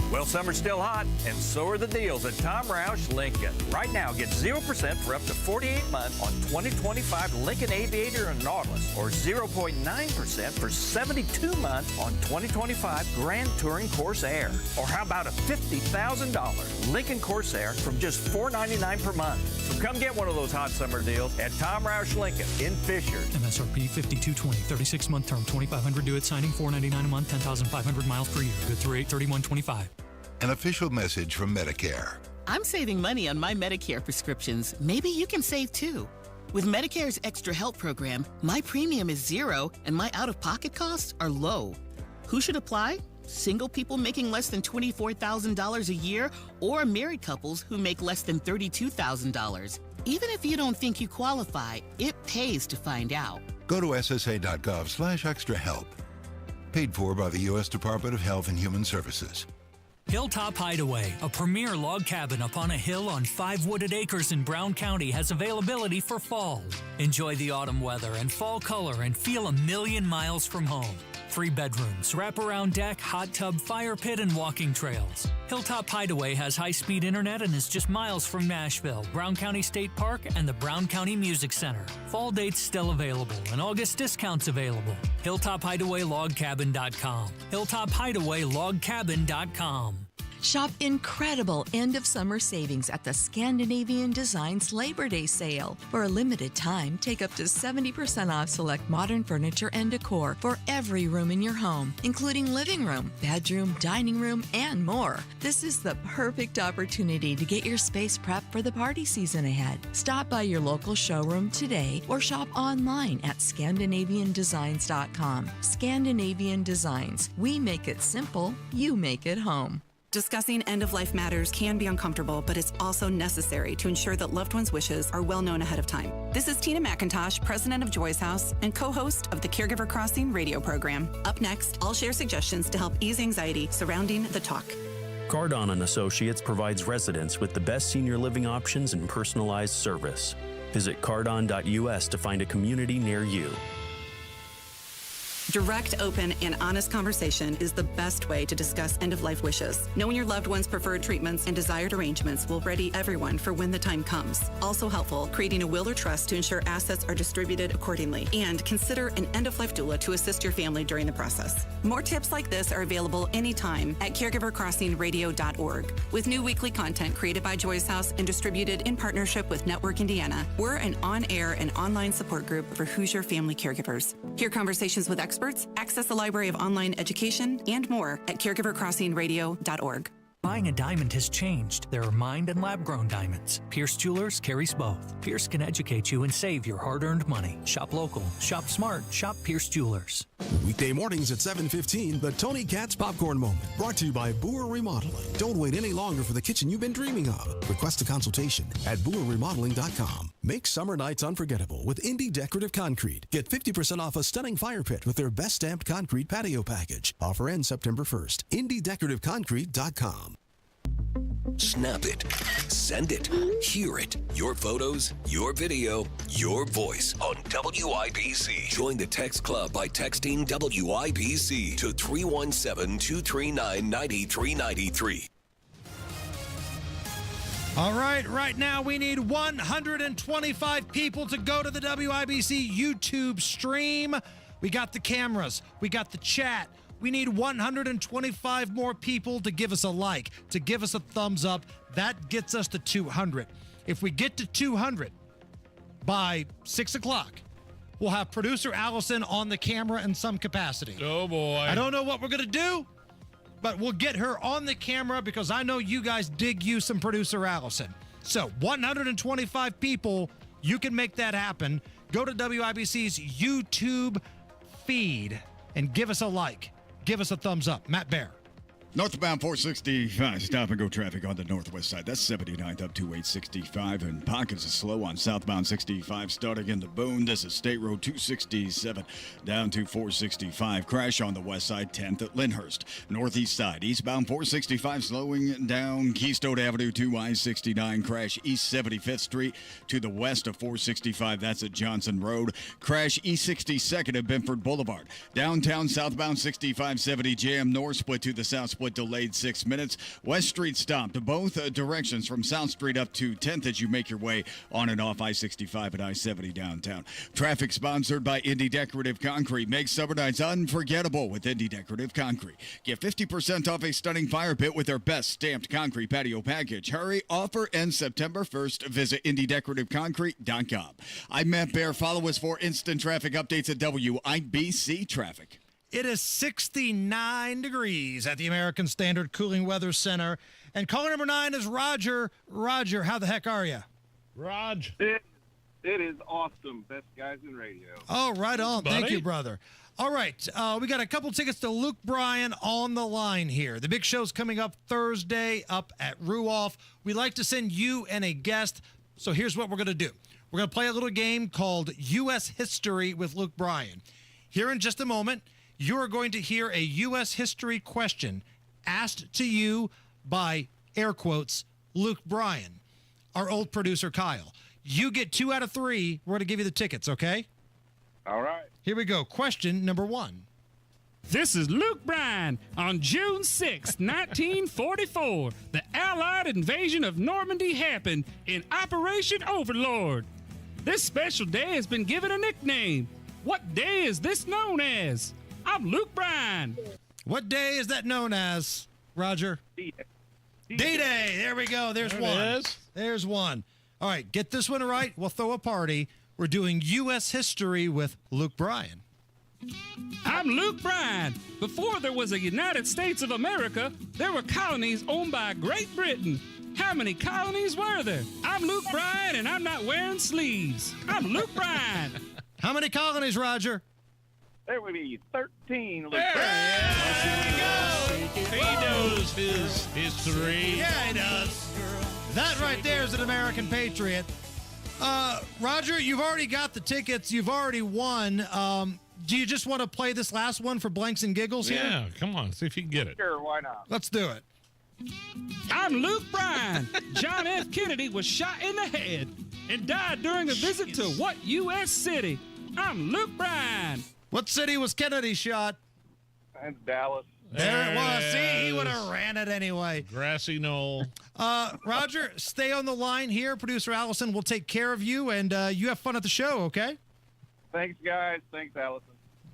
Well, summer's still hot, and so are the deals at Tom Roush Lincoln. Right now, get 0% for up to 48 months on 2025 Lincoln Aviator and Nautilus, or 0.9% for 72 months on 2025 Grand Touring Corsair. Or how about a $50,000 Lincoln Corsair from just $499 per month? So come get one of those hot summer deals at Tom Roush Lincoln in Fisher. MSRP $52.20, 36-month term, $2,500 due at signing, $499 a month, 10,500 miles per year. Good through 8/31/25. An official message from Medicare. I'm saving money on my Medicare prescriptions. Maybe you can save too. With Medicare's Extra Help program, my premium is $0 and my out-of-pocket costs are low. Who should apply? Single people making less than $24,000 a year, or married couples who make less than $32,000. Even if you don't think you qualify, it pays to find out. Go to ssa.gov/extrahelp. Paid for by the U.S. Department of Health and Human Services. Hilltop Hideaway, a premier log cabin up on a hill on 5 wooded acres in Brown County, has availability for fall. Enjoy the autumn weather and fall color and feel a million miles from home. 3 bedrooms, wraparound deck, hot tub, fire pit, and walking trails. Hilltop Hideaway has high-speed internet and is just miles from Nashville, Brown County State Park, and the Brown County Music Center. Fall dates still available and August discounts available. HilltopHideawayLogCabin.com. HilltopHideawayLogCabin.com. Shop incredible end-of-summer savings at the Scandinavian Designs Labor Day sale. For a limited time, take up to 70% off select modern furniture and decor for every room in your home, including living room, bedroom, dining room, and more. This is the perfect opportunity to get your space prepped for the party season ahead. Stop by your local showroom today or shop online at ScandinavianDesigns.com. Scandinavian Designs. We make it simple, you make it home. Discussing end-of-life matters can be uncomfortable, but it's also necessary to ensure that loved ones' wishes are well known ahead of time. This is Tina McIntosh, president of Joy's House and co-host of the Caregiver Crossing radio program. Up next, I'll share suggestions to help ease anxiety surrounding the talk. Cardon & Associates provides residents with the best senior living options and personalized service. Visit cardon.us to find a community near you. Direct, open, and honest conversation is the best way to discuss end-of-life wishes. Knowing your loved one's preferred treatments and desired arrangements will ready everyone for when the time comes. Also helpful, creating a will or trust to ensure assets are distributed accordingly. And consider an end-of-life doula to assist your family during the process. More tips like this are available anytime at caregivercrossingradio.org. With new weekly content created by Joy's House and distributed in partnership with Network Indiana, we're an on-air and online support group for Hoosier family caregivers. Hear conversations with experts, access a library of online education, and more at caregivercrossingradio.org. Buying a diamond has changed. There are mined and lab-grown diamonds. Pierce Jewelers carries both. Pierce can educate you and save your hard-earned money. Shop local, shop smart, shop Pierce Jewelers. Weekday mornings at 7:15, the Tony Katz Popcorn Moment. Brought to you by Boer Remodeling. Don't wait any longer for the kitchen you've been dreaming of. Request a consultation at BoerRemodeling.com. Make summer nights unforgettable with Indie Decorative Concrete. Get 50% off a stunning fire pit with their best stamped concrete patio package. Offer ends September 1st. IndieDecorativeConcrete.com. Snap it. Send it. Hear it. Your photos, your video, your voice on WIBC. Join the text club by texting WIBC to 317-239-9393. All right now we need 125 people to go to the WIBC YouTube stream. We got the cameras. We got the chat. We need 125 more people to give us a like, to give us a thumbs up. That gets us to 200. If we get to 200 by 6 o'clock, we'll have producer Allison on the camera in some capacity. Oh, boy. I don't know what we're going to do, but we'll get her on the camera because I know you guys dig you some producer Allison. So 125 people, you can make that happen. Go to WIBC's YouTube feed and give us a like. Give us a thumbs up. Matt Bear. Northbound 465, stop and go traffic on the northwest side. That's 79th up to 865, and pockets of slow on southbound 65 starting in the Boone. This is State Road 267 down to 465. Crash on the west side, 10th at Lyndhurst. Northeast side, eastbound 465 slowing down Keystone Avenue to I-69. Crash East 75th Street to the west of 465. That's at Johnson Road. Crash East 62nd at Benford Boulevard. Downtown southbound 6570 jam north split to the south split delayed 6 minutes. West Street stopped both directions from South Street up to 10th as you make your way on and off I-65 and I-70 downtown. Traffic sponsored by Indie Decorative Concrete. Make summer nights unforgettable with Indie Decorative Concrete. Get 50% off a stunning fire pit with their best stamped concrete patio package. Hurry, offer ends September 1st. Visit IndieDecorativeConcrete.com. I'm Matt Bear. Follow us for instant traffic updates at WIBC Traffic. It is 69 degrees at the American Standard Cooling Weather Center. And caller number 9 is Roger. Roger, how the heck are you? Raj. It is awesome. Best guys in radio. Oh, right on. Buddy. Thank you, brother. All right. We got a couple tickets to Luke Bryan on the line here. The big show's coming up Thursday up at Ruoff. We like to send you and a guest. So here's what we're going to do. We're going to play a little game called U.S. History with Luke Bryan. Here in just a moment, you are going to hear a U.S. history question asked to you by, air quotes, Luke Bryan, our old producer Kyle. You get 2 out of 3. We're going to give you the tickets, okay? All right. Here we go. Question number 1. This is Luke Bryan. On June 6, 1944, the Allied invasion of Normandy happened in Operation Overlord. This special day has been given a nickname. What day is this known as? I'm Luke Bryan. What day is that known as, Roger? D-Day. There we go. There's There one. it is. There's one. All right, get this one right. We'll throw a party. We're doing U.S. history with Luke Bryan. I'm Luke Bryan. Before there was a United States of America, there were colonies owned by Great Britain. How many colonies were there? I'm Luke Bryan, and I'm not wearing sleeves. I'm Luke Bryan. How many colonies, Roger? There would be 13. Luke. There we go. He knows his history. Yeah, he does. That right there is an American patriot. Roger, you've already got the tickets. You've already won. Do you just want to play this last one for blanks and giggles here? Yeah, come on. See if you can get it. Sure, why not? Let's do it. I'm Luke Bryan. John F. Kennedy was shot in the head and died during a visit to what U.S. city? I'm Luke Bryan. What city was Kennedy shot? And Dallas. There it was. See, he would have ran it anyway. Grassy knoll. Roger, stay on the line here. Producer Allison will take care of you, and you have fun at the show, okay? Thanks, guys. Thanks, Allison.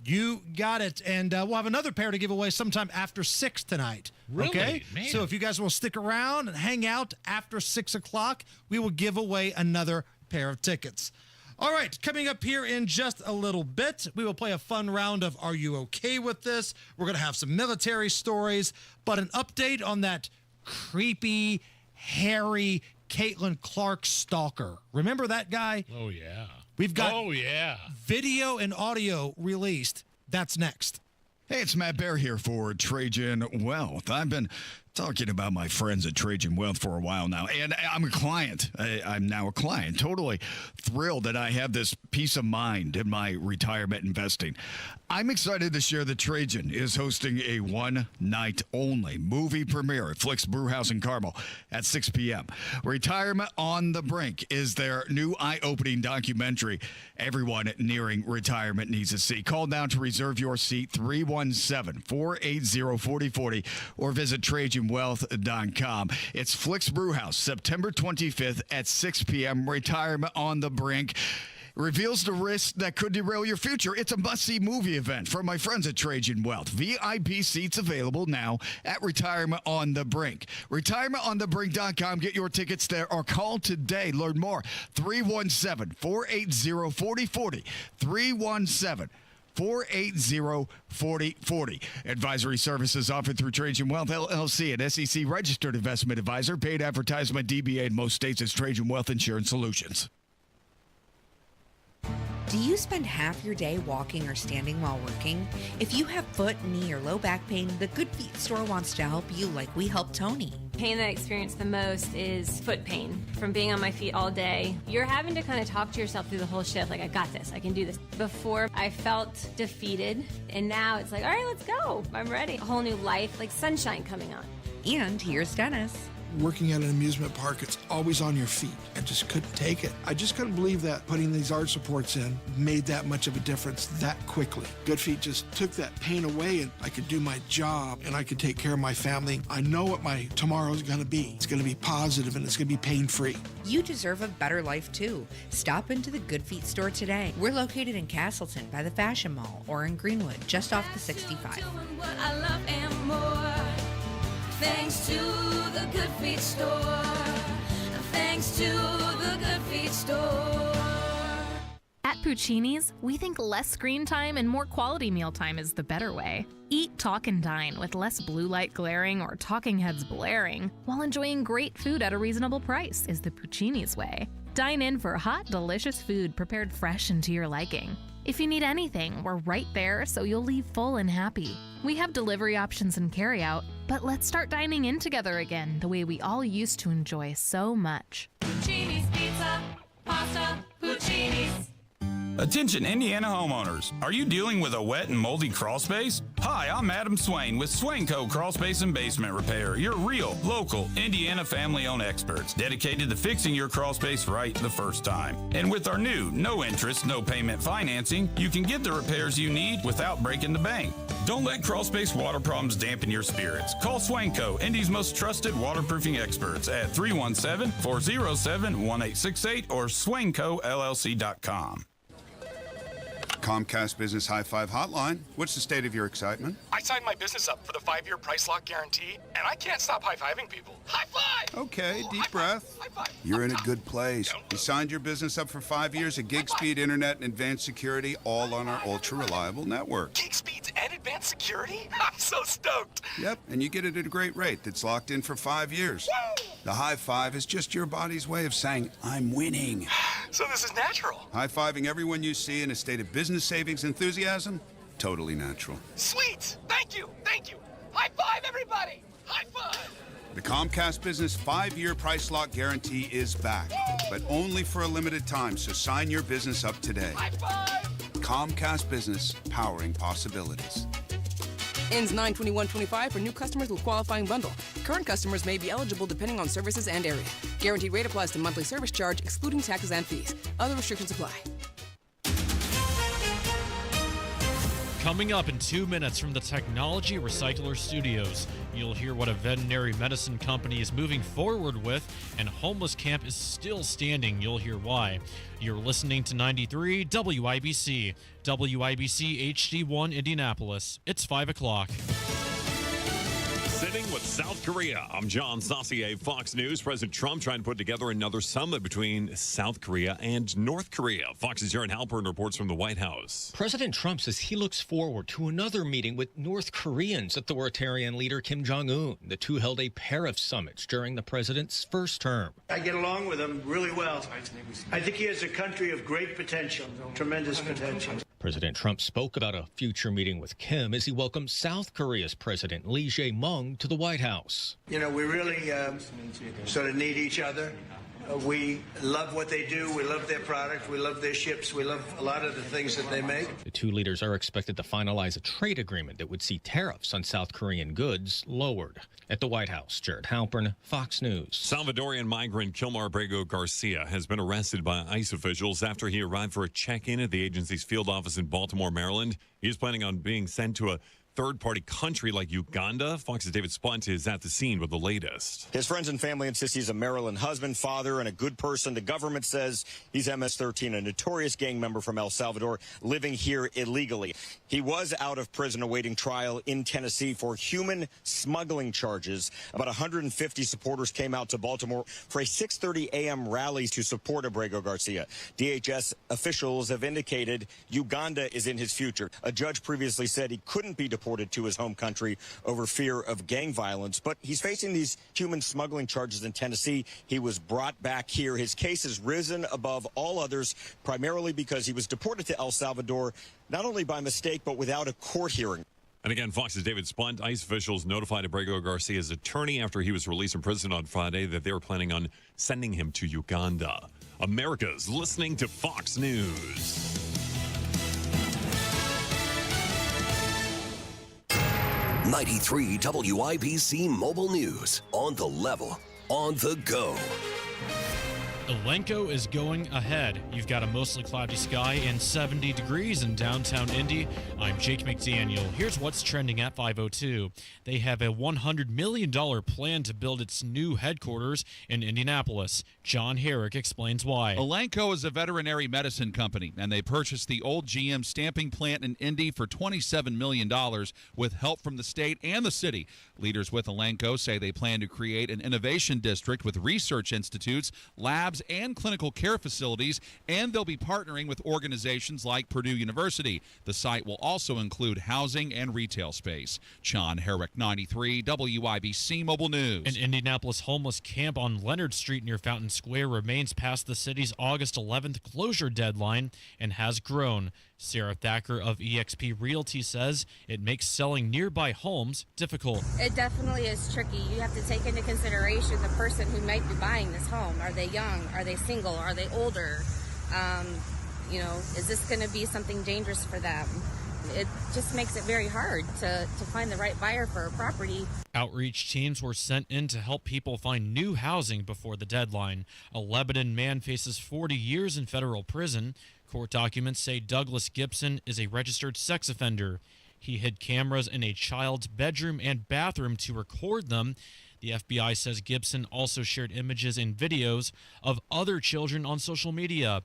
You got it. And we'll have another pair to give away sometime after 6 tonight. Really? Okay? Man. So if you guys will stick around and hang out after 6 o'clock, we will give away another pair of tickets. All right, coming up here in just a little bit, we will play a fun round of Are You Okay With This? We're going to have some military stories, but an update on that creepy, hairy Caitlyn Clark stalker. Remember that guy? Oh, yeah. We've got video and audio released. That's next. Hey, it's Matt Bear here for Trajan Wealth. I've been talking about my friends at Trajan Wealth for a while now, and I'm a client. I'm now a client. Totally thrilled that I have this peace of mind in my retirement investing. I'm excited to share that Trajan is hosting a one-night-only movie premiere at Flick's Brewhouse in Carmel at 6 p.m. Retirement on the Brink is their new eye-opening documentary everyone nearing retirement needs to see. Call now to reserve your seat, 317-480-4040, or visit TrajanWealth.com. It's Flick's Brewhouse, September 25th at 6 p.m. Retirement on the Brink reveals the risks that could derail your future. It's a must-see movie event from my friends at Trajan Wealth. VIP seats available now at Retirement on the Brink. RetirementOnTheBrink.com. Get your tickets there or call today. Learn more. 317-480-4040. 317-480-4040. Advisory services offered through Trajan Wealth, LLC, an SEC-registered investment advisor. Paid advertisement DBA in most states as Trajan Wealth Insurance Solutions. Do you spend half your day walking or standing while working? If you have foot, knee, or low back pain, the Good Feet store wants to help you like we helped Tony. Pain that I experience the most is foot pain from being on my feet all day. You're having to kind of talk to yourself through the whole shift, like, I got this, I can do this. Before, I felt defeated, and now it's like, all right, let's go. I'm ready. A whole new life, like sunshine coming on. And here's Dennis. Working at an amusement park, it's always on your feet. I just couldn't take it. I just couldn't believe that putting these arch supports in made that much of a difference that quickly. Good Feet just took that pain away, and I could do my job, and I could take care of my family. I know what my tomorrow is going to be. It's going to be positive, and it's going to be pain-free. You deserve a better life, too. Stop into the Good Feet store today. We're located in Castleton by the Fashion Mall or in Greenwood, just off the 65. Thanks to the Good Feet store. Thanks to the Good Feet store. At Puccini's, we think less screen time and more quality mealtime is the better way. Eat, talk, and dine with less blue light glaring or talking heads blaring while enjoying great food at a reasonable price is the Puccini's way. Dine in for hot, delicious food prepared fresh and to your liking. If you need anything, we're right there so you'll leave full and happy. We have delivery options and carryout, but let's start dining in together again the way we all used to enjoy so much. Puccini's Pizza, Pasta, Puccini's. Attention Indiana homeowners, are you dealing with a wet and moldy crawl space? Hi, I'm Adam Swain with Swain Co. Crawl Space and Basement Repair, your real, local, Indiana family-owned experts dedicated to fixing your crawl space right the first time. And with our new no interest, no payment financing, you can get the repairs you need without breaking the bank. Don't let crawl space water problems dampen your spirits. Call Swain Co., Indy's most trusted waterproofing experts at 317-407-1868 or swaincollc.com. Comcast Business High Five Hotline. What's the state of your excitement? I signed my business up for the 5-year price lock guarantee, and I can't stop high-fiving people. High five! Okay, deep breath. You're in a good place. You signed your business up for 5 years of gig speed internet and advanced security, all on our ultra-reliable network. Gig speeds and advanced security? I'm so stoked. Yep, and you get it at a great rate that's locked in for 5 years. Woo! The high five is just your body's way of saying, I'm winning. So this is natural. High-fiving everyone you see in a state of business savings enthusiasm, totally natural. Sweet! Thank you! Thank you! High five, everybody! High five! The Comcast Business 5-year price lock guarantee is back, but only for a limited time, so sign your business up today. High five! Comcast Business, powering possibilities. Ends 9/21/25 for new customers with qualifying bundle. Current customers may be eligible depending on services and area. Guaranteed rate applies to monthly service charge, excluding taxes and fees. Other restrictions apply. Coming up in 2 minutes from the Technology Recycler Studios, you'll hear what a veterinary medicine company is moving forward with, and homeless camp is still standing. You'll hear why. You're listening to 93 WIBC, WIBC HD1 Indianapolis. It's 5 o'clock. Sitting with South Korea. I'm John Saucier, Fox News. President Trump trying to put together another summit between South Korea and North Korea. Fox's Aaron Halpern reports from the White House. President Trump says he looks forward to another meeting with North Korean's authoritarian leader Kim Jong-un. The two held a pair of summits during the president's first term. I get along with him really well. I think he has a country of great potential, tremendous potential. President Trump spoke about a future meeting with Kim as he welcomed South Korea's President Lee Jae-myung to the White House. You know, we really sort of need each other. We love what they do. We love their product. We love their ships. We love a lot of the things that they make. The two leaders are expected to finalize a trade agreement that would see tariffs on South Korean goods lowered. At the White House, Jared Halpern, Fox News. Salvadorian migrant Kilmar Brego Garcia has been arrested by ICE officials after he arrived for a check-in at the agency's field office in Baltimore, Maryland. He's planning on being sent to a third-party country like Uganda. Fox's David Spunt is at the scene with the latest. His friends and family insist he's a Maryland husband, father, and a good person. The government says he's MS-13, a notorious gang member from El Salvador living here illegally. He was out of prison awaiting trial in Tennessee for human smuggling charges. About 150 supporters came out to Baltimore for a 6:30 a.m. rally to support Abrego Garcia. DHS officials have indicated Uganda is in his future. A judge previously said he couldn't be deported to his home country over fear of gang violence, but he's facing these human smuggling charges in Tennessee. He was brought back here. His case has risen above all others, primarily because he was deported to El Salvador, not only by mistake, but without a court hearing. And again, Fox's David Spunt. ICE officials notified Abrego Garcia's attorney after he was released from prison on Friday that they were planning on sending him to Uganda. America's listening to Fox News. 93 WIBC Mobile News. On the level, on the go. Elenco is going ahead. You've got a mostly cloudy sky and 70 degrees in downtown Indy. I'm Jake McDaniel. Here's what's trending at 5:02. They have a $100 million plan to build its new headquarters in Indianapolis. John Herrick explains why. Elenco is a veterinary medicine company, and they purchased the old GM stamping plant in Indy for $27 million with help from the state and the city. Leaders with Elenco say they plan to create an innovation district with research institutes, labs, and clinical care facilities, and they'll be partnering with organizations like Purdue University. The site will also include housing and retail space. Shawn Herrick, 93 WIBC Mobile News. An Indianapolis homeless camp on Leonard Street near Fountain Square remains past the city's August 11th closure deadline and has grown. Sarah Thacker of eXp Realty says it makes selling nearby homes difficult. It definitely is tricky. You have to take into consideration the person who might be buying this home. Are they young? Are they single? Are they older? Is this going to be something dangerous for them? It just makes it very hard to find the right buyer for a property. Outreach teams were sent in to help people find new housing before the deadline. A Lebanon man faces 40 years in federal prison. Court documents say Douglas Gibson is a registered sex offender. He hid cameras in a child's bedroom and bathroom to record them. The FBI says Gibson also shared images and videos of other children on social media.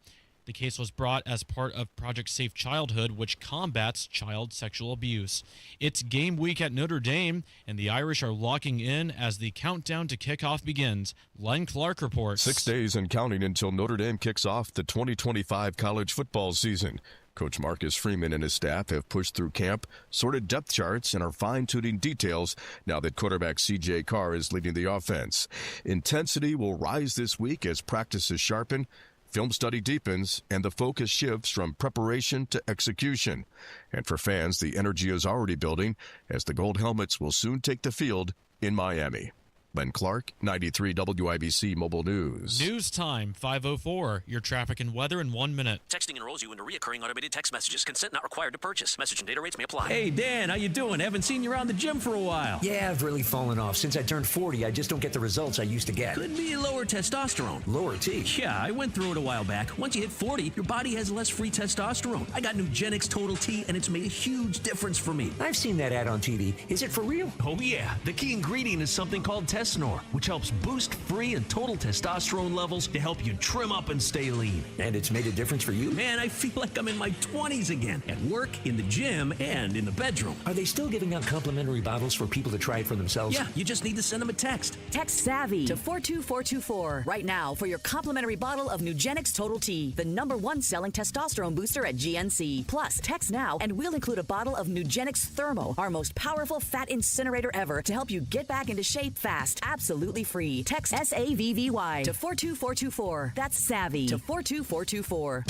The case was brought as part of Project Safe Childhood, which combats child sexual abuse. It's game week at Notre Dame, and the Irish are locking in as the countdown to kickoff begins. Len Clark reports. 6 days and counting until Notre Dame kicks off the 2025 college football season. Coach Marcus Freeman and his staff have pushed through camp, sorted depth charts, and are fine-tuning details now that quarterback C.J. Carr is leading the offense. Intensity will rise this week as practices sharpen, film study deepens, and the focus shifts from preparation to execution. And for fans, the energy is already building as the Gold Helmets will soon take the field in Miami. Len Clark, 93 WIBC Mobile News. News time, 5:04. Your traffic and weather in 1 minute. Texting enrolls you into recurring automated text messages. Consent not required to purchase. Message and data rates may apply. Hey, Dan, how you doing? Haven't seen you around the gym for a while. Yeah, I've really fallen off. Since I turned 40, I just don't get the results I used to get. Could be lower testosterone. Lower T? Yeah, I went through it a while back. Once you hit 40, your body has less free testosterone. I got Nugenix Total T, and it's made a huge difference for me. I've seen that ad on TV. Is it for real? Oh, yeah. The key ingredient is something called Tesnor, which helps boost free and total testosterone levels to help you trim up and stay lean. And it's made a difference for you? Man, I feel like I'm in my 20s again, at work, in the gym, and in the bedroom. Are they still giving out complimentary bottles for people to try it for themselves? Yeah, you just need to send them a text. Text SAVVY to 42424 right now for your complimentary bottle of Nugenix Total T, the #1 selling testosterone booster at GNC. Plus, text now and we'll include a bottle of Nugenix Thermo, our most powerful fat incinerator ever, to help you get back into shape fast, absolutely free. Text SAVVY to 42424. That's SAVVY to 42424.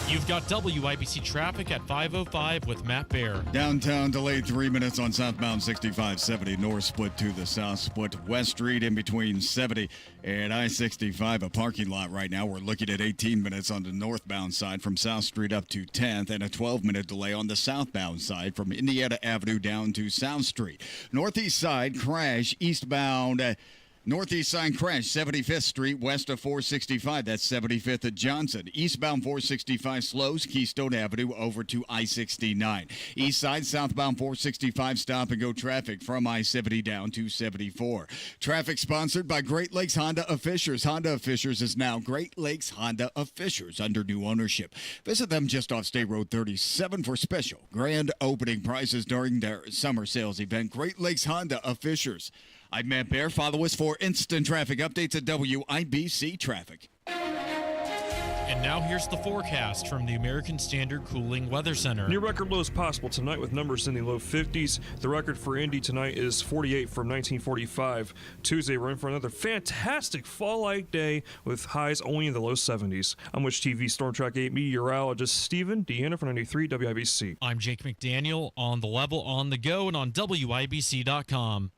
You've got WIBC traffic at 5:05 with Matt Bear. Downtown delayed 3 minutes on southbound 6570 north split to the south split West Street in between 70 and I-65, a parking lot right now. We're looking at 18 minutes on the northbound side from South Street up to 10th and a 12-minute delay on the southbound side from Indiana Avenue down to South Street. Northeast side crash eastbound Northeast side crash, 75th Street, west of 465. That's 75th at Johnson. Eastbound 465 slows Keystone Avenue over to I-69. East side, southbound 465 stop and go traffic from I-70 down to 74. Traffic sponsored by Great Lakes Honda of Fishers. Honda of Fishers is now Great Lakes Honda of Fishers under new ownership. Visit them just off State Road 37 for special grand opening prices during their summer sales event. Great Lakes Honda of Fishers. I'm Matt Bear. Follow us for instant traffic updates at WIBC Traffic. And now here's the forecast from the American Standard Cooling Weather Center. Near record lows possible tonight with numbers in the low 50s. The record for Indy tonight is 48 from 1945. Tuesday, we're in for another fantastic fall-like day with highs only in the low 70s. I'm Wish TV Storm Track 8 meteorologist Stephen Deanna for 93 WIBC. I'm Jake McDaniel on the level, on the go, and on WIBC.com.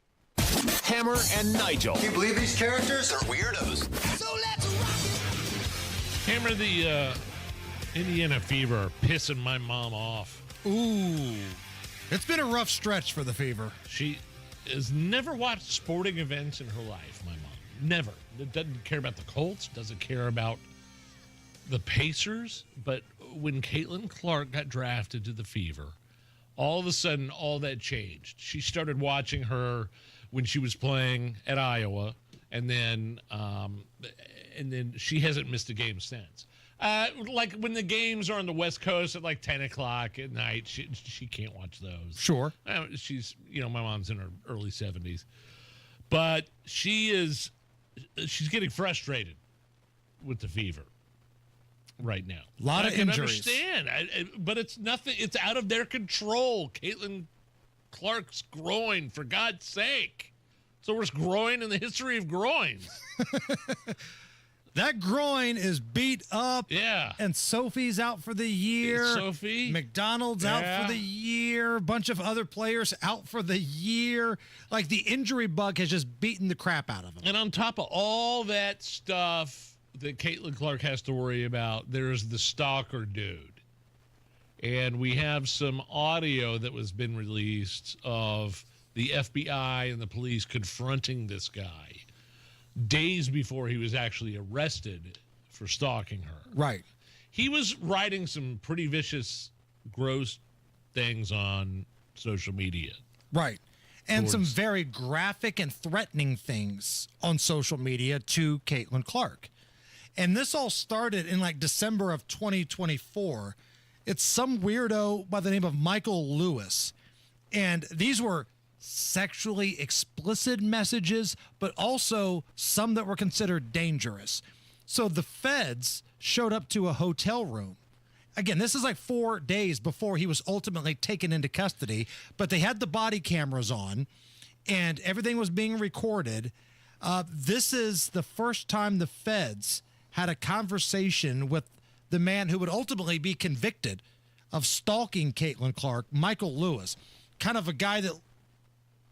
Hammer and Nigel. Can you believe these characters are weirdos? So let's rock it. Hammer, the Indiana Fever pissing my mom off. Ooh. It's been a rough stretch for the Fever. She has never watched sporting events in her life, my mom. Never. Doesn't care about the Colts, doesn't care about the Pacers. But when Caitlyn Clark got drafted to the Fever, all of a sudden, all that changed. She started watching her when she was playing at Iowa, and then she hasn't missed a game since. Like when the games are on the West Coast at like 10 o'clock at night, she can't watch those. Sure. She's, my mom's in her early 70s, but she's getting frustrated with the Fever right now. A lot of injuries. I can understand, but it's nothing. It's out of their control. Caitlyn Clark's groin, for God's sake. It's the worst groin in the history of groins. That groin is beat up. Yeah. And Sophie's out for the year. Sophie. McDonald's out for the year. A bunch of other players out for the year. Like the injury bug has just beaten the crap out of them. And on top of all that stuff that Caitlyn Clark has to worry about, there's the stalker dude. And we have some audio that was been released of the FBI and the police confronting this guy days before he was actually arrested for stalking her. Right. He was writing some pretty vicious, gross things on social media. Right. And some very graphic and threatening things on social media to Caitlyn Clark. And this all started in like December of 2024. It's some weirdo by the name of Michael Lewis. And these were sexually explicit messages, but also some that were considered dangerous. So the feds showed up to a hotel room. Again, this is like 4 days before he was ultimately taken into custody, but they had the body cameras on and everything was being recorded. This is the first time the feds had a conversation with the man who would ultimately be convicted of stalking Caitlyn Clark, Michael Lewis, kind of a guy that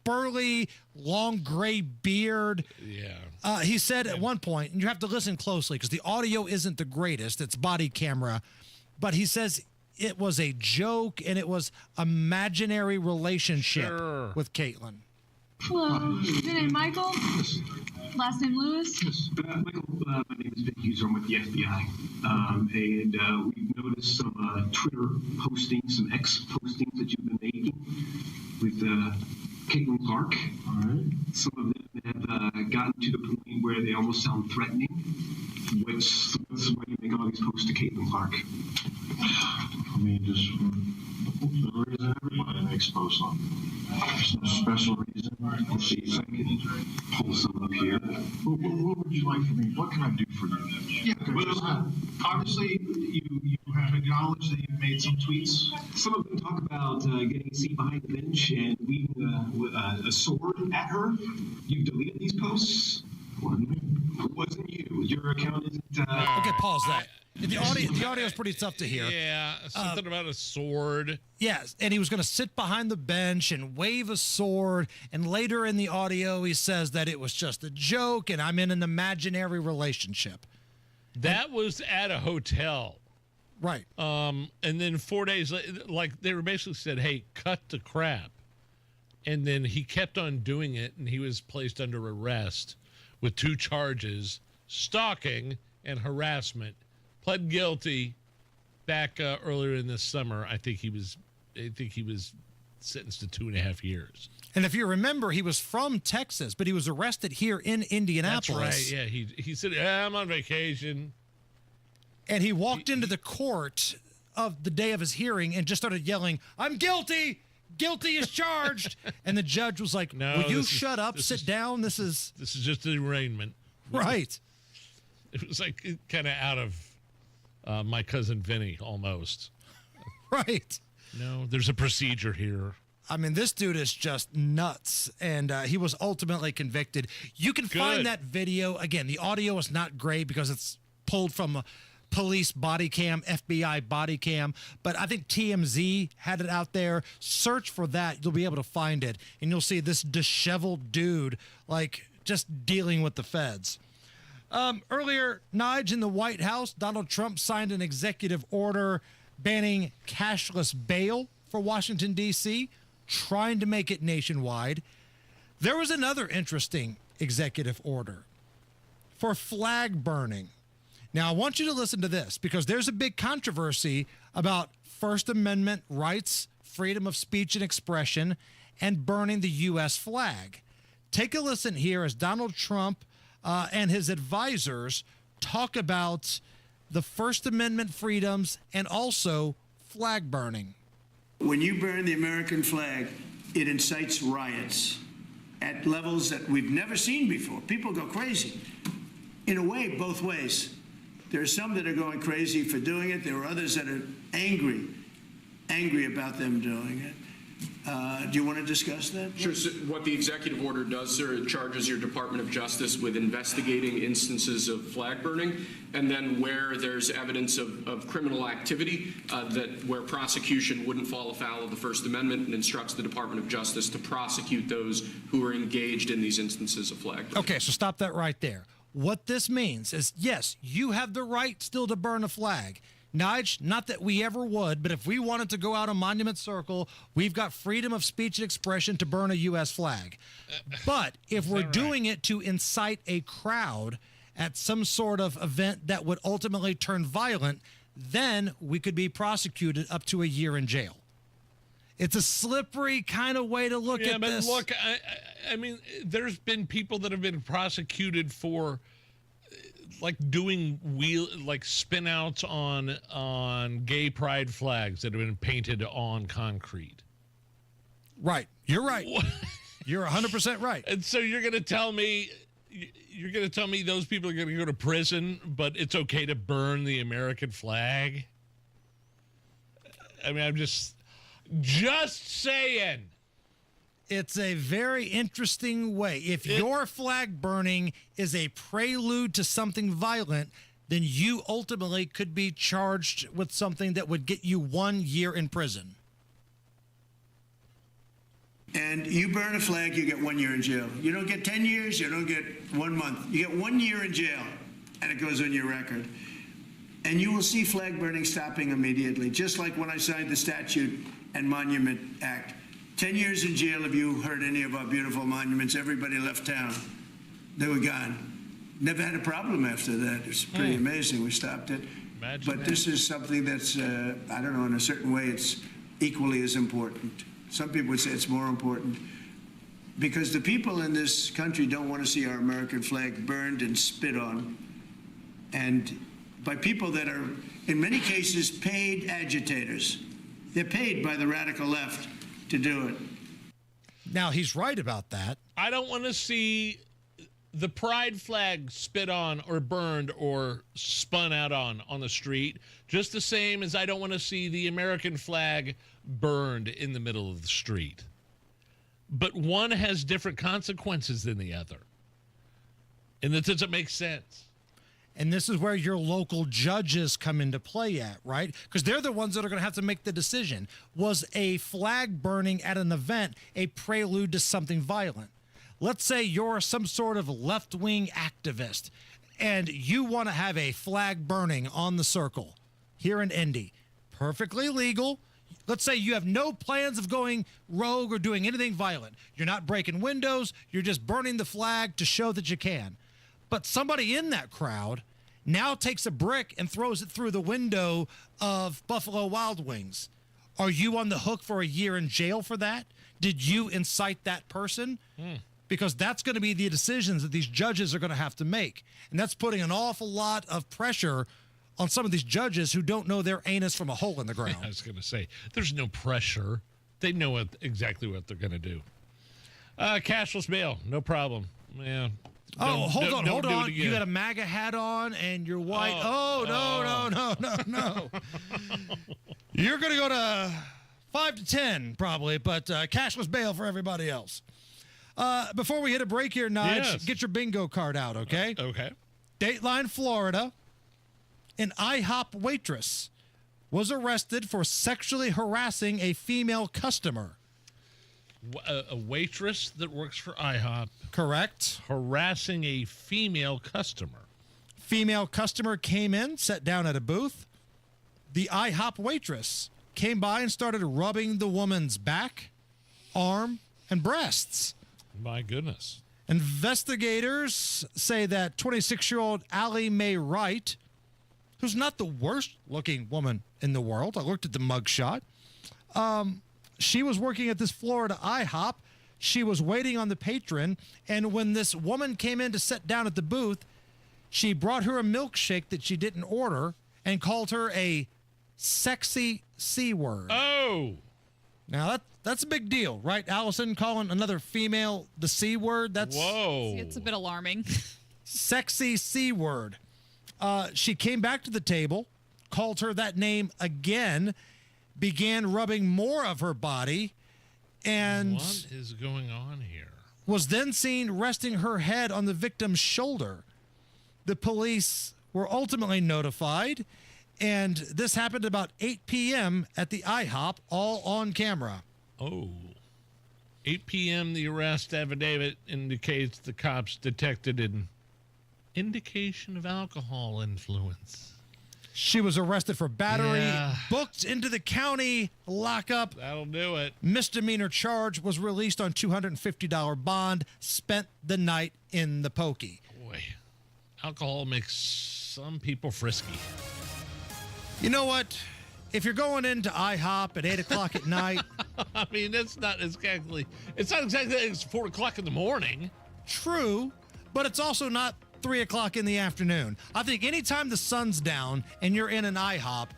burly, long gray beard. Yeah. He said at one point, and you have to listen closely because the audio isn't the greatest, it's body camera, but he says it was a joke and it was imaginary relationship with Caitlyn. Hello, your name Michael? Yes. Last name Lewis? Yes. Michael, my name is Vic Hughes. I'm with the FBI. And we've noticed some Twitter postings, some X postings that you've been making with Caitlyn Clark. All right. Some of them have gotten to the point where they almost sound threatening. What's why you make all these posts to Caitlyn Clark? I mean, just the reason everybody makes posts on. There's no special reason. Let's see if I can pull some up here. What would you like from me? What can I do for you? Yeah, well, obviously, you have acknowledged that you've made some tweets. Some of them talk about getting a seat behind the bench and wielding a sword at her. You've deleted these posts. It wasn't you. Your account isn't. Okay, pause that. The audio is pretty tough to hear. Yeah, something about a sword. Yes, and he was going to sit behind the bench and wave a sword. And later in the audio, he says that it was just a joke and I'm in an imaginary relationship. That was at a hotel. Right. And then 4 days later, like they were basically said, hey, cut the crap. And then he kept on doing it and he was placed under arrest with 2 charges, stalking and harassment. Pled guilty back earlier in this summer. I think he was sentenced to 2.5 years. And if you remember, he was from Texas, but he was arrested here in Indianapolis. That's right. Yeah, he said, I'm on vacation. And he walked into the court of the day of his hearing and just started yelling, I'm guilty! Guilty as charged! And the judge was like, no, will you shut up, sit down? This is just an arraignment. Right. It was like kind of out of My Cousin Vinny almost. Right. No, there's a procedure here. I mean, this dude is just nuts, and he was ultimately convicted. You can find that video. Again, the audio is not great because it's pulled from a police body cam, FBI body cam, but I think TMZ had it out there. Search for that. You'll be able to find it, and you'll see this disheveled dude, like, just dealing with the feds. Earlier, Nigel, in the White House, Donald Trump signed an executive order banning cashless bail for Washington, D.C., trying to make it nationwide. There was another interesting executive order for flag burning. Now, I want you to listen to this because there's a big controversy about First Amendment rights, freedom of speech and expression, and burning the U.S. flag. Take a listen here as Donald Trump and his advisors talk about the First Amendment freedoms and also flag burning. When you burn the American flag, it incites riots at levels that we've never seen before. People go crazy. In a way, both ways. There are some that are going crazy for doing it. There are others that are angry about them doing it. Do you want to discuss that? Sure. So what the executive order does, sir, it charges your Department of Justice with investigating instances of flag burning, and then where there's evidence of criminal activity, where prosecution wouldn't fall afoul of the First Amendment, and instructs the Department of Justice to prosecute those who are engaged in these instances of flag burning. Okay, so stop that right there. What this means is, yes, you have the right still to burn a flag. Nigel, not that we ever would, but if we wanted to go out on Monument Circle, we've got freedom of speech and expression to burn a U.S. flag. But if we're doing it to incite a crowd at some sort of event that would ultimately turn violent, then we could be prosecuted up to a year in jail. It's a slippery kind of way to look at this. Yeah, but look, I mean, there's been people that have been prosecuted for doing spin outs on gay pride flags that have been painted on concrete. Right. You're right. You're 100% right. And so you're going to tell me those people are going to go to prison, but it's okay to burn the American flag? I mean, I'm just saying. It's a very interesting way. If your flag burning is a prelude to something violent, then you ultimately could be charged with something that would get you 1 year in prison. And you burn a flag, you get 1 year in jail. You don't get 10 years, you don't get 1 month. You get 1 year in jail, and it goes on your record. And you will see flag burning stopping immediately, just like when I signed the Statute and Monument Act. 10 years in jail if you hurt any of our beautiful monuments. Everybody left town. They were gone. Never had a problem after that. It's pretty amazing. We stopped it. But this is something that's, I don't know, in a certain way, it's equally as important. Some people would say it's more important because the people in this country don't want to see our American flag burned and spit on, and by people that are, in many cases, paid agitators. They're paid by the radical left to do it. Now, he's right about that. I don't want to see the pride flag spit on or burned or spun out on the street, just the same as I don't want to see the American flag burned in the middle of the street. But one has different consequences than the other. And that doesn't make sense. And this is where your local judges come into play at, right? Because they're the ones that are going to have to make the decision. Was a flag burning at an event a prelude to something violent? Let's say you're some sort of left-wing activist and you want to have a flag burning on the circle here in Indy. Perfectly legal. Let's say you have no plans of going rogue or doing anything violent. You're not breaking windows. You're just burning the flag to show that you can. But somebody in that crowd now takes a brick and throws it through the window of Buffalo Wild Wings. Are you on the hook for a year in jail for that? Did you incite that person? Because that's going to be the decisions that these judges are going to have to make. And that's putting an awful lot of pressure on some of these judges who don't know their anus from a hole in the ground. I was going to say, there's no pressure. They know exactly what they're going to do. Cashless bail, no problem. Yeah. Hold on. You got a MAGA hat on and you're white. No. You're going to go to 5 to 10 probably, but cashless bail for everybody else. Before we hit a break here, Nige, get your bingo card out, okay? Okay. Dateline, Florida. An IHOP waitress was arrested for sexually harassing a female customer. A waitress that works for IHOP. Correct. Harassing a female customer. Female customer came in, sat down at a booth. The IHOP waitress came by and started rubbing the woman's back, arm, and breasts. My goodness. Investigators say that 26-year-old Allie Mae Wright, who's not the worst-looking woman in the world. I looked at the mugshot. She was working at this Florida IHOP. She was waiting on the patron, and when this woman came in to sit down at the booth, she brought her a milkshake that she didn't order and called her a sexy C word. Oh! Now, that's a big deal, right, Allison? Calling another female the C word? Whoa. It's a bit alarming. Sexy C word. She came back to the table, called her that name again, began rubbing more of her body, and what is going on here? Was then seen resting her head on the victim's shoulder. The police were ultimately notified, and this happened about 8 p.m. at the IHOP, all on camera. Oh. 8 p.m., the arrest affidavit indicates the cops detected an indication of alcohol influence. She was arrested for battery, booked into the county lockup. That'll do it. Misdemeanor charge, was released on $250 bond, spent the night in the pokey. Boy, alcohol makes some people frisky. You know what? If you're going into IHOP at 8 o'clock at night. I mean, it's not exactly 4 o'clock in the morning. True, but it's also not 3 o'clock in the afternoon. I think anytime the sun's down and you're in an IHOP,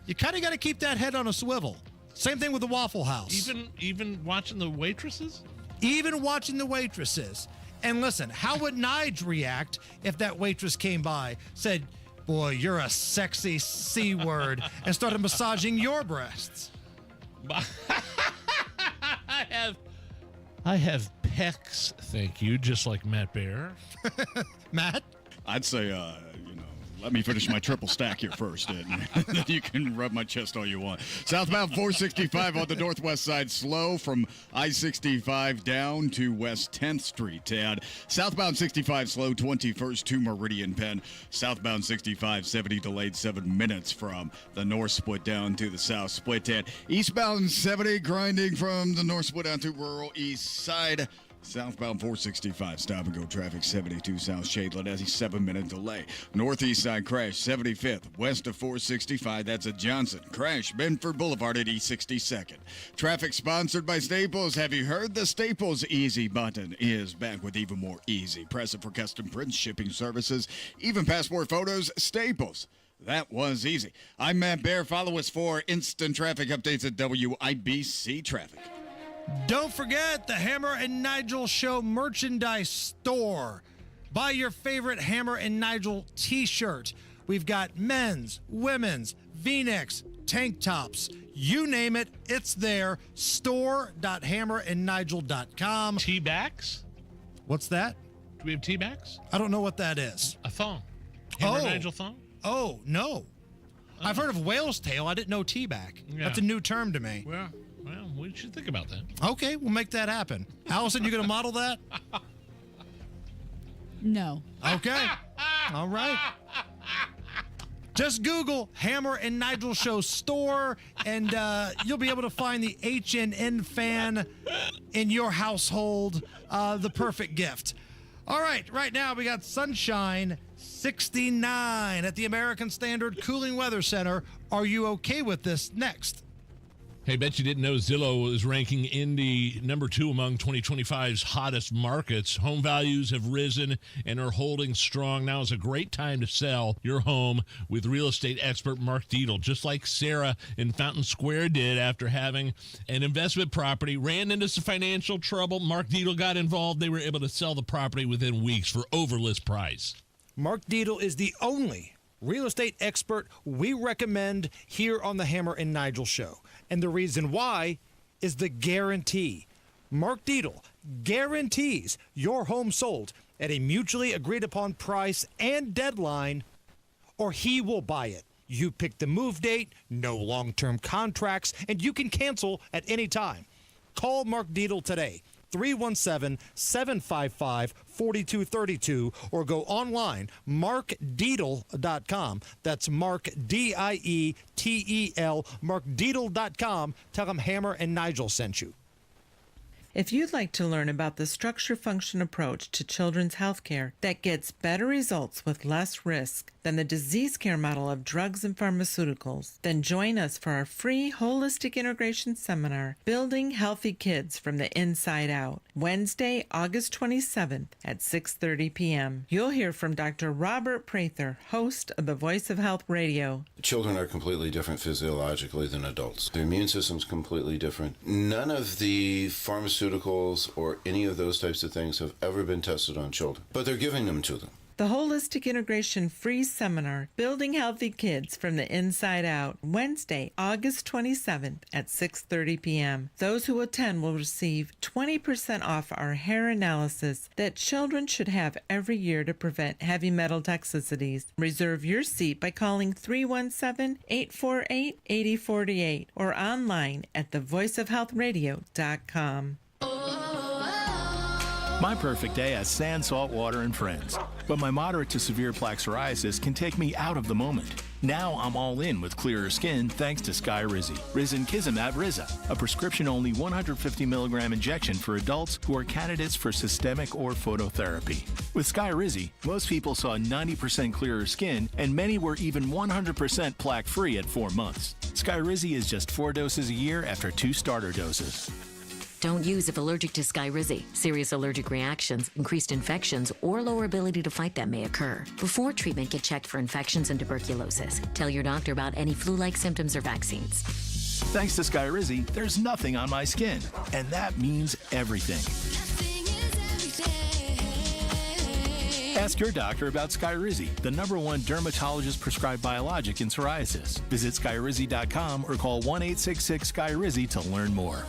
you kind of got to keep that head on a swivel. Same thing with the Waffle House. Even watching the waitresses? Even watching the waitresses. And listen, how would Nigel react if that waitress came by, said, "Boy, you're a sexy C word," and started massaging your breasts? I have pecs, thank you, just like Matt Bear. Matt? I'd say, let me finish my triple stack here first, and then you can rub my chest all you want. Southbound 465 on the northwest side, slow from I-65 down to West 10th Street. And southbound 65 slow 21st to Meridian Penn. Southbound 65 70 delayed 7 minutes from the north split down to the south split. And eastbound 70 grinding from the north split down to rural east side. Southbound 465, stop and go traffic, 72 South Shadeland has a 7-minute delay. Northeast side crash, 75th, west of 465, that's at Johnson. Crash, Benford Boulevard at East 62nd. Traffic sponsored by Staples. Have you heard the Staples Easy button is back with even more easy? Press it for custom prints, shipping services, even passport photos. Staples. That was easy. I'm Matt Bear. Follow us for instant traffic updates at WIBC Traffic. Don't forget the Hammer and Nigel Show merchandise store. Buy your favorite Hammer and Nigel t-shirt. We've got men's, women's, V-necks, tank tops. You name it, it's there. Store.hammerandnigel.com. Tea-backs? What's that? Do we have tea-backs? I don't know what that is. A thong. Hammer and Nigel thong? Oh, no. I've heard of whale's tail. I didn't know tea-back. Yeah. That's a new term to me. Well, we should think about that. Okay, we'll make that happen. Allison, you going to model that? No. Okay. All right. Just Google Hammer and Nigel Show store, and you'll be able to find the HNN fan in your household, the perfect gift. All right now we got sunshine, 69 at the American Standard Cooling Weather Center. Are you okay with this? Next. Hey, bet you didn't know Zillow is ranking Indy number 2 among 2025's hottest markets. Home values have risen and are holding strong. Now is a great time to sell your home with real estate expert Mark Dietel, just like Sarah in Fountain Square did after having an investment property, ran into some financial trouble. Mark Dietel got involved. They were able to sell the property within weeks for over list price. Mark Dietel is the only real estate expert we recommend here on the Hammer and Nigel Show. And the reason why is the guarantee. Mark Dietel guarantees your home sold at a mutually agreed upon price and deadline, or he will buy it. You pick the move date, no long-term contracts, and you can cancel at any time. Call Mark Dietel today, 317-755-4232, or go online, markdietel.com. That's Mark, D-I-E-T-E-L, markdietel.com. Tell him Hammer and Nigel sent you. If you'd like to learn about the structure-function approach to children's health care that gets better results with less risk than the disease care model of drugs and pharmaceuticals, then join us for our free Holistic Integration Seminar, Building Healthy Kids from the Inside Out, Wednesday, August 27th at 6:30 p.m. You'll hear from Dr. Robert Prather, host of the Voice of Health Radio. Children are completely different physiologically than adults. Their immune system's completely different. None of the pharmaceuticals or any of those types of things have ever been tested on children, but they're giving them to them. The Holistic Integration Free Seminar, Building Healthy Kids from the Inside Out, Wednesday, August 27th at 6:30 p.m. Those who attend will receive 20% off our hair analysis that children should have every year to prevent heavy metal toxicities. Reserve your seat by calling 317-848-8048 or online at thevoiceofhealthradio.com. My perfect day has sand, salt water, and friends. But my moderate to severe plaque psoriasis can take me out of the moment. Now I'm all in with clearer skin thanks to Skyrizi. Risankizumab Riza, a prescription-only 150 milligram injection for adults who are candidates for systemic or phototherapy. With Skyrizi, most people saw 90% clearer skin, and many were even 100% plaque-free at 4 months. Skyrizi is just 4 doses a year after 2 starter doses. Don't use if allergic to Skyrizi. Serious allergic reactions, increased infections, or lower ability to fight them may occur. Before treatment, get checked for infections and tuberculosis. Tell your doctor about any flu-like symptoms or vaccines. Thanks to Skyrizi, there's nothing on my skin, and that means everything. Ask your doctor about Skyrizi, the #1 dermatologist-prescribed biologic in psoriasis. Visit Skyrizi.com or call 1-866-SKYRIZI to learn more.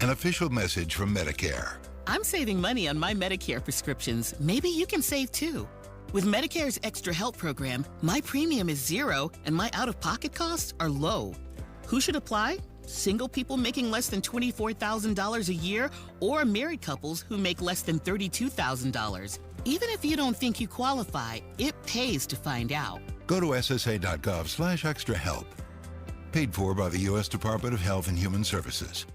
An official message from Medicare. I'm saving money on my Medicare prescriptions. Maybe you can save too. With Medicare's Extra Help program, my premium is $0 and my out-of-pocket costs are low. Who should apply? Single people making less than $24,000 a year or married couples who make less than $32,000. Even if you don't think you qualify, it pays to find out. Go to ssa.gov/extrahelp. Paid for by the U.S. Department of Health and Human Services.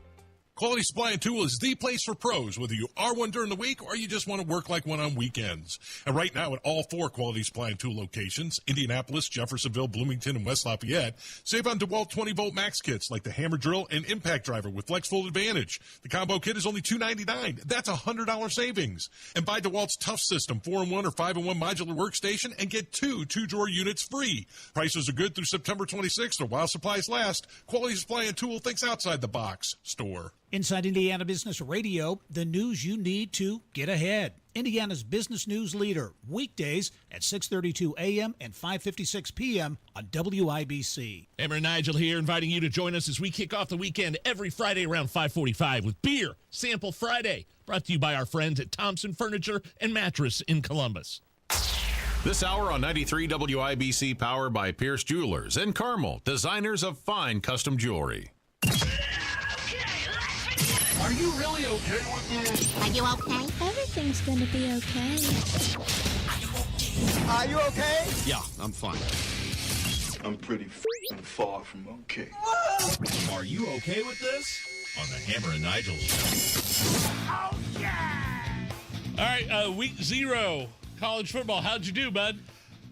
Quality Supply and Tool is the place for pros, whether you are one during the week or you just want to work like one on weekends. And right now at all 4 Quality Supply and Tool locations, Indianapolis, Jeffersonville, Bloomington, and West Lafayette, save on DeWalt 20-volt max kits like the Hammer Drill and Impact Driver with FlexFold Advantage. The combo kit is only $299. That's $100 savings. And buy DeWalt's Tough System 4-in-1 or 5-in-1 modular workstation and get 2 2-drawer units free. Prices are good through September 26th or while supplies last. Quality Supply and Tool thinks outside the box. Store. Inside Indiana Business Radio, the news you need to get ahead. Indiana's business news leader, weekdays at 6:32 a.m. and 5:56 p.m. on WIBC. Hammer and Nigel here, inviting you to join us as we kick off the weekend every Friday around 5:45 with Beer Sample Friday, brought to you by our friends at Thompson Furniture and Mattress in Columbus. This hour on 93 WIBC, powered by Pierce Jewelers and Carmel, designers of fine custom jewelry. Are you really okay with this? Are you okay? Everything's gonna be okay. Are you okay? Yeah, I'm fine. I'm pretty far from okay. Are you okay with this? On the Hammer and Nigel show. Oh, yeah! All right, week 0, college football. How'd you do, bud?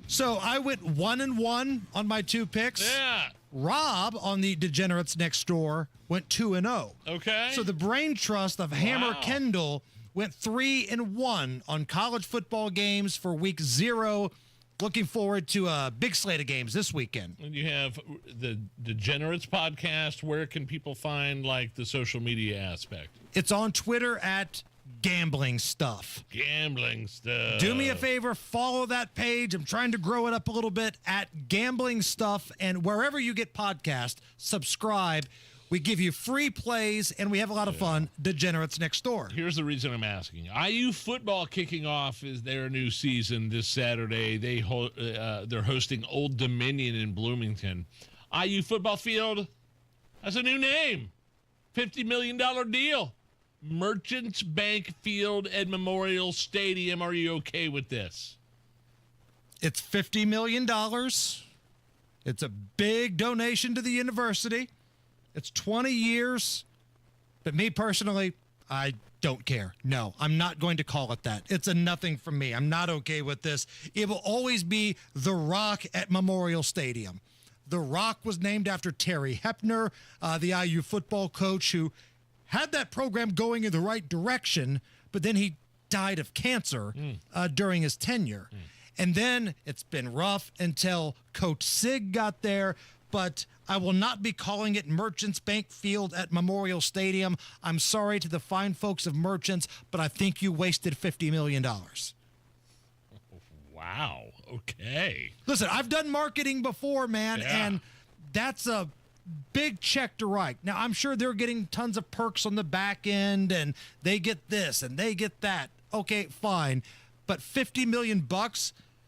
So I went 1-1 on my 2 picks. Yeah. Rob on the Degenerates Next Door went 2-0. Okay. So the brain trust of Hammer Kendall went 3-1 on college football games for week 0. Looking forward to a big slate of games this weekend. And you have the Degenerates podcast. Where can people find like the social media aspect? It's on Twitter at Gambling Stuff. Gambling Stuff. Do me a favor, follow that page. I'm trying to grow it up a little bit at Gambling Stuff. And wherever you get podcasts, subscribe. We give you free plays, and we have a lot of fun. Degenerates Next Door. Here's the reason I'm asking. IU football kicking off is their new season this Saturday. They're hosting Old Dominion in Bloomington. IU football field has a new name. $50 million deal. Merchants Bank Field at Memorial Stadium. Are you okay with this? It's $50 million. It's a big donation to the university. It's 20 years. But me personally, I don't care. No, I'm not going to call it that. It's a nothing from me. I'm not okay with this. It will always be The Rock at Memorial Stadium. The Rock was named after Terry Hepner, the IU football coach who had that program going in the right direction, but then he died of cancer during his tenure. And then it's been rough until Coach Sig got there, but I will not be calling it Merchants Bank Field at Memorial Stadium. I'm sorry to the fine folks of Merchants, but I think you wasted $50 million. Wow. Okay. Listen, I've done marketing before, man, and that's a big check to write. Now, I'm sure they're getting tons of perks on the back end, and they get this and they get that. Okay, fine. But $50 million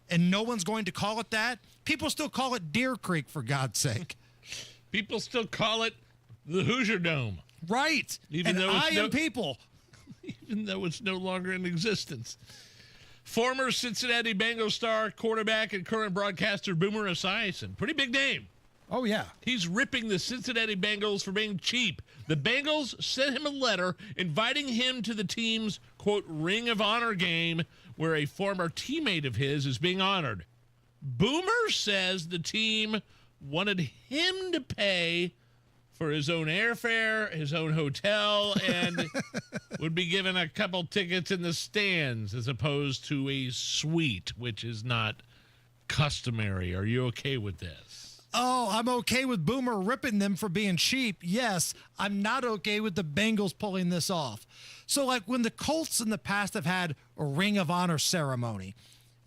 and no one's going to call it that? People still call it Deer Creek, for God's sake. People still call it the Hoosier Dome. Right. Even and though I am people. Even though it's no longer in existence. Former Cincinnati Bengals star, quarterback, and current broadcaster Boomer Esiason. Pretty big name. Oh, yeah. He's ripping the Cincinnati Bengals for being cheap. The Bengals sent him a letter inviting him to the team's, quote, Ring of Honor game where a former teammate of his is being honored. Boomer says the team wanted him to pay for his own airfare, his own hotel, and would be given a couple tickets in the stands as opposed to a suite, which is not customary. Are you okay with this? Oh, I'm okay with Boomer ripping them for being cheap. Yes, I'm not okay with the Bengals pulling this off. So, like when the Colts in the past have had a Ring of Honor ceremony,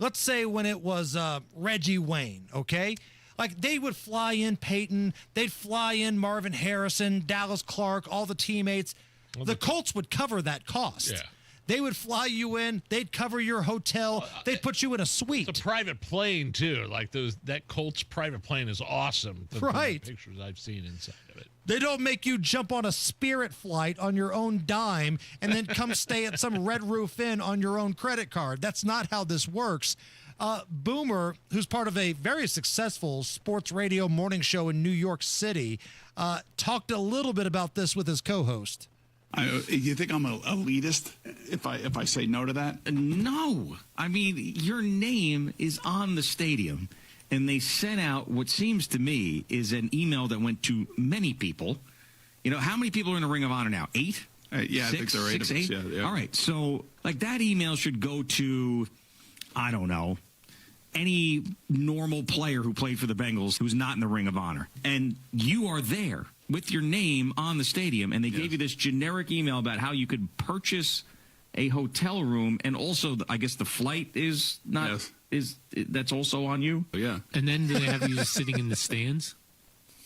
let's say when it was Reggie Wayne, okay? Like they would fly in Peyton, they'd fly in Marvin Harrison, Dallas Clark, all the teammates. The Colts would cover that cost. Yeah. They would fly you in, they'd cover your hotel, they'd put you in a suite. It's a private plane too. Like that Colts private plane is awesome. Right. The pictures I've seen inside of it. They don't make you jump on a Spirit flight on your own dime and then come stay at some Red Roof Inn on your own credit card. That's not how this works. Boomer, who's part of a very successful sports radio morning show in New York City, talked a little bit about this with his co-host. You think I'm an elitist if I say no to that? No. I mean, your name is on the stadium, and they sent out what seems to me is an email that went to many people. You know, how many people are in the Ring of Honor now? 8? Yeah, 6, I think there are 8 6, of us. 8? Yeah. All right. So, like, that email should go to, I don't know, any normal player who played for the Bengals who's not in the Ring of Honor. And you are there with your name on the stadium, and they gave you this generic email about how you could purchase a hotel room, and also, I guess, the flight is not that's also on you. Yeah. And then do they have you just sitting in the stands?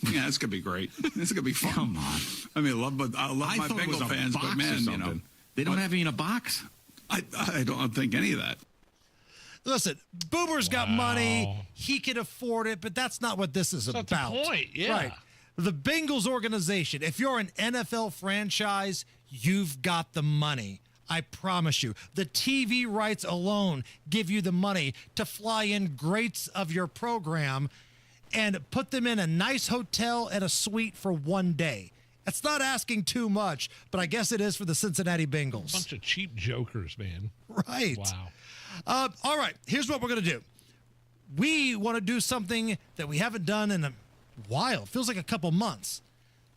Yeah, it's gonna be great. It's gonna be fun. Come on. I mean, I love my Bengal fans, but man, you know, they don't have you in a box. I don't think any of that. Listen, Boomer's got money. He can afford it, but that's not what this is about. That's the point, yeah. Right. The Bengals organization, if you're an NFL franchise, you've got the money. I promise you. The TV rights alone give you the money to fly in greats of your program and put them in a nice hotel and a suite for one day. That's not asking too much, but I guess it is for the Cincinnati Bengals. Bunch of cheap jokers, man. Right. Wow. All right, here's what we're going to do. We want to do something that we haven't done in a while. It feels like a couple months.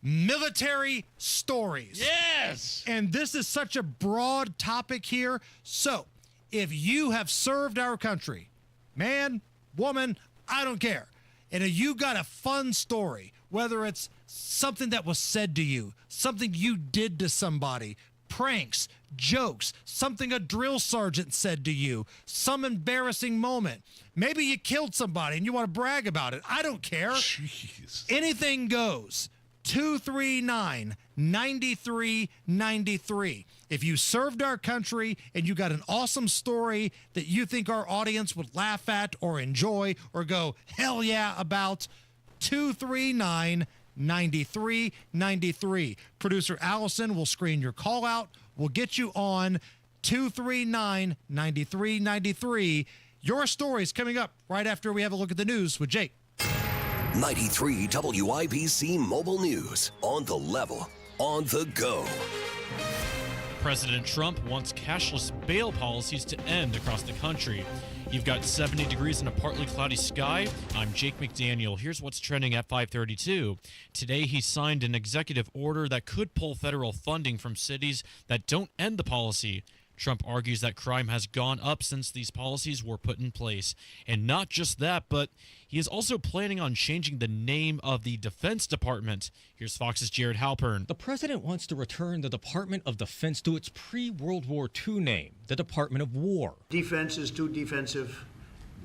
Military stories. Yes. And this is such a broad topic here. So if you have served our country, man, woman, I don't care, and you got a fun story, whether it's something that was said to you, something you did to somebody, pranks, jokes, something a drill sergeant said to you, some embarrassing moment. Maybe you killed somebody and you want to brag about it. I don't care. Jeez. Anything goes. 239-9393. If you served our country and you got an awesome story that you think our audience would laugh at or enjoy or go, hell yeah, about, 239-9393. Producer Allison will screen your call out. We'll get you on 239-9393. Your story is coming up right after we have a look at the news with Jake. 93 WIBC Mobile News. On the level, on the go. President Trump wants cashless bail policies to end across the country. You've got 70 degrees and a partly cloudy sky. I'm Jake McDaniel. Here's what's trending at 5:32. Today, he signed an executive order that could pull federal funding from cities that don't end the policy. Trump argues that crime has gone up since these policies were put in place. And not just that, but he is also planning on changing the name of the Defense Department. Here's Fox's Jared Halpern. The president wants to return the Department of Defense to its pre-World War II name, the Department of War. Defense is too defensive,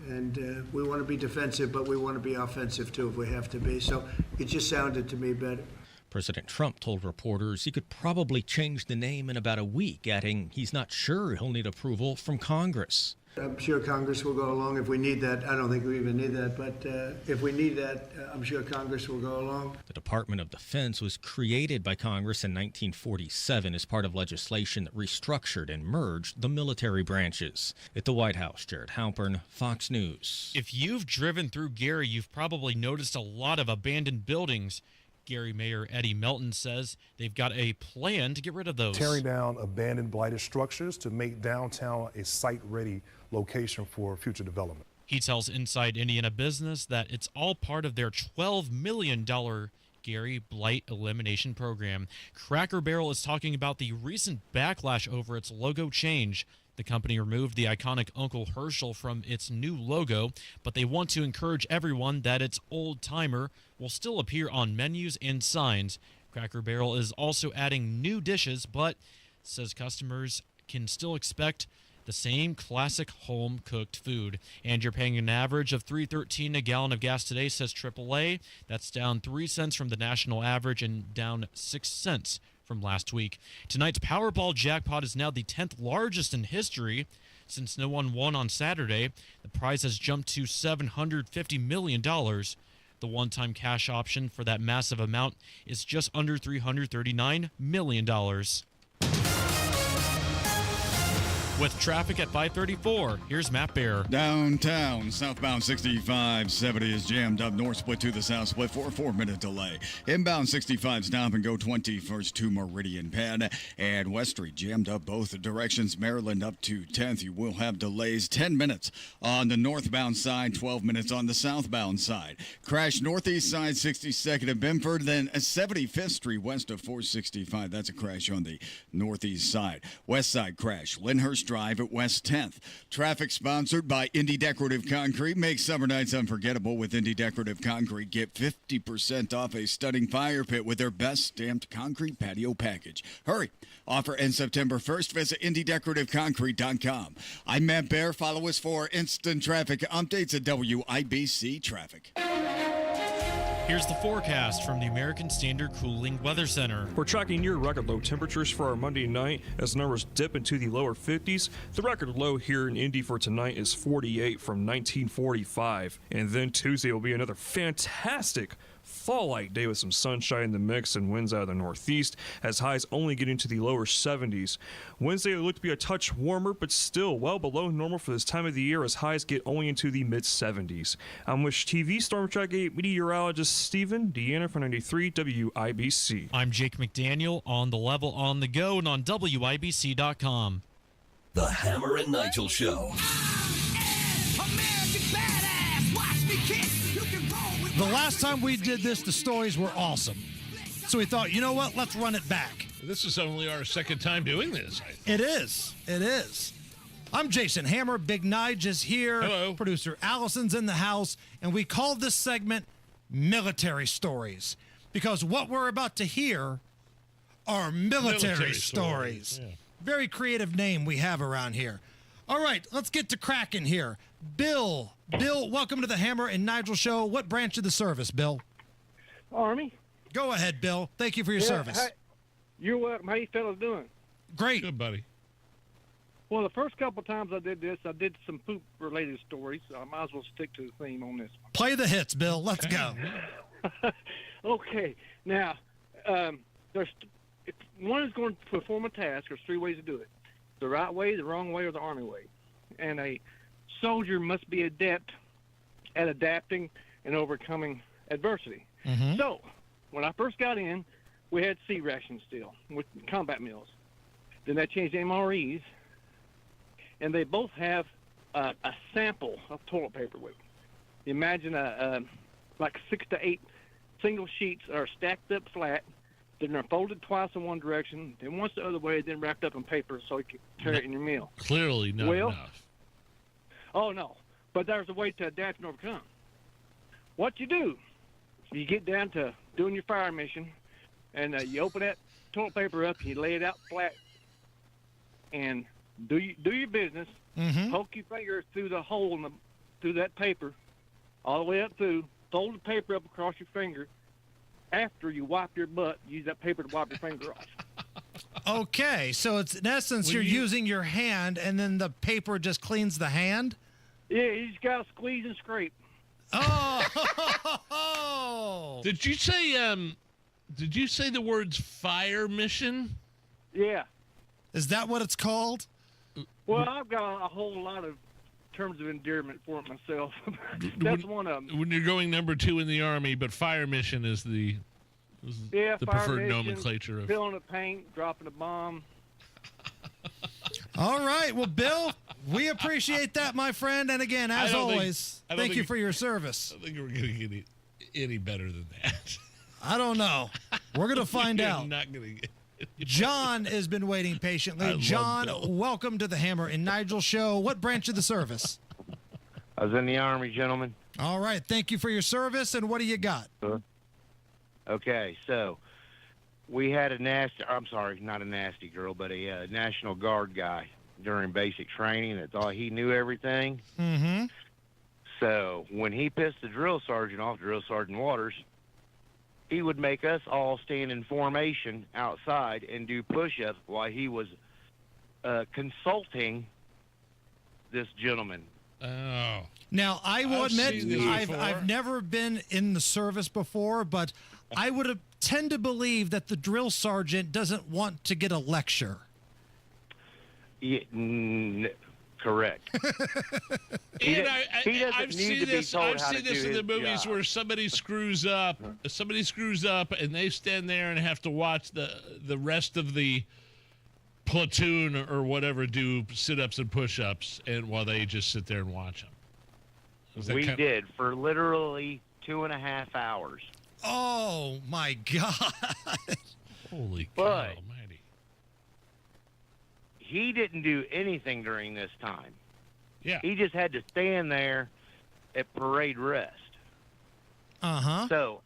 and we want to be defensive, but we want to be offensive too if we have to be. So it just sounded to me better. President Trump told reporters he could probably change the name in about a week, adding he's not sure he'll need approval from Congress. I'm sure Congress will go along if we need that. I don't think we even need that, but if we need that, I'm sure Congress will go along. The Department of Defense was created by Congress in 1947 as part of legislation that restructured and merged the military branches. At the White House, Jared Halpern, Fox News. If you've driven through Gary, you've probably noticed a lot of abandoned buildings. Gary Mayor Eddie Melton says they've got a plan to get rid of those. Tearing down abandoned, blighted structures to make downtown a site-ready location for future development. He tells Inside Indiana Business that it's all part of their $12 million scary blight elimination program. Cracker Barrel is talking about the recent backlash over its logo change. The company removed the iconic Uncle Herschel from its new logo, but they want to encourage everyone that its old-timer will still appear on menus and signs. Cracker Barrel is also adding new dishes, but says customers can still expect the same classic home-cooked food. And you're paying an average of $3.13 a gallon of gas today, says AAA. That's down 3 cents from the national average and down 6 cents from last week. Tonight's Powerball jackpot is now the 10th largest in history. Since no one won on Saturday, the prize has jumped to $750 million. The one-time cash option for that massive amount is just under $339 million. With traffic at 534, here's Matt Bear. Downtown, southbound 6570 is jammed up. North split to the south split for a 4-minute delay. Inbound 65 stop and go 21st to Meridian Pad. And West Street jammed up both directions. Maryland up to 10th. You will have delays 10 minutes on the northbound side, 12 minutes on the southbound side. Crash northeast side 62nd at Benford, then 75th Street west of 465. That's a crash on the northeast side. West side crash, Lyndhurst Drive at West 10th. Traffic sponsored by Indy Decorative Concrete. Make summer nights unforgettable with Indy Decorative Concrete. Get 50% off a stunning fire pit with their best stamped concrete patio package. Hurry. Offer ends September 1st. Visit IndyDecorativeConcrete.com. I'm Matt Bear. Follow us for instant traffic updates at WIBC Traffic. Here's the forecast from the American Standard Cooling Weather Center. We're tracking near record low temperatures for our Monday night as numbers dip into the lower 50s. The record low here in Indy for tonight is 48 from 1945. And then Tuesday will be another fantastic fall-like day with some sunshine in the mix and winds out of the northeast, as highs only get into the lower 70s. Wednesday will look to be a touch warmer, but still well below normal for this time of the year, as highs get only into the mid-70s. I'm Wish TV Storm Track 8 meteorologist Stephen Deanna for 93 WIBC. I'm Jake McDaniel on the level on the go and on WIBC.com. The Hammer and Nigel Show. The last time we did this, the stories were awesome. So we thought, you know what? Let's run it back. This is only our second time doing this. It is. It is. I'm Jason Hammer. Big Nige is here. Hello. Producer Allison's in the house. And we called this segment Military Stories, because what we're about to hear are military stories. Yeah. Very creative name we have around here. All right, let's get to cracking here. Bill, welcome to the Hammer and Nigel Show. What branch of the service, Bill? Army. Go ahead, Bill. Thank you for your service. Hi, you're welcome. How you fellas doing? Great. Good, buddy. Well, the first couple times I did this, I did some poop-related stories, so I might as well stick to the theme on this one. Play the hits, Bill. Let's go. Okay. Now, if one is going to perform a task, there's 3 ways to do it. The right way, the wrong way, or the Army way. And a soldier must be adept at adapting and overcoming adversity. Mm-hmm. So, when I first got in, we had C rations still with combat meals. Then they changed to MREs, and they both have a sample of toilet paper with them. Imagine like 6 to 8 single sheets are stacked up flat. Then they're folded twice in one direction, then once the other way, then wrapped up in paper so you can carry it in your meal. Clearly not enough. Oh, no. But there's a way to adapt and overcome. What you do, you get down to doing your fire mission, and you open that toilet paper up, you lay it out flat, and do your business. Mm-hmm. Poke your finger through the hole through that paper, all the way up through. Fold the paper up across your finger. After you wipe your butt, use that paper to wipe your finger off. Okay, so it's in essence you're using your hand, and then the paper just cleans the hand? Yeah, you just got to squeeze and scrape. Oh! Did you say the words fire mission? Yeah. Is that what it's called? Well, I've got a whole lot of terms of endearment for it myself. That's one of them. When you're going number 2 in the Army, but fire mission is the fire preferred mission, nomenclature of filling a paint, dropping a bomb. All right. Well, Bill, we appreciate that, my friend. And again, as always, thank you for your service. I don't think we're going to get any better than that. I don't know. We're going to find You're out. not going to get John has been waiting patiently. John, welcome to the Hammer and Nigel show. What branch of the service? I was in the Army, gentlemen. All right. Thank you for your service. And what do you got? Okay, so we had not a nasty girl, but a National Guard guy during basic training that thought he knew everything. Mm-hmm. So when he pissed the drill sergeant off, Drill Sergeant Waters, he would make us all stand in formation outside and do push-ups while he was consulting this gentleman. Oh. Now, I will admit, I've I've never been in the service before, but I would tend to believe that the drill sergeant doesn't want to get a lecture. Yeah, correct. And I've seen this in the movies where somebody screws up, and they stand there and have to watch the rest of the platoon or whatever do sit-ups and push-ups, and while they just sit there and watch them. We did for literally 2.5 hours. Oh my God! Holy cow almighty! He didn't do anything during this time. Yeah. He just had to stand there at parade rest. Uh-huh. So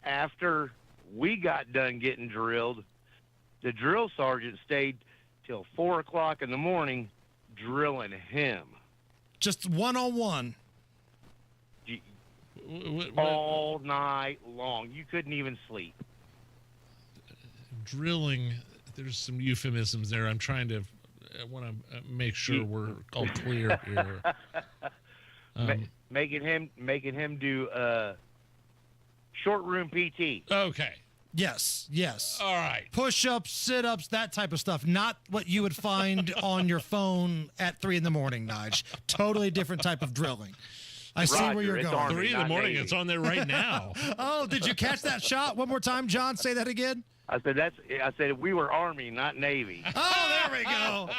after we got done getting drilled, the drill sergeant stayed till 4 o'clock in the morning drilling him. Just one-on-one. All night long. You couldn't even sleep. Drilling, there's some euphemisms there. I want to make sure we're all clear here. Making him do short room PT. Okay. Yes. All right. Push-ups, sit-ups, that type of stuff. Not what you would find on your phone at 3 in the morning, Nige. Totally different type of drilling. I see where you're going. 3 in the morning, it's on there right now. Oh, did you catch that shot? One more time, John. Say that again. I said we were Army, not Navy. Oh, there we go.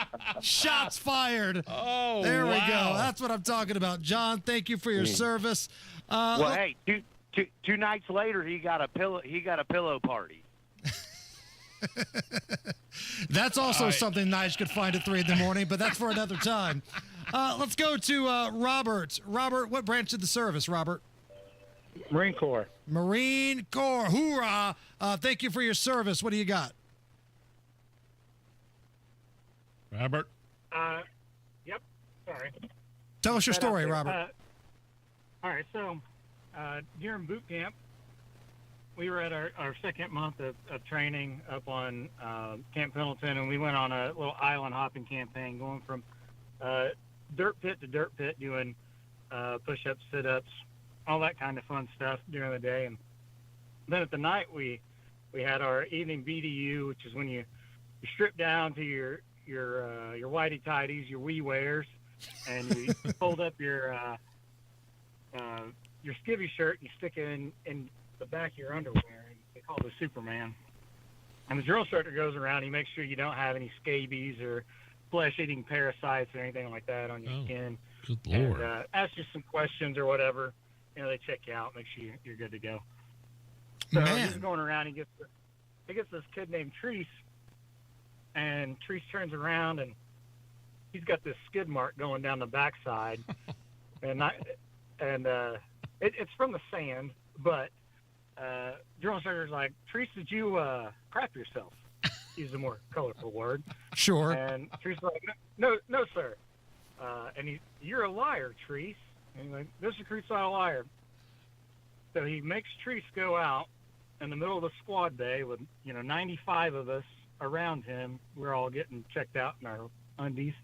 Shots fired. Oh, there we go. wow. That's what I'm talking about. John, thank you for your service. Well, hey, two nights later, he got a pillow party. That's also something Nige could find at 3 in the morning, but that's for another time. Let's go to Robert. Robert, what branch of the service, Robert? Marine Corps. Marine Corps. Hoorah. Thank you for your service. What do you got? Robert? Yep. Sorry. Tell us your story, Robert. All right. So during boot camp, we were at our second month of training up on Camp Pendleton, and we went on a little island hopping campaign going from dirt pit to dirt pit, doing push-ups, sit-ups, all that kind of fun stuff during the day. And then at the night, we had our evening BDU, which is when you strip down to your whitey tighties, your wee wears, and you fold up your skivvy shirt and you stick it in the back of your underwear. And they call it a Superman. And the drill instructor goes around. He makes sure you don't have any scabies or flesh-eating parasites or anything like that on your skin. Good Lord. And ask you some questions or whatever. You know, they check you out, make sure you're good to go. So he's going around. He gets this kid named Treese, and Treese turns around and he's got this skid mark going down the backside, and it's from the sand. But drill instructor's like, Treese, did you crap yourself? Use a more colorful word. Sure. And Treese's like, no, sir. And you're a liar, Treese. And he's like, this recruit's not a liar. So he makes Treese go out in the middle of the squad bay with 95 of us around him. We're all getting checked out in our undies,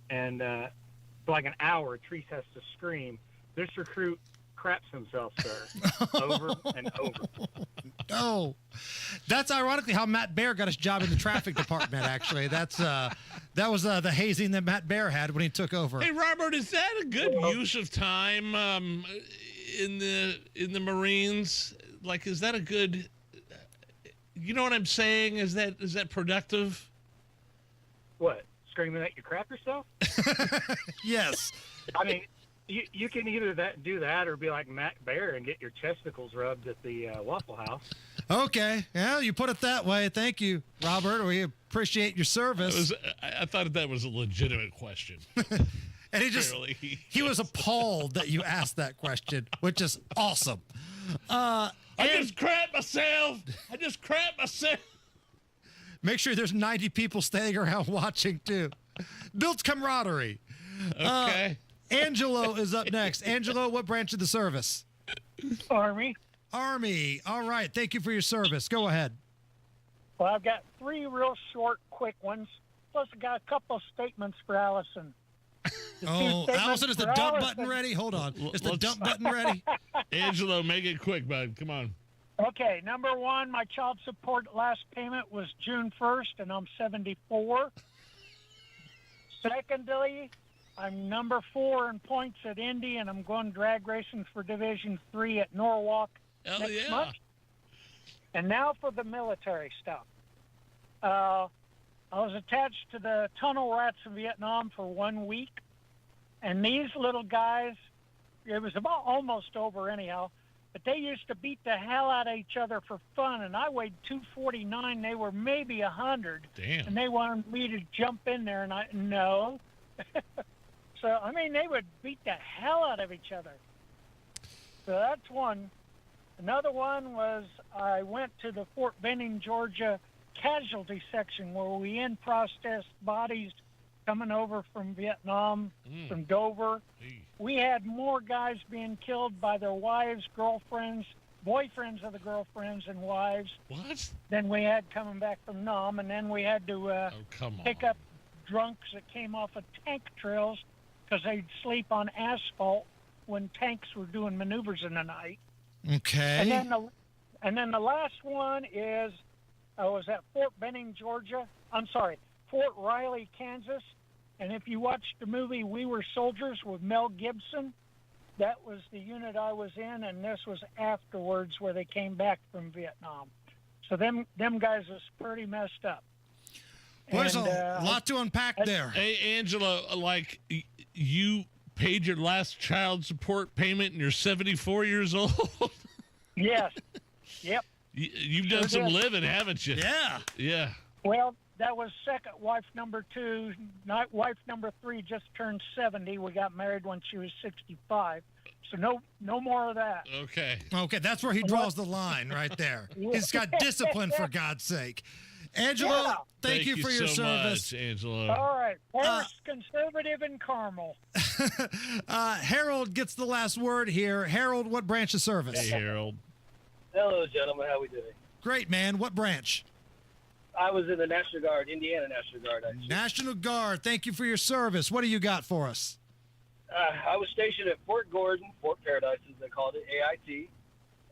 and for like an hour, Treese has to scream, "This recruit craps himself, sir," over and over. No, that's ironically how Matt Baer got his job in the traffic department. Actually, that was the hazing that Matt Baer had when he took over. Hey, Robert, is that a good use of time in the Marines? Like, is that a good? You know what I'm saying? Is that productive? What? Screaming that you crap yourself? Yes. I mean, you can either do that or be like Matt Baer and get your chesticles rubbed at the Waffle House. Okay. Yeah, you put it that way. Thank you, Robert. We appreciate your service. I thought that was a legitimate question. And he was appalled that you asked that question, which is awesome. I just crapped myself. Make sure there's 90 people staying around watching, too. Builds camaraderie. Okay. Angelo is up next. Angelo, what branch of the service? Army. Army. All right. Thank you for your service. Go ahead. Well, I've got 3 real short, quick ones. Plus, I got a couple of statements for Allison. Oh, Allison, is the dump button ready? Hold on. Is the dump button ready? Angelo, make it quick, bud. Come on. Okay, number 1, my child support last payment was June 1st, and I'm 74. Secondly, I'm number 4 in points at Indy, and I'm going drag racing for Division 3 at Norwalk next month. And now for the military stuff. I was attached to the tunnel rats in Vietnam for 1 week, and these little guys, it was about almost over anyhow, but they used to beat the hell out of each other for fun, and I weighed 249. They were maybe 100. Damn. And they wanted me to jump in there, and no. So, I mean, they would beat the hell out of each other. So that's one. Another one was I went to the Fort Benning, Georgia casualty section where we in-processed bodies coming over from Vietnam, from Dover. We had more guys being killed by their wives, girlfriends, boyfriends of the girlfriends and wives than we had coming back from Nam. And then we had to pick up drunks that came off of tank trails because they'd sleep on asphalt when tanks were doing maneuvers in the night. Okay. And then the last one is I was at Fort Benning, Georgia. I'm sorry, Fort Riley, Kansas. And if you watched the movie We Were Soldiers with Mel Gibson, that was the unit I was in, and this was afterwards where they came back from Vietnam. So them guys was pretty messed up. Well, there's a lot to unpack there. Hey, Angela, like you paid your last child support payment and you're 74 years old? Yes. Yep. You've done some living, haven't you? Yeah. Yeah. Well, that was second wife number 2. Wife number 3 just turned 70. We got married when she was 65. So no more of that. Okay. Okay, that's where he draws the line right there. He's got discipline, for God's sake. Angelo, thank you for your service. Much, Angelo. All right. First, conservative and Carmel. Harold gets the last word here. Harold, what branch of service? Hey, Harold. Hello, gentlemen. How we doing? Great, man. What branch? I was in the National Guard, Indiana National Guard, actually. National Guard. Thank you for your service. What do you got for us? I was stationed at Fort Gordon, Fort Paradise, as they called it, AIT,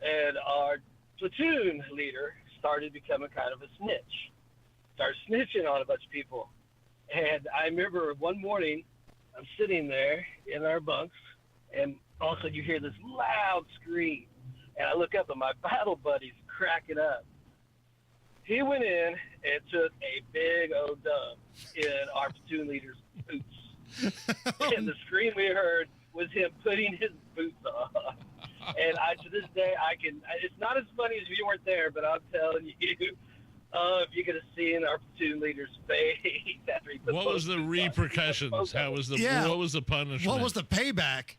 and our platoon leader started becoming kind of a snitch. Started snitching on a bunch of people. And I remember one morning, I'm sitting there in our bunks, and all of a sudden you hear this loud scream. And I look up, and my battle buddy's cracking up. He went in and took a big old dump in our platoon leader's boots. And the scream we heard was him putting his boots on. And to this day, it's not as funny as if you weren't there, but I'm telling you, if you could have seen our platoon leader's face after he put What was the repercussions? What was the punishment? What was the payback?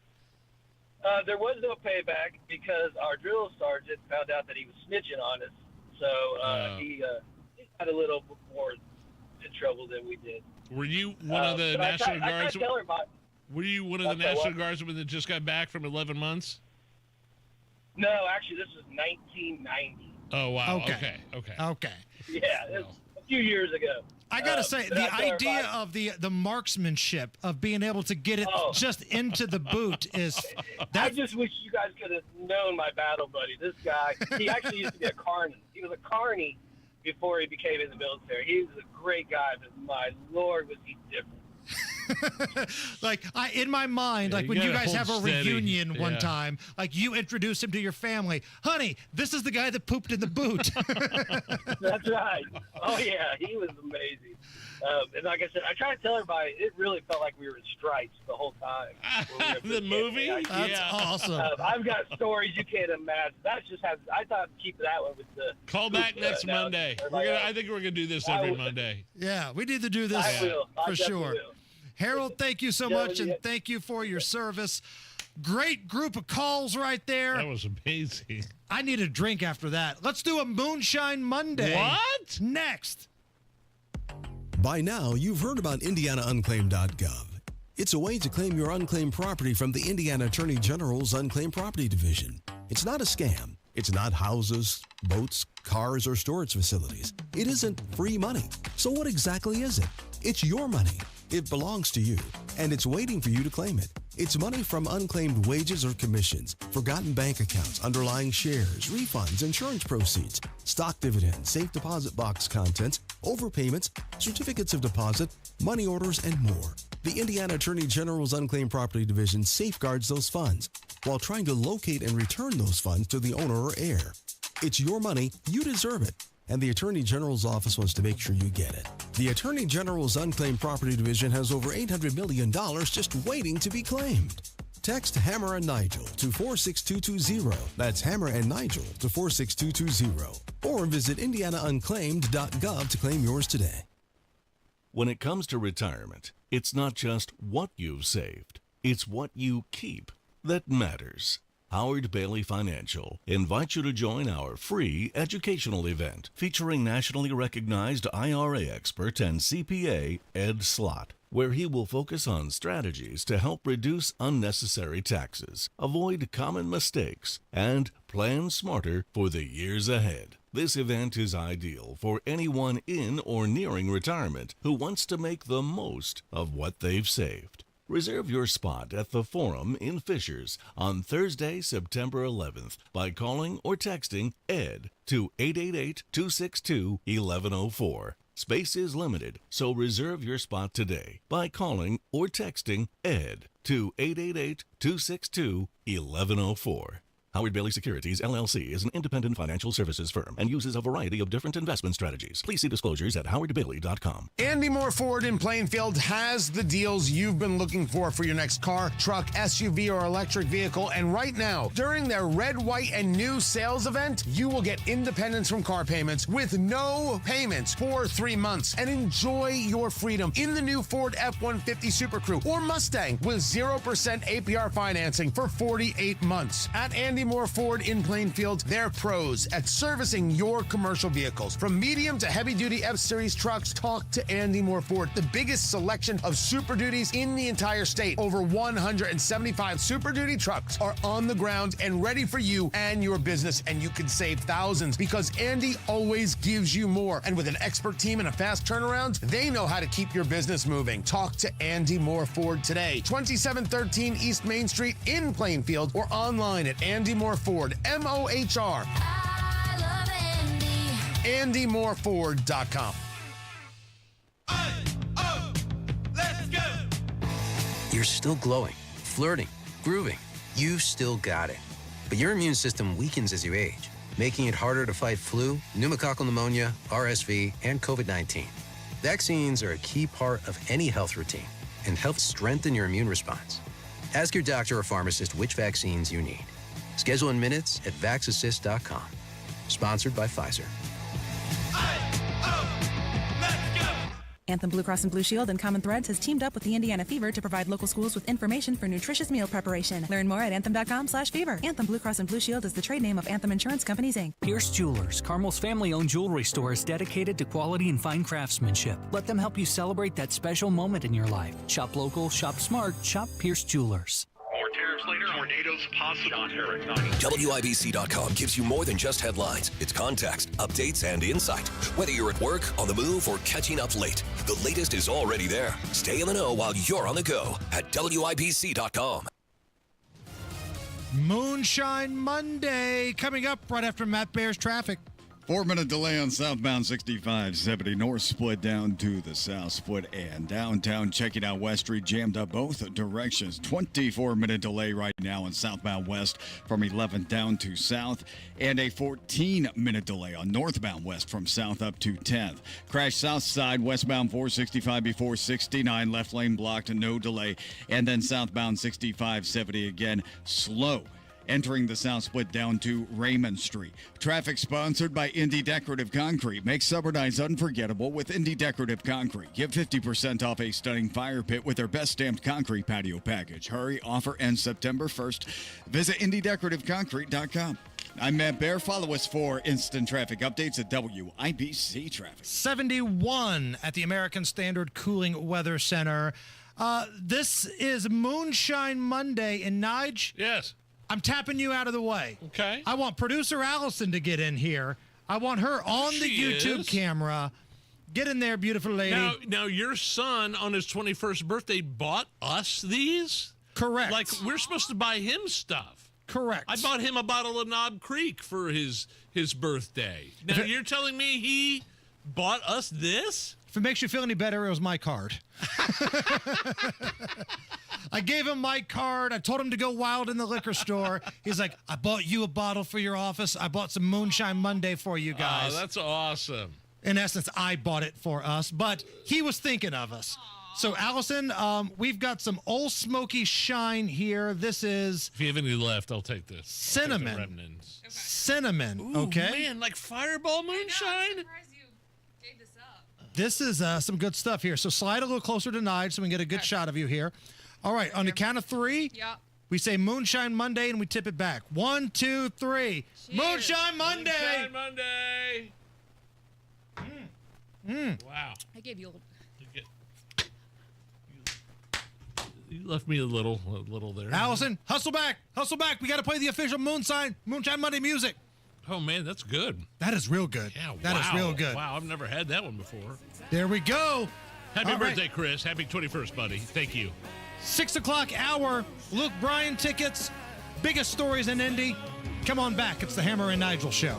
There was no payback because our drill sergeant found out that he was snitching on us. So he got a little more in trouble than we did. Were you one of the National Guards? Were you one of the National Guardsmen that just got back from 11 months? No, actually, this was 1990. Oh, wow. Okay. Yeah, it was a few years ago. I got to say, the idea of the marksmanship of being able to get it just into the boot is... I just wish you guys could have known my battle buddy. This guy, he actually used to be a carny. He was a carny before he became in the military. He was a great guy, but my Lord, was he different. Like in my mind, like when you guys have a reunion one time, like you introduce him to your family. Honey, this is the guy that pooped in the boot. That's right. Oh yeah, he was amazing. And like I said, I try to tell everybody, it really felt like we were in stripes the whole time. The movie? That's awesome. I've got stories you can't imagine. That's just how I thought to keep that one with the. Call back next Monday. I think we're gonna do this every Monday. Yeah, we need to do this I will. I for definitely sure. will. Harold, thank you so much, and thank you for your service. Great group of calls right there. That was amazing. I need a drink after that. Let's do a Moonshine Monday. What? Next. By now, you've heard about IndianaUnclaimed.gov. It's a way to claim your unclaimed property from the Indiana Attorney General's Unclaimed Property Division. It's not a scam. It's not houses, boats, cars, or storage facilities. It isn't free money. So what exactly is it? It's your money. It belongs to you, and it's waiting for you to claim it. It's money from unclaimed wages or commissions, forgotten bank accounts, underlying shares, refunds, insurance proceeds, stock dividends, safe deposit box contents, overpayments, certificates of deposit, money orders, and more. The Indiana Attorney General's Unclaimed Property Division safeguards those funds while trying to locate and return those funds to the owner or heir. It's your money, you deserve it, and the Attorney General's office wants to make sure you get it. The Attorney General's Unclaimed Property Division has over $800 million just waiting to be claimed. Text Hammer and Nigel to 46220. That's Hammer and Nigel to 46220. Or visit IndianaUnclaimed.gov to claim yours today. When it comes to retirement, it's not just what you've saved, it's what you keep that matters. Howard Bailey Financial invites you to join our free educational event featuring nationally recognized IRA expert and CPA Ed Slott, where he will focus on strategies to help reduce unnecessary taxes, avoid common mistakes, and plan smarter for the years ahead. This event is ideal for anyone in or nearing retirement who wants to make the most of what they've saved. Reserve your spot at the Forum in Fishers on Thursday, September 11th by calling or texting ED to 888-262-1104. Space is limited, so reserve your spot today by calling or texting ED to 888-262-1104. Howard Bailey Securities, LLC is an independent financial services firm and uses a variety of different investment strategies. Please see disclosures at howardbailey.com. Andy Moore Ford in Plainfield has the deals you've been looking for your next car, truck, SUV, or electric vehicle. And right now, during their red, white, and new sales event, you will get independence from car payments with no payments for 3 months and enjoy your freedom in the new Ford F-150 Super Crew or Mustang with 0% APR financing for 48 months. At Andy Moore Ford in Plainfield, they're pros at servicing your commercial vehicles. From medium to heavy-duty F-Series trucks, talk to Andy Moore Ford. The biggest selection of Super Duties in the entire state. Over 175 Super Duty trucks are on the ground and ready for you and your business, and you can save thousands because Andy always gives you more. And with an expert team and a fast turnaround, they know how to keep your business moving. Talk to Andy Moore Ford today. 2713 East Main Street in Plainfield or online at Andy Moore Ford, M-O-H-R. I love Andy. AndyMooreFord.com. Let's go! You're still glowing, flirting, grooving. You've still got it. But your immune system weakens as you age, making it harder to fight flu, pneumococcal pneumonia, RSV, and COVID-19. Vaccines are a key part of any health routine and help strengthen your immune response. Ask your doctor or pharmacist which vaccines you need. Schedule in minutes at VaxAssist.com. Sponsored by Pfizer. Anthem Blue Cross and Blue Shield and Common Threads has teamed up with the Indiana Fever to provide local schools with information for nutritious meal preparation. Learn more at anthem.com/fever. Anthem Blue Cross and Blue Shield is the trade name of Anthem Insurance Companies, Inc. Pierce Jewelers, Carmel's family-owned jewelry store, is dedicated to quality and fine craftsmanship. Let them help you celebrate that special moment in your life. Shop local, shop smart, shop Pierce Jewelers. More tariffs later, tornadoes possible. WIBC.com gives you more than just headlines. It's context, updates, and insight. Whether you're at work, on the move, or catching up late, the latest is already there. Stay in the know while you're on the go at WIBC.com. Moonshine Monday coming up right after Matt Bear's traffic. 4-minute delay on southbound 6570 north split down to the south split and downtown. Checking out West Street, jammed up both directions. 24-minute delay right now on southbound west from 11th down to south, and a 14-minute delay on northbound west from south up to 10th. Crash south side westbound 465 before 69, left lane blocked, no delay, and then southbound 6570 again slow. Entering the south split down to Raymond Street. Traffic sponsored by Indy Decorative Concrete. Make summer nights unforgettable with Indy Decorative Concrete. Get 50% off a stunning fire pit with their best stamped concrete patio package. Hurry, offer ends September 1st. Visit IndyDecorativeConcrete.com. I'm Matt Bear. Follow us for instant traffic updates at WIBC Traffic. 71 at the American Standard Cooling Weather Center. This is Moonshine Monday, and Nige? Yes. I'm tapping you out of the way. Okay. I want producer Allison to get in here. I want her on the YouTube camera. Get in there, beautiful lady. Now, your son on his 21st birthday bought us these? Correct. Like, we're supposed to buy him stuff. Correct. I bought him a bottle of Knob Creek for his birthday. Now, you're telling me he bought us this? If it makes you feel any better, it was my card. I gave him my card. I told him to go wild in the liquor store. He's like, I bought you a bottle for your office. I bought some Moonshine Monday for you guys. Oh, that's awesome. In essence, I bought it for us, but he was thinking of us. So, Allison, we've got some Old Smoky Shine here. This is... If you have any left, I'll take this. Cinnamon. I'll take the remnants. Cinnamon, Ooh, okay? Man, like Fireball Moonshine? This is some good stuff here. So slide a little closer to Nige so we can get a good shot of you here. All right, on the count of three, we say Moonshine Monday and we tip it back. 1, 2, 3. Cheers. Moonshine Monday! Moonshine Monday! Wow. I gave you You left me a little there. Allison, hustle back. Hustle back. We got to play the official Moonshine Monday music. Oh, man, that's good. That is real good. Yeah, That is real good. Wow, I've never had that one before. There we go. Happy All birthday, right. Chris. Happy 21st, buddy. Thank you. 6 o'clock hour. Luke Bryan tickets. Biggest stories in Indy. Come on back. It's the Hammer and Nigel show.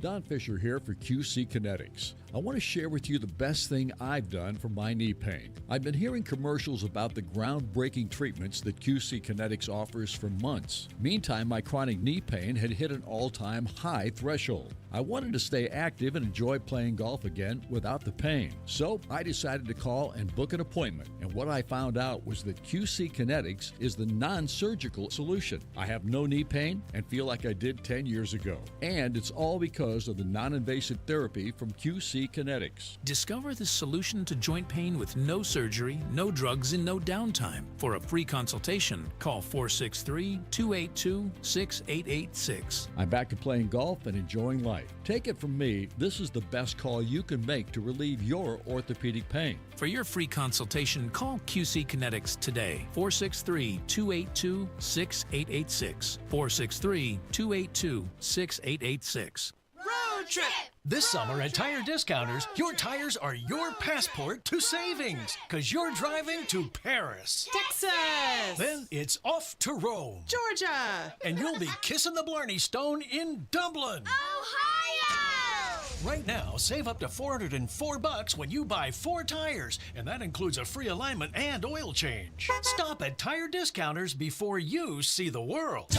Don Fisher here for QC Kinetics. I want to share with you the best thing I've done for my knee pain. I've been hearing commercials about the groundbreaking treatments that QC Kinetics offers for months. Meantime, my chronic knee pain had hit an all-time high threshold. I wanted to stay active and enjoy playing golf again without the pain. So I decided to call and book an appointment. And what I found out was that QC Kinetics is the non-surgical solution. I have no knee pain and feel like I did 10 years ago. And it's all because of the non-invasive therapy from QC Kinetics. Discover the solution to joint pain with no surgery, no drugs, and no downtime. For a free consultation, call 463-282-6886. I'm back to playing golf and enjoying life. Take it from me, this is the best call you can make to relieve your orthopedic pain. For your free consultation, call QC Kinetics today. 463-282-6886. 463-282-6886. Road trip! This summer at Tire Discounters, your tires are your passport to savings, because you're driving to Paris, Texas, then it's off to Rome, Georgia, and you'll be kissing the Blarney Stone in Dublin, Ohio! Right now, save up to $404 when you buy 4 tires, and that includes a free alignment and oil change. Stop at Tire Discounters before you see the world.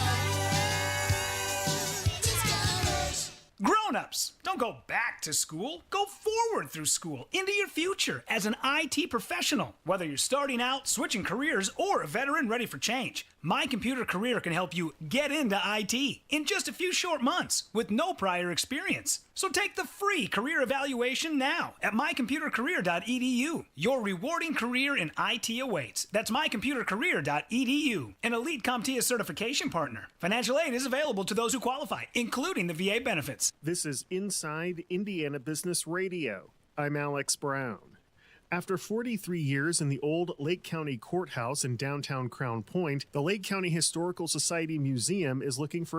Grown-ups, don't go back to school. Go forward through school into your future as an IT professional. Whether you're starting out, switching careers, or a veteran ready for change, My Computer Career can help you get into IT in just a few short months with no prior experience. So take the free career evaluation now at mycomputercareer.edu. Your rewarding career in IT awaits. That's mycomputercareer.edu. An elite CompTIA certification partner. Financial aid is available to those who qualify, including the VA benefits. This is Inside Indiana Business Radio. I'm Alex Brown. After 43 years in the old Lake County Courthouse in downtown Crown Point, the Lake County Historical Society Museum is looking for